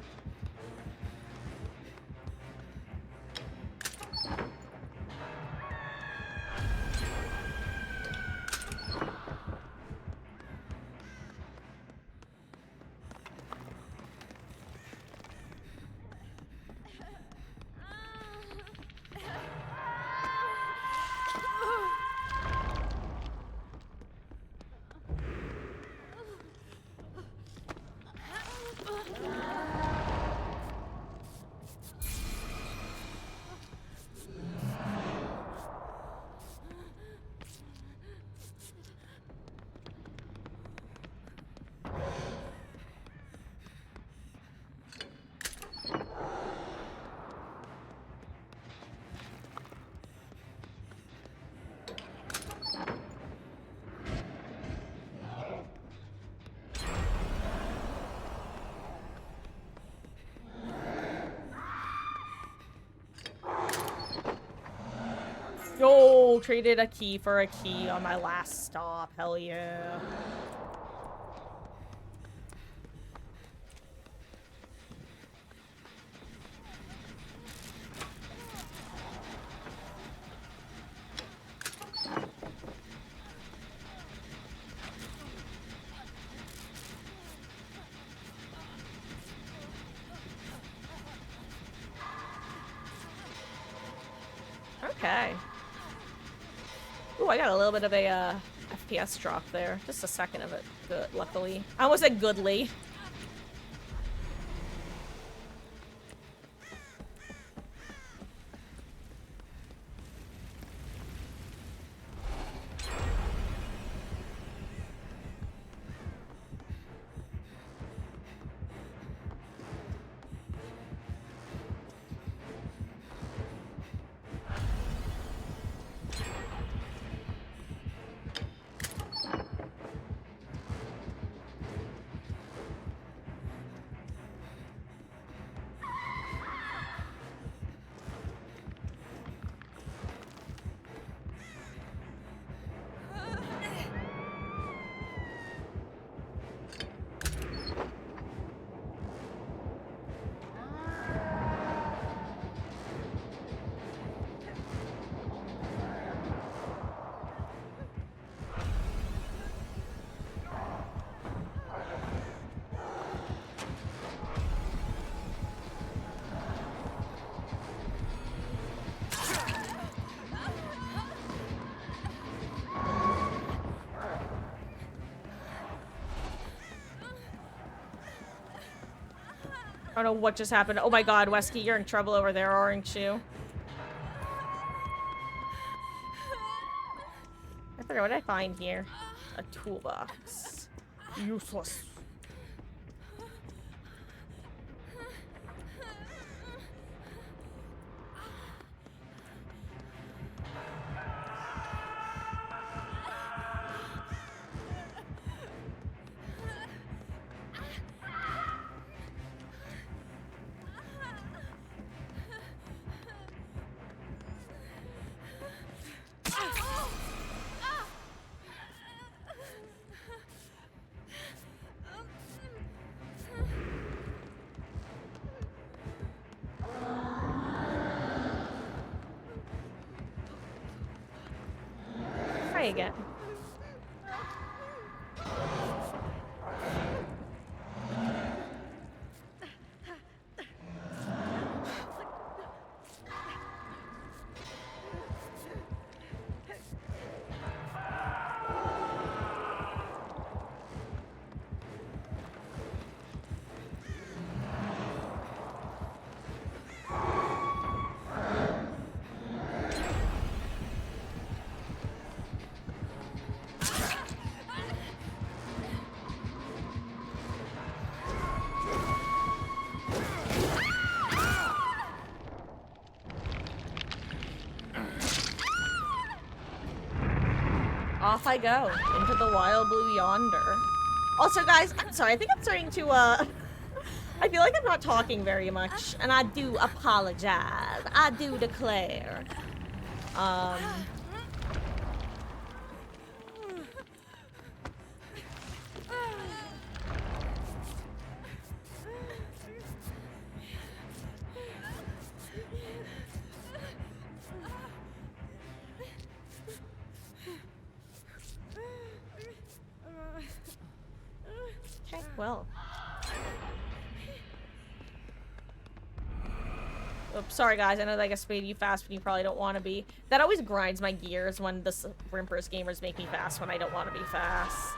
Yo, traded a key for a key on my last stop. Hell yeah. Okay. Ooh, I got a little bit of a FPS drop there. Just a second of it. Good, luckily. I almost said goodly. I don't know what just happened. Oh my god, Wesky, you're in trouble over there, aren't you? I forgot what did I find here. A toolbox. Useless. Try again. Off I go into the wild blue yonder. Also, guys, I'm sorry. I think I'm starting to, I feel like I'm not talking very much, and I do apologize. I do declare. Okay, well. Oops, sorry guys, I know that I guess made you fast when you probably don't want to be. That always grinds my gears when the Rimpers gamers make me fast when I don't want to be fast.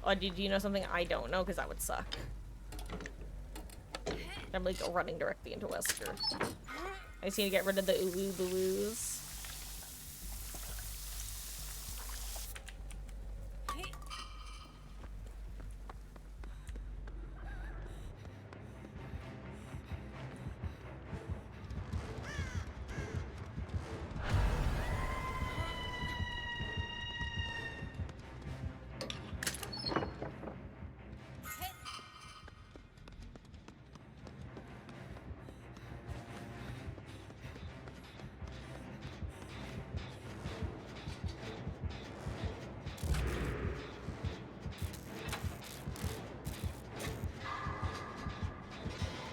Oh, do you know something I don't know? Because that would suck. I'm like running directly into Wesker. I just need to get rid of the ooh-oo-boo-oos.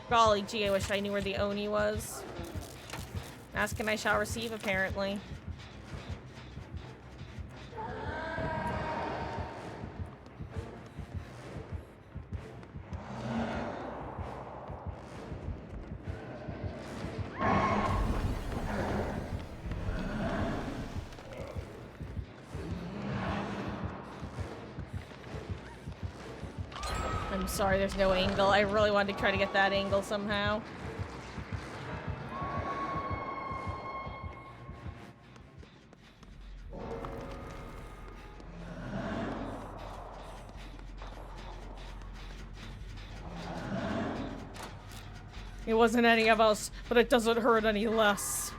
Golly gee, I wish I knew where the Oni was. Ask and I shall receive, apparently. I'm sorry, there's no angle. I really wanted to try to get that angle somehow. It wasn't any of us, but it doesn't hurt any less.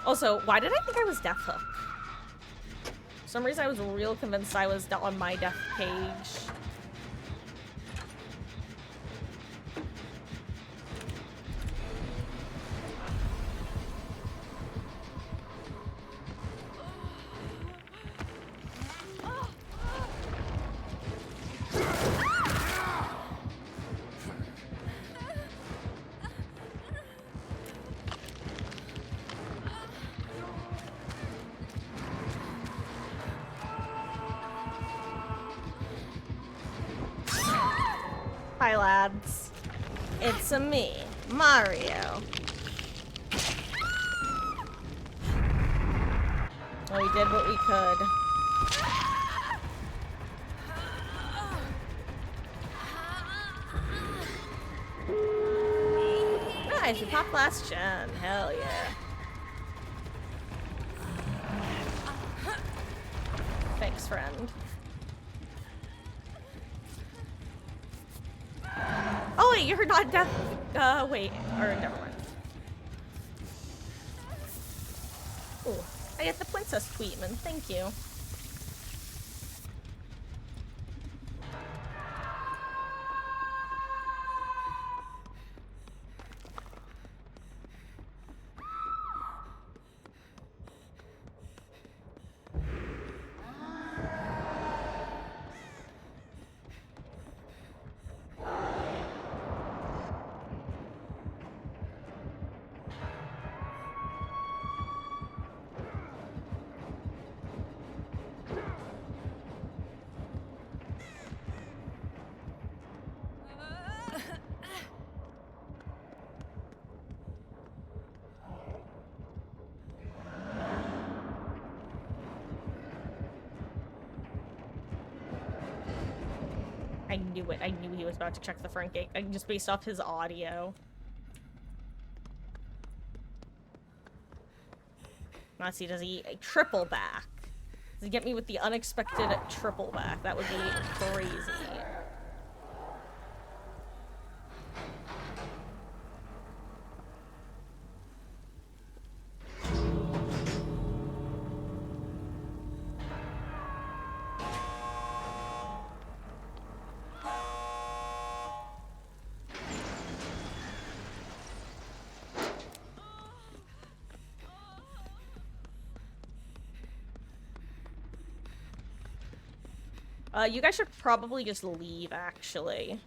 Also, why did I think I was Death Hook? For some reason I was real convinced I was on my death page. Hi lads, it's a me, Mario. Well, we did what we could. Nice, we popped last gen. Hell yeah. Thanks, friend. Oh wait, you're not deaf. Wait, or never mind. Ooh, I get the princess treatment. Thank you. I knew it. I knew he was about to check the front gate. Just based off his audio. Let's see, does he triple back? Does he get me with the unexpected triple back? That would be crazy. You guys should probably just leave, actually.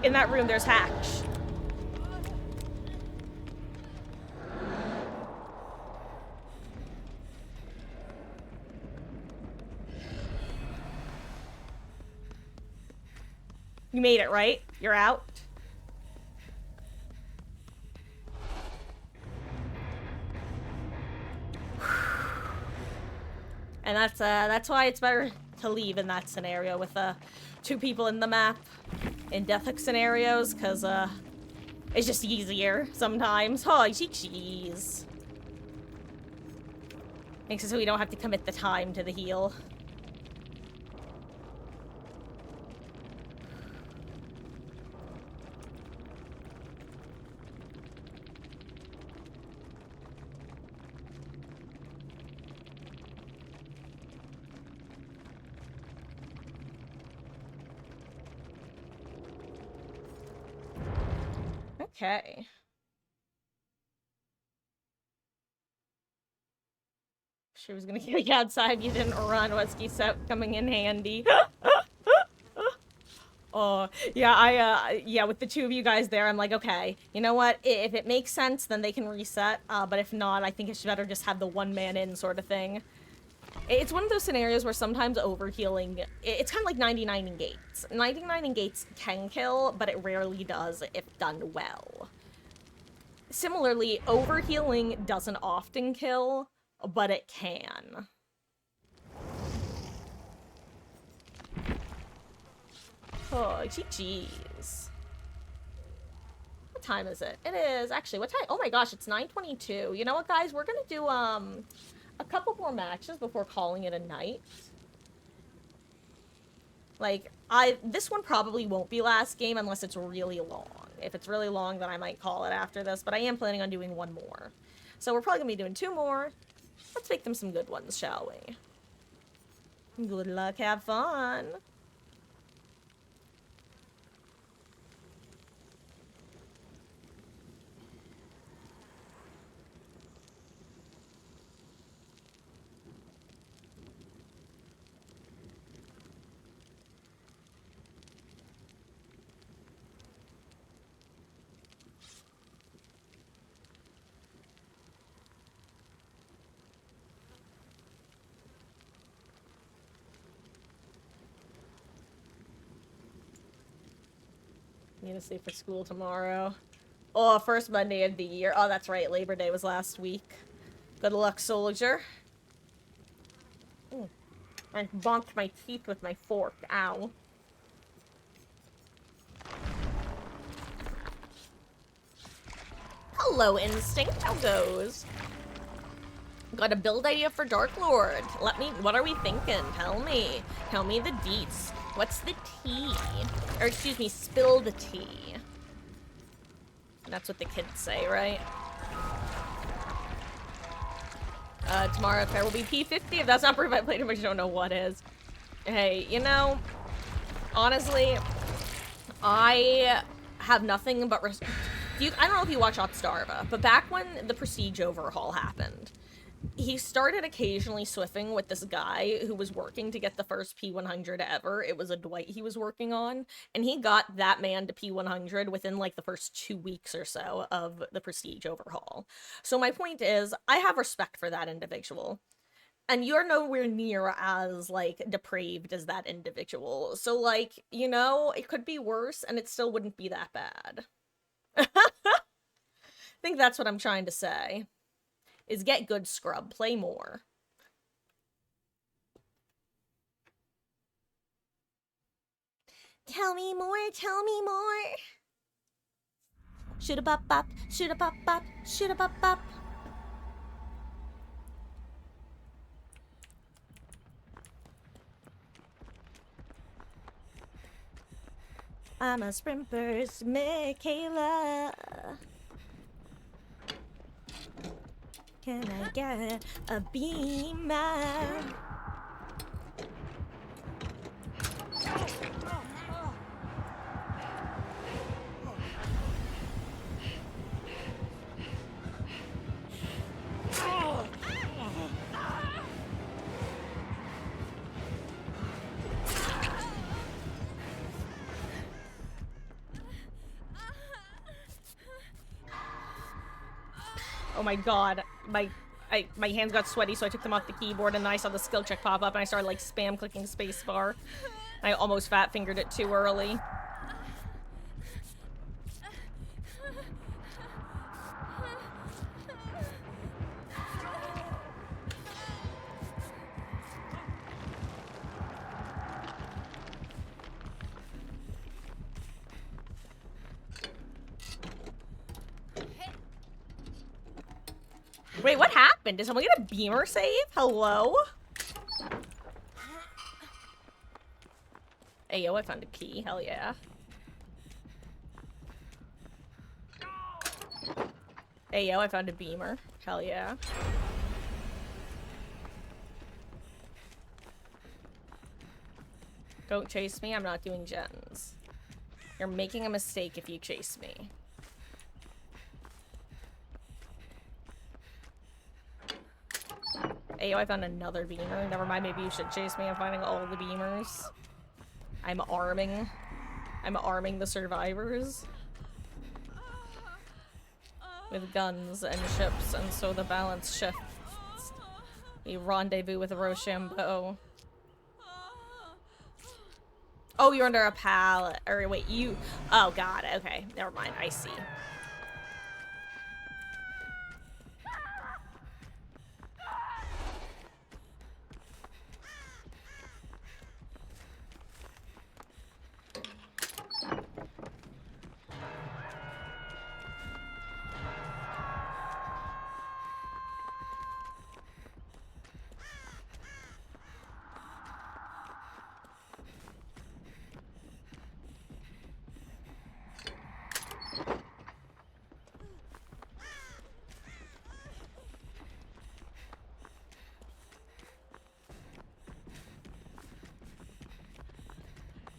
In that room, there's Hatch. You made it, right? You're out? And that's why it's better to leave in that scenario with two people in the map in Death scenarios, because it's just easier sometimes. Oh, jeez. Makes it so we don't have to commit the time to the heal. Okay. She was gonna kick you outside. You didn't run. Whiskey set coming in handy. Oh, yeah, yeah, with the two of you guys there, I'm like, okay, you know what? If it makes sense, then they can reset. But if not, I think it's better just have the one man in sort of thing. It's one of those scenarios where sometimes overhealing, it's kind of like 99 in gates. 99 in gates can kill, but it rarely does if done well. Similarly, overhealing doesn't often kill, but it can. Oh, jeez. What time is it? It is, actually, what time? Oh my gosh, it's 9:22. You know what, guys? We're gonna do, a couple more matches before calling it a night. Like, this one probably won't be last game unless it's really long. If it's really long, then I might call it after this, but I am planning on doing one more. So we're probably gonna be doing two more. Let's make them some good ones, shall we? Good luck, have fun. Need to stay for school tomorrow. Oh, first Monday of the year. Oh, that's right. Labor Day was last week. Good luck, soldier. I bonked my teeth with my fork. Ow. Hello, Instinct. How goes? Got a build idea for Dark Lord. What are we thinking? Tell me. Tell me the deets. What's the tea? Or excuse me, spill the tea. That's what the kids say, right? Tomorrow there will be P50. If that's not proof I played too much, you don't know what is. Hey, you know, honestly, I have nothing but I don't know if you watch Otstarva, but back when the Prestige overhaul happened, he started occasionally swiffing with this guy who was working to get the first P100 ever. It was a Dwight he was working on, and he got that man to P100 within like the first 2 weeks or so of the Prestige overhaul. So my point is, I have respect for that individual. And you're nowhere near as, like, depraved as that individual. So, like, you know, it could be worse, and it still wouldn't be that bad. I think that's what I'm trying to say. Is get good, scrub. Play more. Tell me more, tell me more. Shoot-a-bop-bop, shoot-a-bop-bop, shoot-a-bop-bop. I'm a Sprimper's Michaela. Can I get a beamer? Oh my god, my hands got sweaty, so I took them off the keyboard, and then I saw the skill check pop up, and I started like spam clicking spacebar. I almost fat fingered it too early. Wait, what happened? Did someone get a beamer save? Hello? Hey, yo, I found a key. Hell yeah. Hey, yo, I found a beamer. Hell yeah. Don't chase me. I'm not doing gens. You're making a mistake if you chase me. Ayo, I found another beamer. Never mind, maybe you should chase me. I'm finding all the beamers. I'm arming the survivors with guns and ships, and so the balance shifts. A rendezvous with Rochambeau. Oh, you're under a pallet. Or wait, you... Oh, God. Okay, never mind. I see.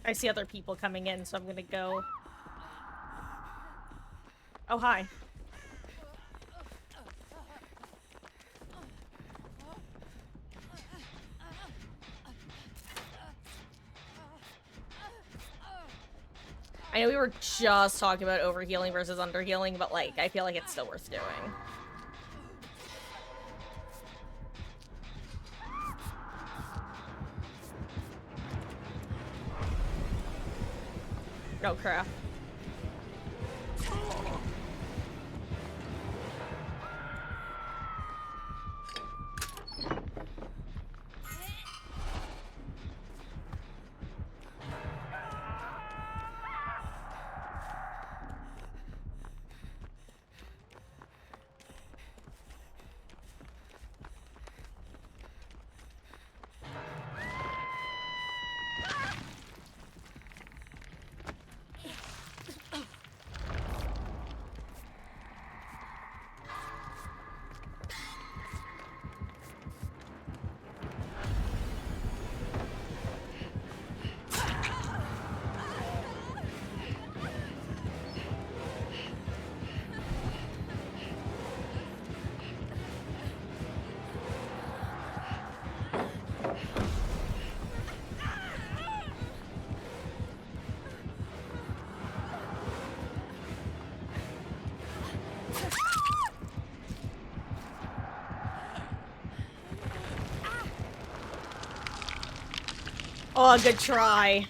I see other people coming in, so I'm gonna go. Oh, hi. I know we were just talking about overhealing versus underhealing, but, like, I feel like it's still worth doing. Oh, crap. Oh, good try.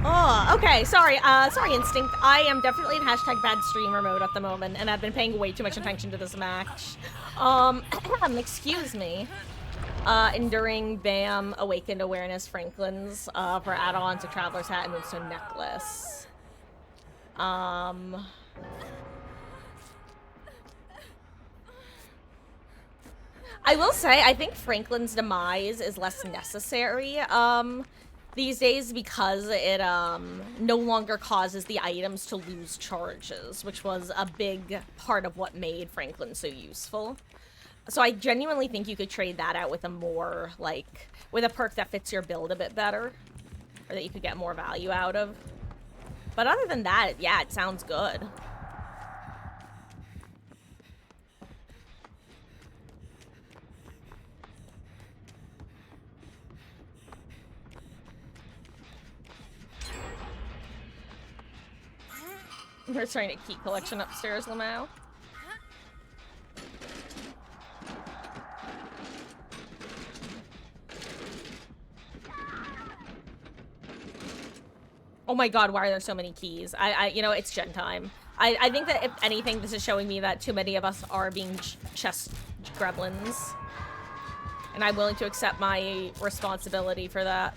Oh, okay. Sorry. Sorry, Instinct. I am definitely in hashtag bad streamer mode at the moment, and I've been paying way too much attention to this match. Excuse me. Enduring BAM Awakened Awareness Franklin's, for add-on to Traveler's Hat and Moonstone Necklace. I will say, I think Franklin's demise is less necessary, these days because it, no longer causes the items to lose charges, which was a big part of what made Franklin so useful. So I genuinely think you could trade that out with a more, like, with a perk that fits your build a bit better, or that you could get more value out of. But other than that, yeah, it sounds good. We're trying to key collection upstairs, Lamau. Oh my god, why are there so many keys? You know, it's gen time. I think that if anything, this is showing me that too many of us are being chest gremlins. And I'm willing to accept my responsibility for that.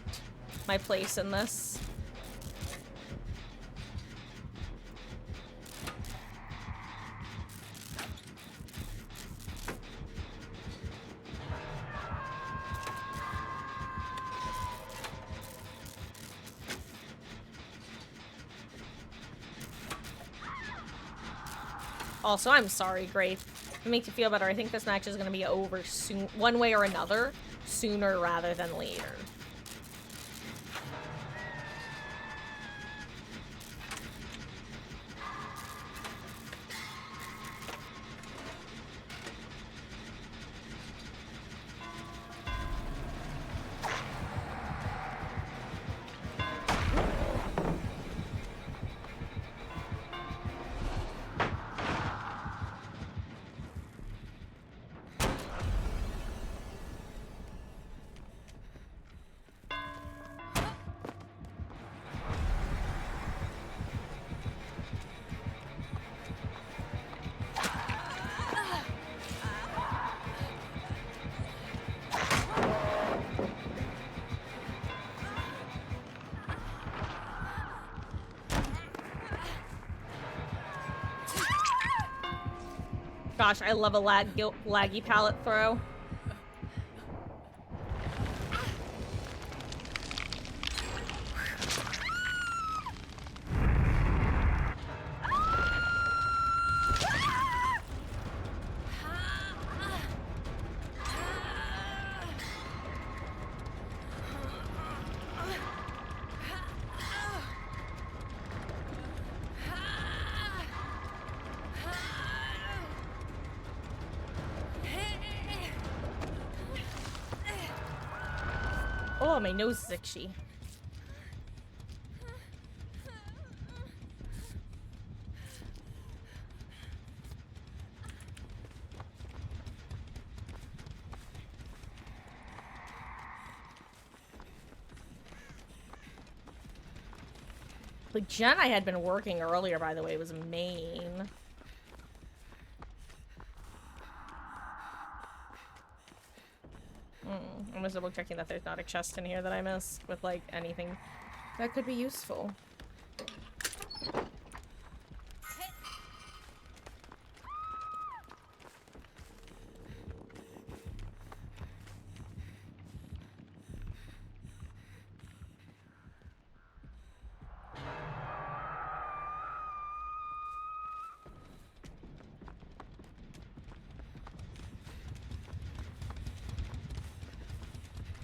My place in this. Also, I'm sorry, Grape. To make you feel better, I think this match is going to be over soon, one way or another, sooner rather than later. Gosh, I love a laggy pallet throw. Oh, my nose is itchy. The gen I had been working earlier, by the way, was main. I'm just double checking that there's not a chest in here that I missed with, like, anything that could be useful.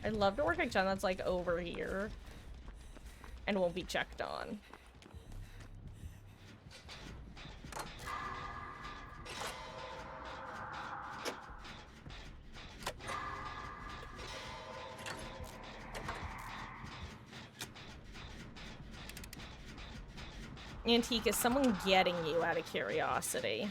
I'd love to work a gen that's, like, over here and won't be checked on. Antique, is someone getting you out of curiosity?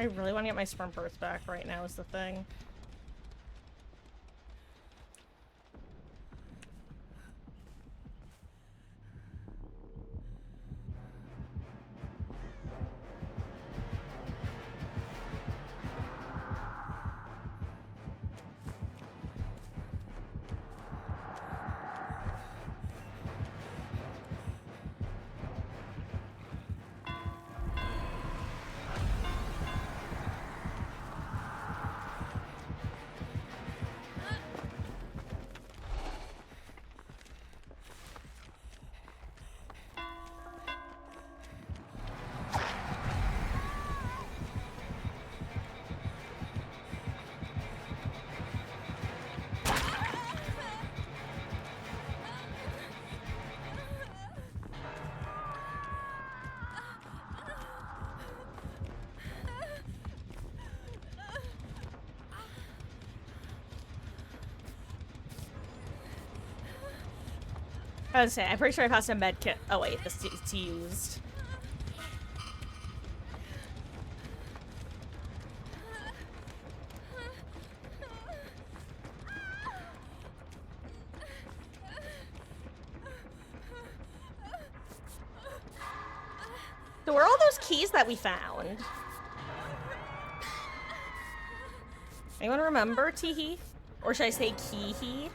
I really want to get my sperm birth back right now is the thing. I was saying, I'm pretty sure I passed a med kit. Oh wait, this is used. So where are all those keys that we found? Anyone remember Teehee? Or should I say Keehee?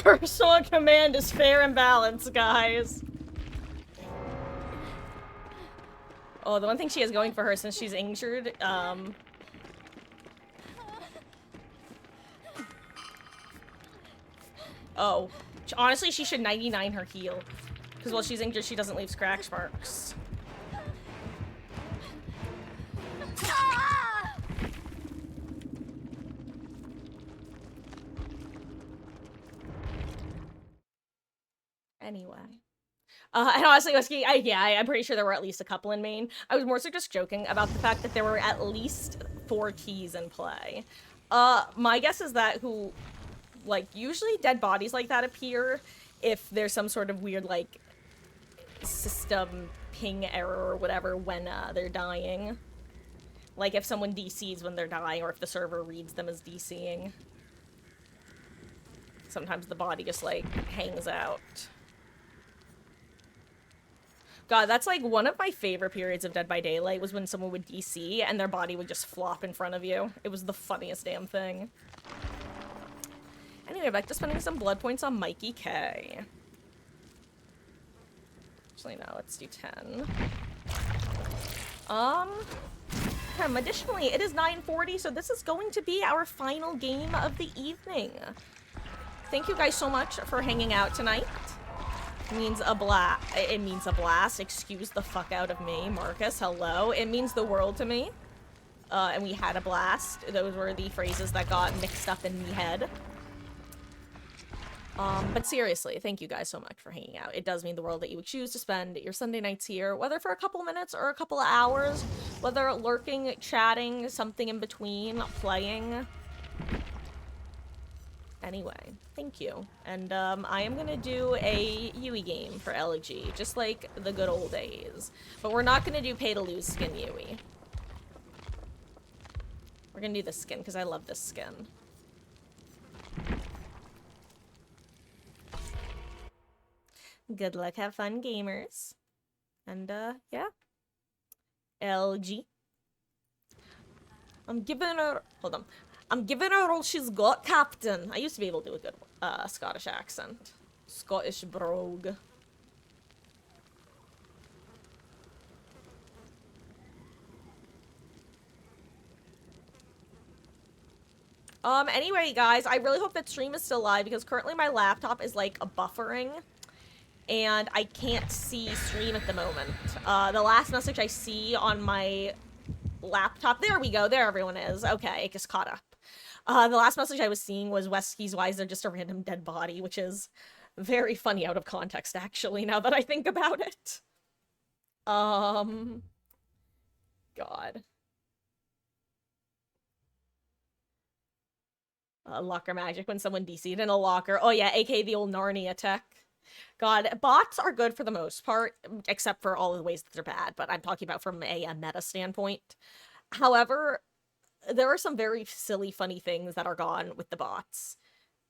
Personal command is fair and balanced, guys. Oh, the one thing she has going for her since she's injured, oh. Honestly, she should 99 her heal. Because while she's injured, she doesn't leave scratch marks. Anyway. And honestly, I'm pretty sure there were at least a couple in main. I was more so just joking about the fact that there were at least 4 keys in play. My guess is that usually dead bodies like that appear if there's some sort of weird, like, system ping error or whatever when, they're dying. Like, if someone DCs when they're dying, or if the server reads them as DCing. Sometimes the body just, like, hangs out. God, that's like one of my favorite periods of Dead by Daylight was when someone would DC and their body would just flop in front of you. It was the funniest damn thing. Anyway, back to spending some blood points on Mikey K. Actually, no, let's do 10. Additionally, it is 9:40, so this is going to be our final game of the evening. Thank you guys so much for hanging out tonight. It means a blast. Excuse the fuck out of me, Marcus. Hello. It means the world to me. And we had a blast. Those were the phrases that got mixed up in the head. But seriously, thank you guys so much for hanging out. It does mean the world that you would choose to spend your Sunday nights here, whether for a couple minutes or a couple of hours, whether lurking, chatting, something in between, playing. Anyway, thank you. And I am gonna do a Yui game for LG, just like the good old days. But we're not gonna do pay to lose skin Yui. We're gonna do this skin because I love this skin. Good luck, have fun, gamers. And yeah. LG. I'm giving her all she's got, Captain. I used to be able to do a good Scottish accent. Scottish brogue. Anyway, guys, I really hope that stream is still live because currently my laptop is, like, buffering. And I can't see stream at the moment. The last message I see on my laptop... There we go. There everyone is. Okay, it just caught up. The last message I was seeing was Wesky's why is there just a random dead body, which is very funny out of context, actually, now that I think about it. God. Locker magic when someone DC'd in a locker. Oh yeah, aka the old Narnia tech. God, bots are good for the most part, except for all of the ways that they're bad, but I'm talking about from a meta standpoint. However, there are some very silly, funny things that are gone with the bots.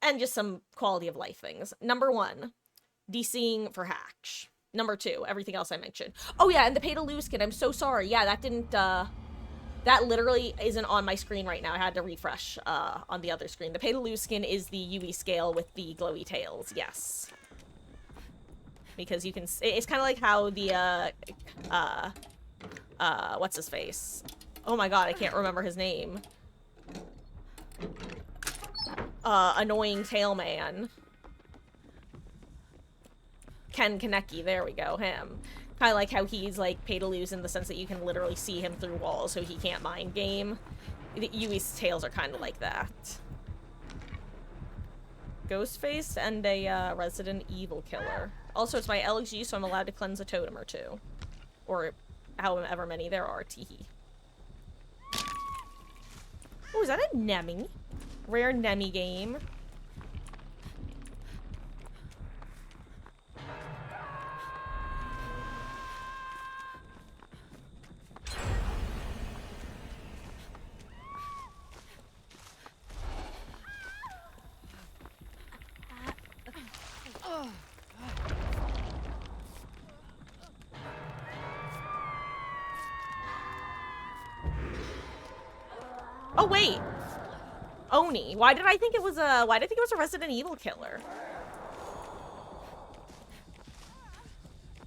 And just some quality of life things. Number 1, DCing for Hatch. Number 2, everything else I mentioned. Oh yeah, and the pay to lose skin, I'm so sorry. Yeah, that didn't, that literally isn't on my screen right now. I had to refresh, on the other screen. The pay to lose skin is the UE scale with the glowy tails, yes. Because you can, it's kind of like how the, what's his face? Oh my god, I can't remember his name. Annoying Tailman. Ken Kaneki, there we go, him. Kind of like how he's, like, pay to lose in the sense that you can literally see him through walls so he can't mind game. The Yui's tails are kind of like that. Ghostface and a, Resident Evil killer. Also, it's my LG, so I'm allowed to cleanse a totem or 2. Or however many there are, teehee. Oh, is that a Nemi? Rare Nemi game. Oh, wait. Oni. Why did I think it was a Resident Evil killer?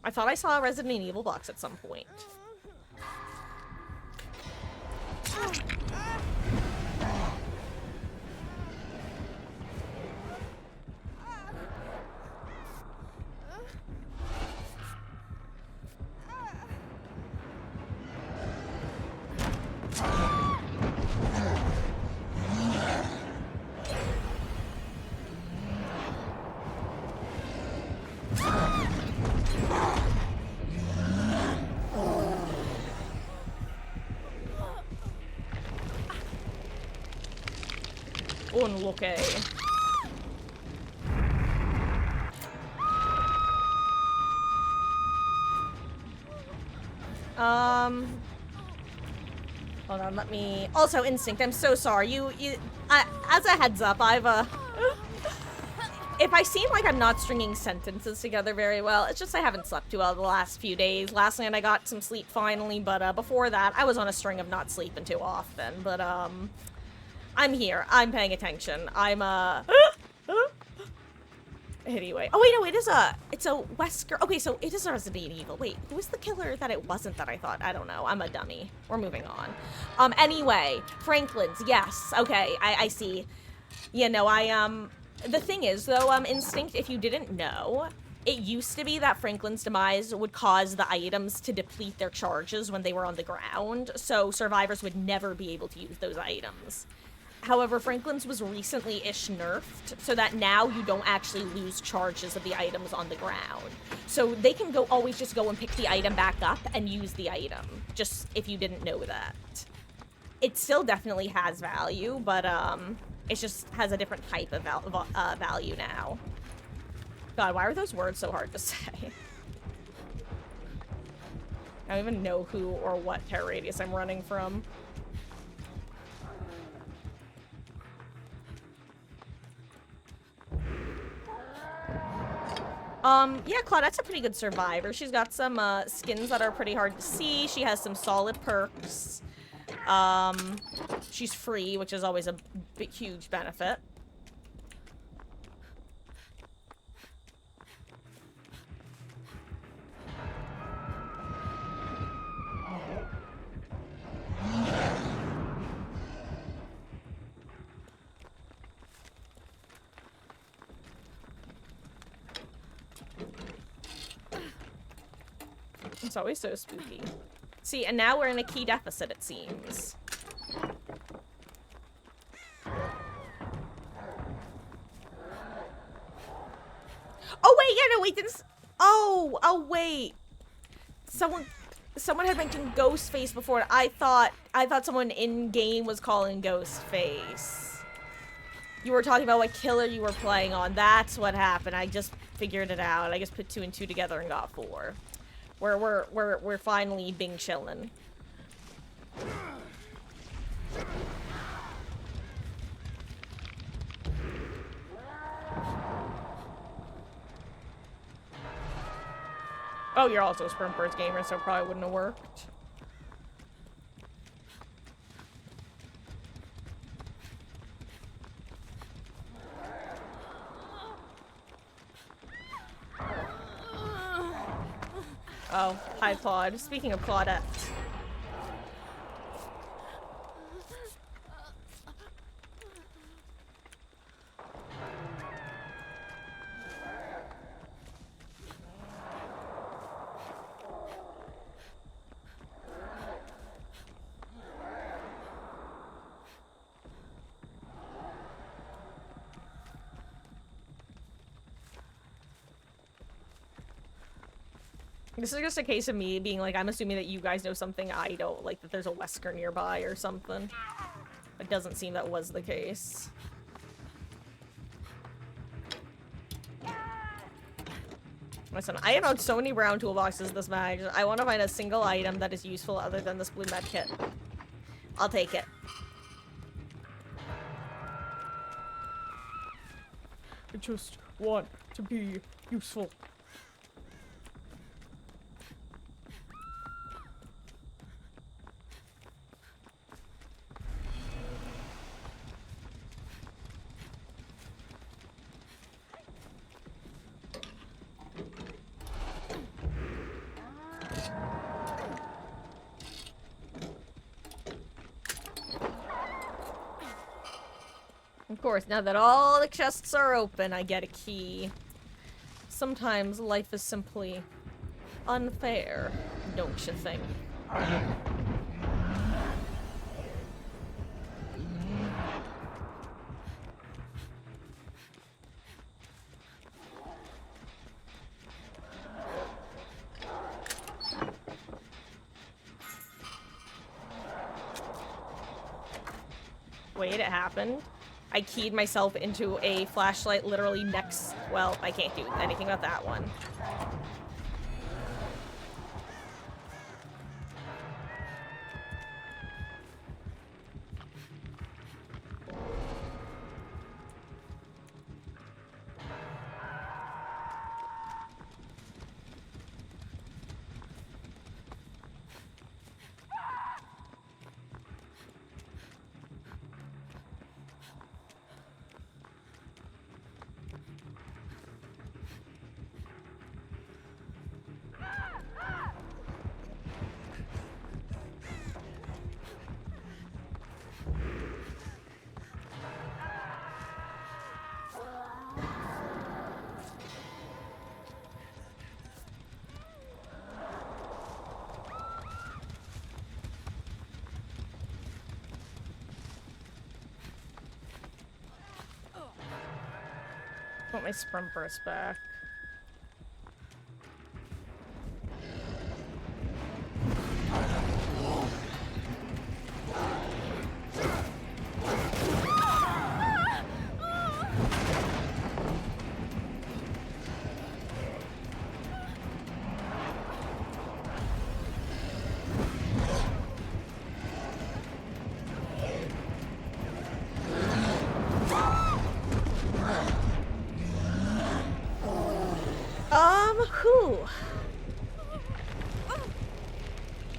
I thought I saw a Resident Evil box at some point. Unlucky. Hold on, let me... Also, Instinct, I'm so sorry. As a heads up, if I seem like I'm not stringing sentences together very well, it's just I haven't slept too well the last few days. Last night I got some sleep finally, but before that, I was on a string of not sleeping too often. But, I'm here. I'm paying attention. Anyway. Oh, wait, no, it's a Wesker. Okay, so it is a Resident Evil. Wait, who was the killer that it wasn't that I thought? I don't know. I'm a dummy. We're moving on. Anyway, Franklin's. Yes. Okay, I see. Yeah, no, the thing is, though, Instinct, if you didn't know, it used to be that Franklin's demise would cause the items to deplete their charges when they were on the ground, so survivors would never be able to use those items. However, Franklin's was recently-ish nerfed, so that now you don't actually lose charges of the items on the ground. So they can always just go and pick the item back up and use the item, just if you didn't know that. It still definitely has value, but it just has a different type of value now. God, why are those words so hard to say? I don't even know who or what terror radius I'm running from. Yeah, Claudette's a pretty good survivor. She's got some, skins that are pretty hard to see. She has some solid perks. She's free, which is always a huge benefit. It's always so spooky. See, and now we're in a key deficit, it seems. Oh, wait, yeah, no, wait, this... Oh, wait. Someone had mentioned Ghostface before. I thought someone in-game was calling Ghostface. You were talking about what killer you were playing on. That's what happened. I just figured it out. I just put 2 and 2 together and got 4. We're finally being chillin'. Oh, you're also a Sprint Birds gamer, so it probably wouldn't have worked. Oh, hi Claude. Speaking of Claudette. This is just a case of me being like, I'm assuming that you guys know something I don't, like that there's a Wesker nearby or something. It doesn't seem that was the case. Listen, I have so many brown toolboxes this match. I want to find a single item that is useful other than this blue med kit. I'll take it. I just want to be useful. Of course, now that all the chests are open, I get a key. Sometimes life is simply unfair, don't you think? Wait, it happened. I keyed myself into a flashlight literally next... Well, I can't do anything about that one. I want my sprint burst back. Whew.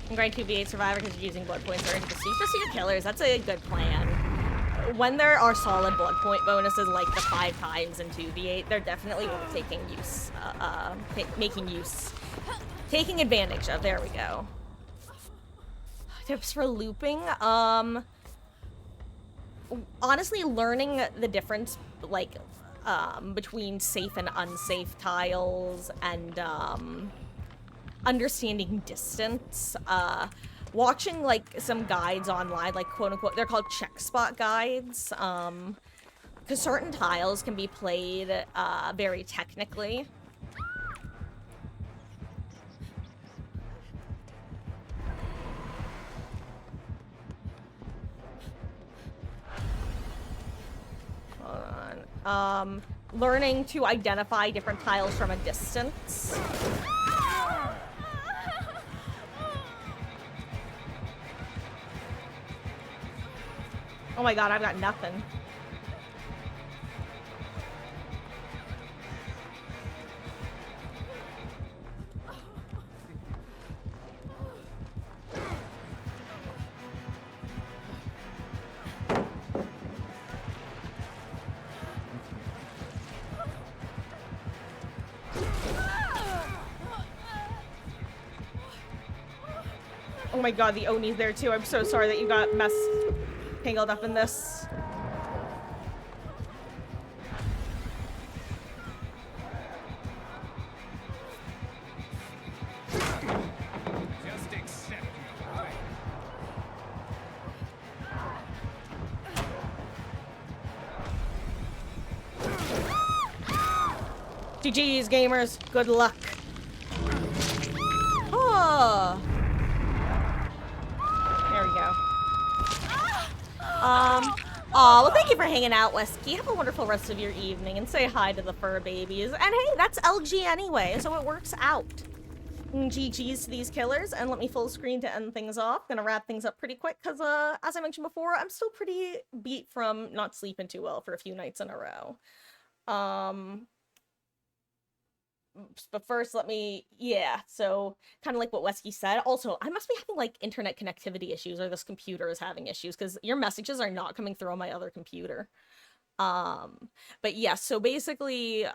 I'm going to 2v8 Survivor because you're using blood points or to see killers. That's a good plan. When there are solid blood point bonuses like the 5 times in 2v8, they're definitely worth taking use, taking advantage of. There we go. Tips for looping. Honestly, learning the difference, like, between safe and unsafe tiles and, understanding distance. Watching like some guides online, like quote unquote, they're called check spot guides. Because certain tiles can be played very technically. Hold on. Learning to identify different tiles from a distance. Oh my god, I've got nothing. Oh my god, the Oni's there too. I'm so sorry that you got tangled up in this. Just accept your fate. GG's, gamers. Good luck. Oh. There we go. Aw, well, thank you for hanging out, Wesky. Have a wonderful rest of your evening, and say hi to the fur babies. And hey, that's LG anyway, so it works out. GG's to these killers, and let me full screen to end things off. Gonna wrap things up pretty quick, because, as I mentioned before, I'm still pretty beat from not sleeping too well for a few nights in a row. But first, so kind of like what Wesky said. Also, I must be having like internet connectivity issues, or this computer is having issues, because your messages are not coming through on my other computer. But yeah, so basically,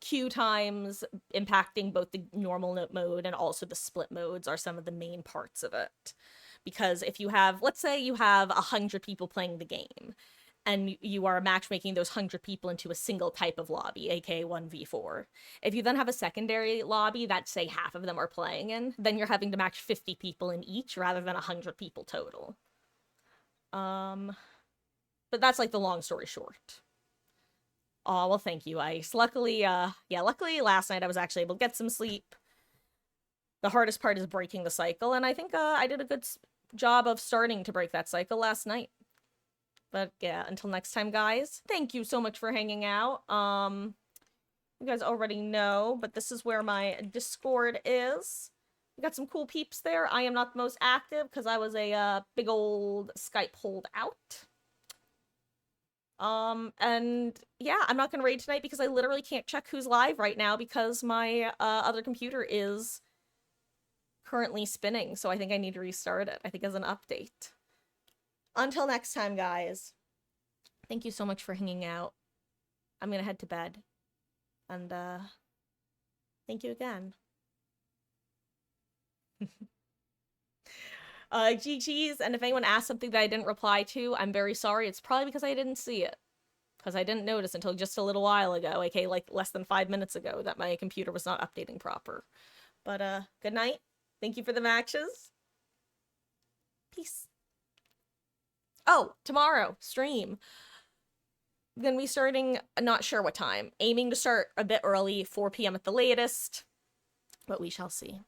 queue times impacting both the normal mode and also the split modes are some of the main parts of it. Because if you have, let's say you have 100 people playing the game, and you are matchmaking those 100 people into a single type of lobby, aka 1v4. If you then have a secondary lobby that, say, half of them are playing in, then you're having to match 50 people in each rather than 100 people total. But that's like the long story short. Oh, well, thank you, Ice. Luckily, luckily last night I was actually able to get some sleep. The hardest part is breaking the cycle, and I think I did a good job of starting to break that cycle last night. But yeah, until next time, guys, thank you so much for hanging out. You guys already know, but this is where my Discord is. We got some cool peeps there. I am not the most active because I was a big old Skype holdout. And yeah, I'm not gonna raid tonight because I literally can't check who's live right now because my other computer is currently spinning, so I think I need to restart it, I think, as an update. Until next time, guys, thank you so much for hanging out. I'm gonna head to bed. And, thank you again. GG's, and if anyone asked something that I didn't reply to, I'm very sorry. It's probably because I didn't see it. Because I didn't notice until just a little while ago, aka like less than 5 minutes ago, that my computer was not updating proper. But, good night. Thank you for the matches. Peace. Oh, tomorrow, stream. I'm gonna be starting, not sure what time. Aiming to start a bit early, 4 p.m. at the latest. But we shall see.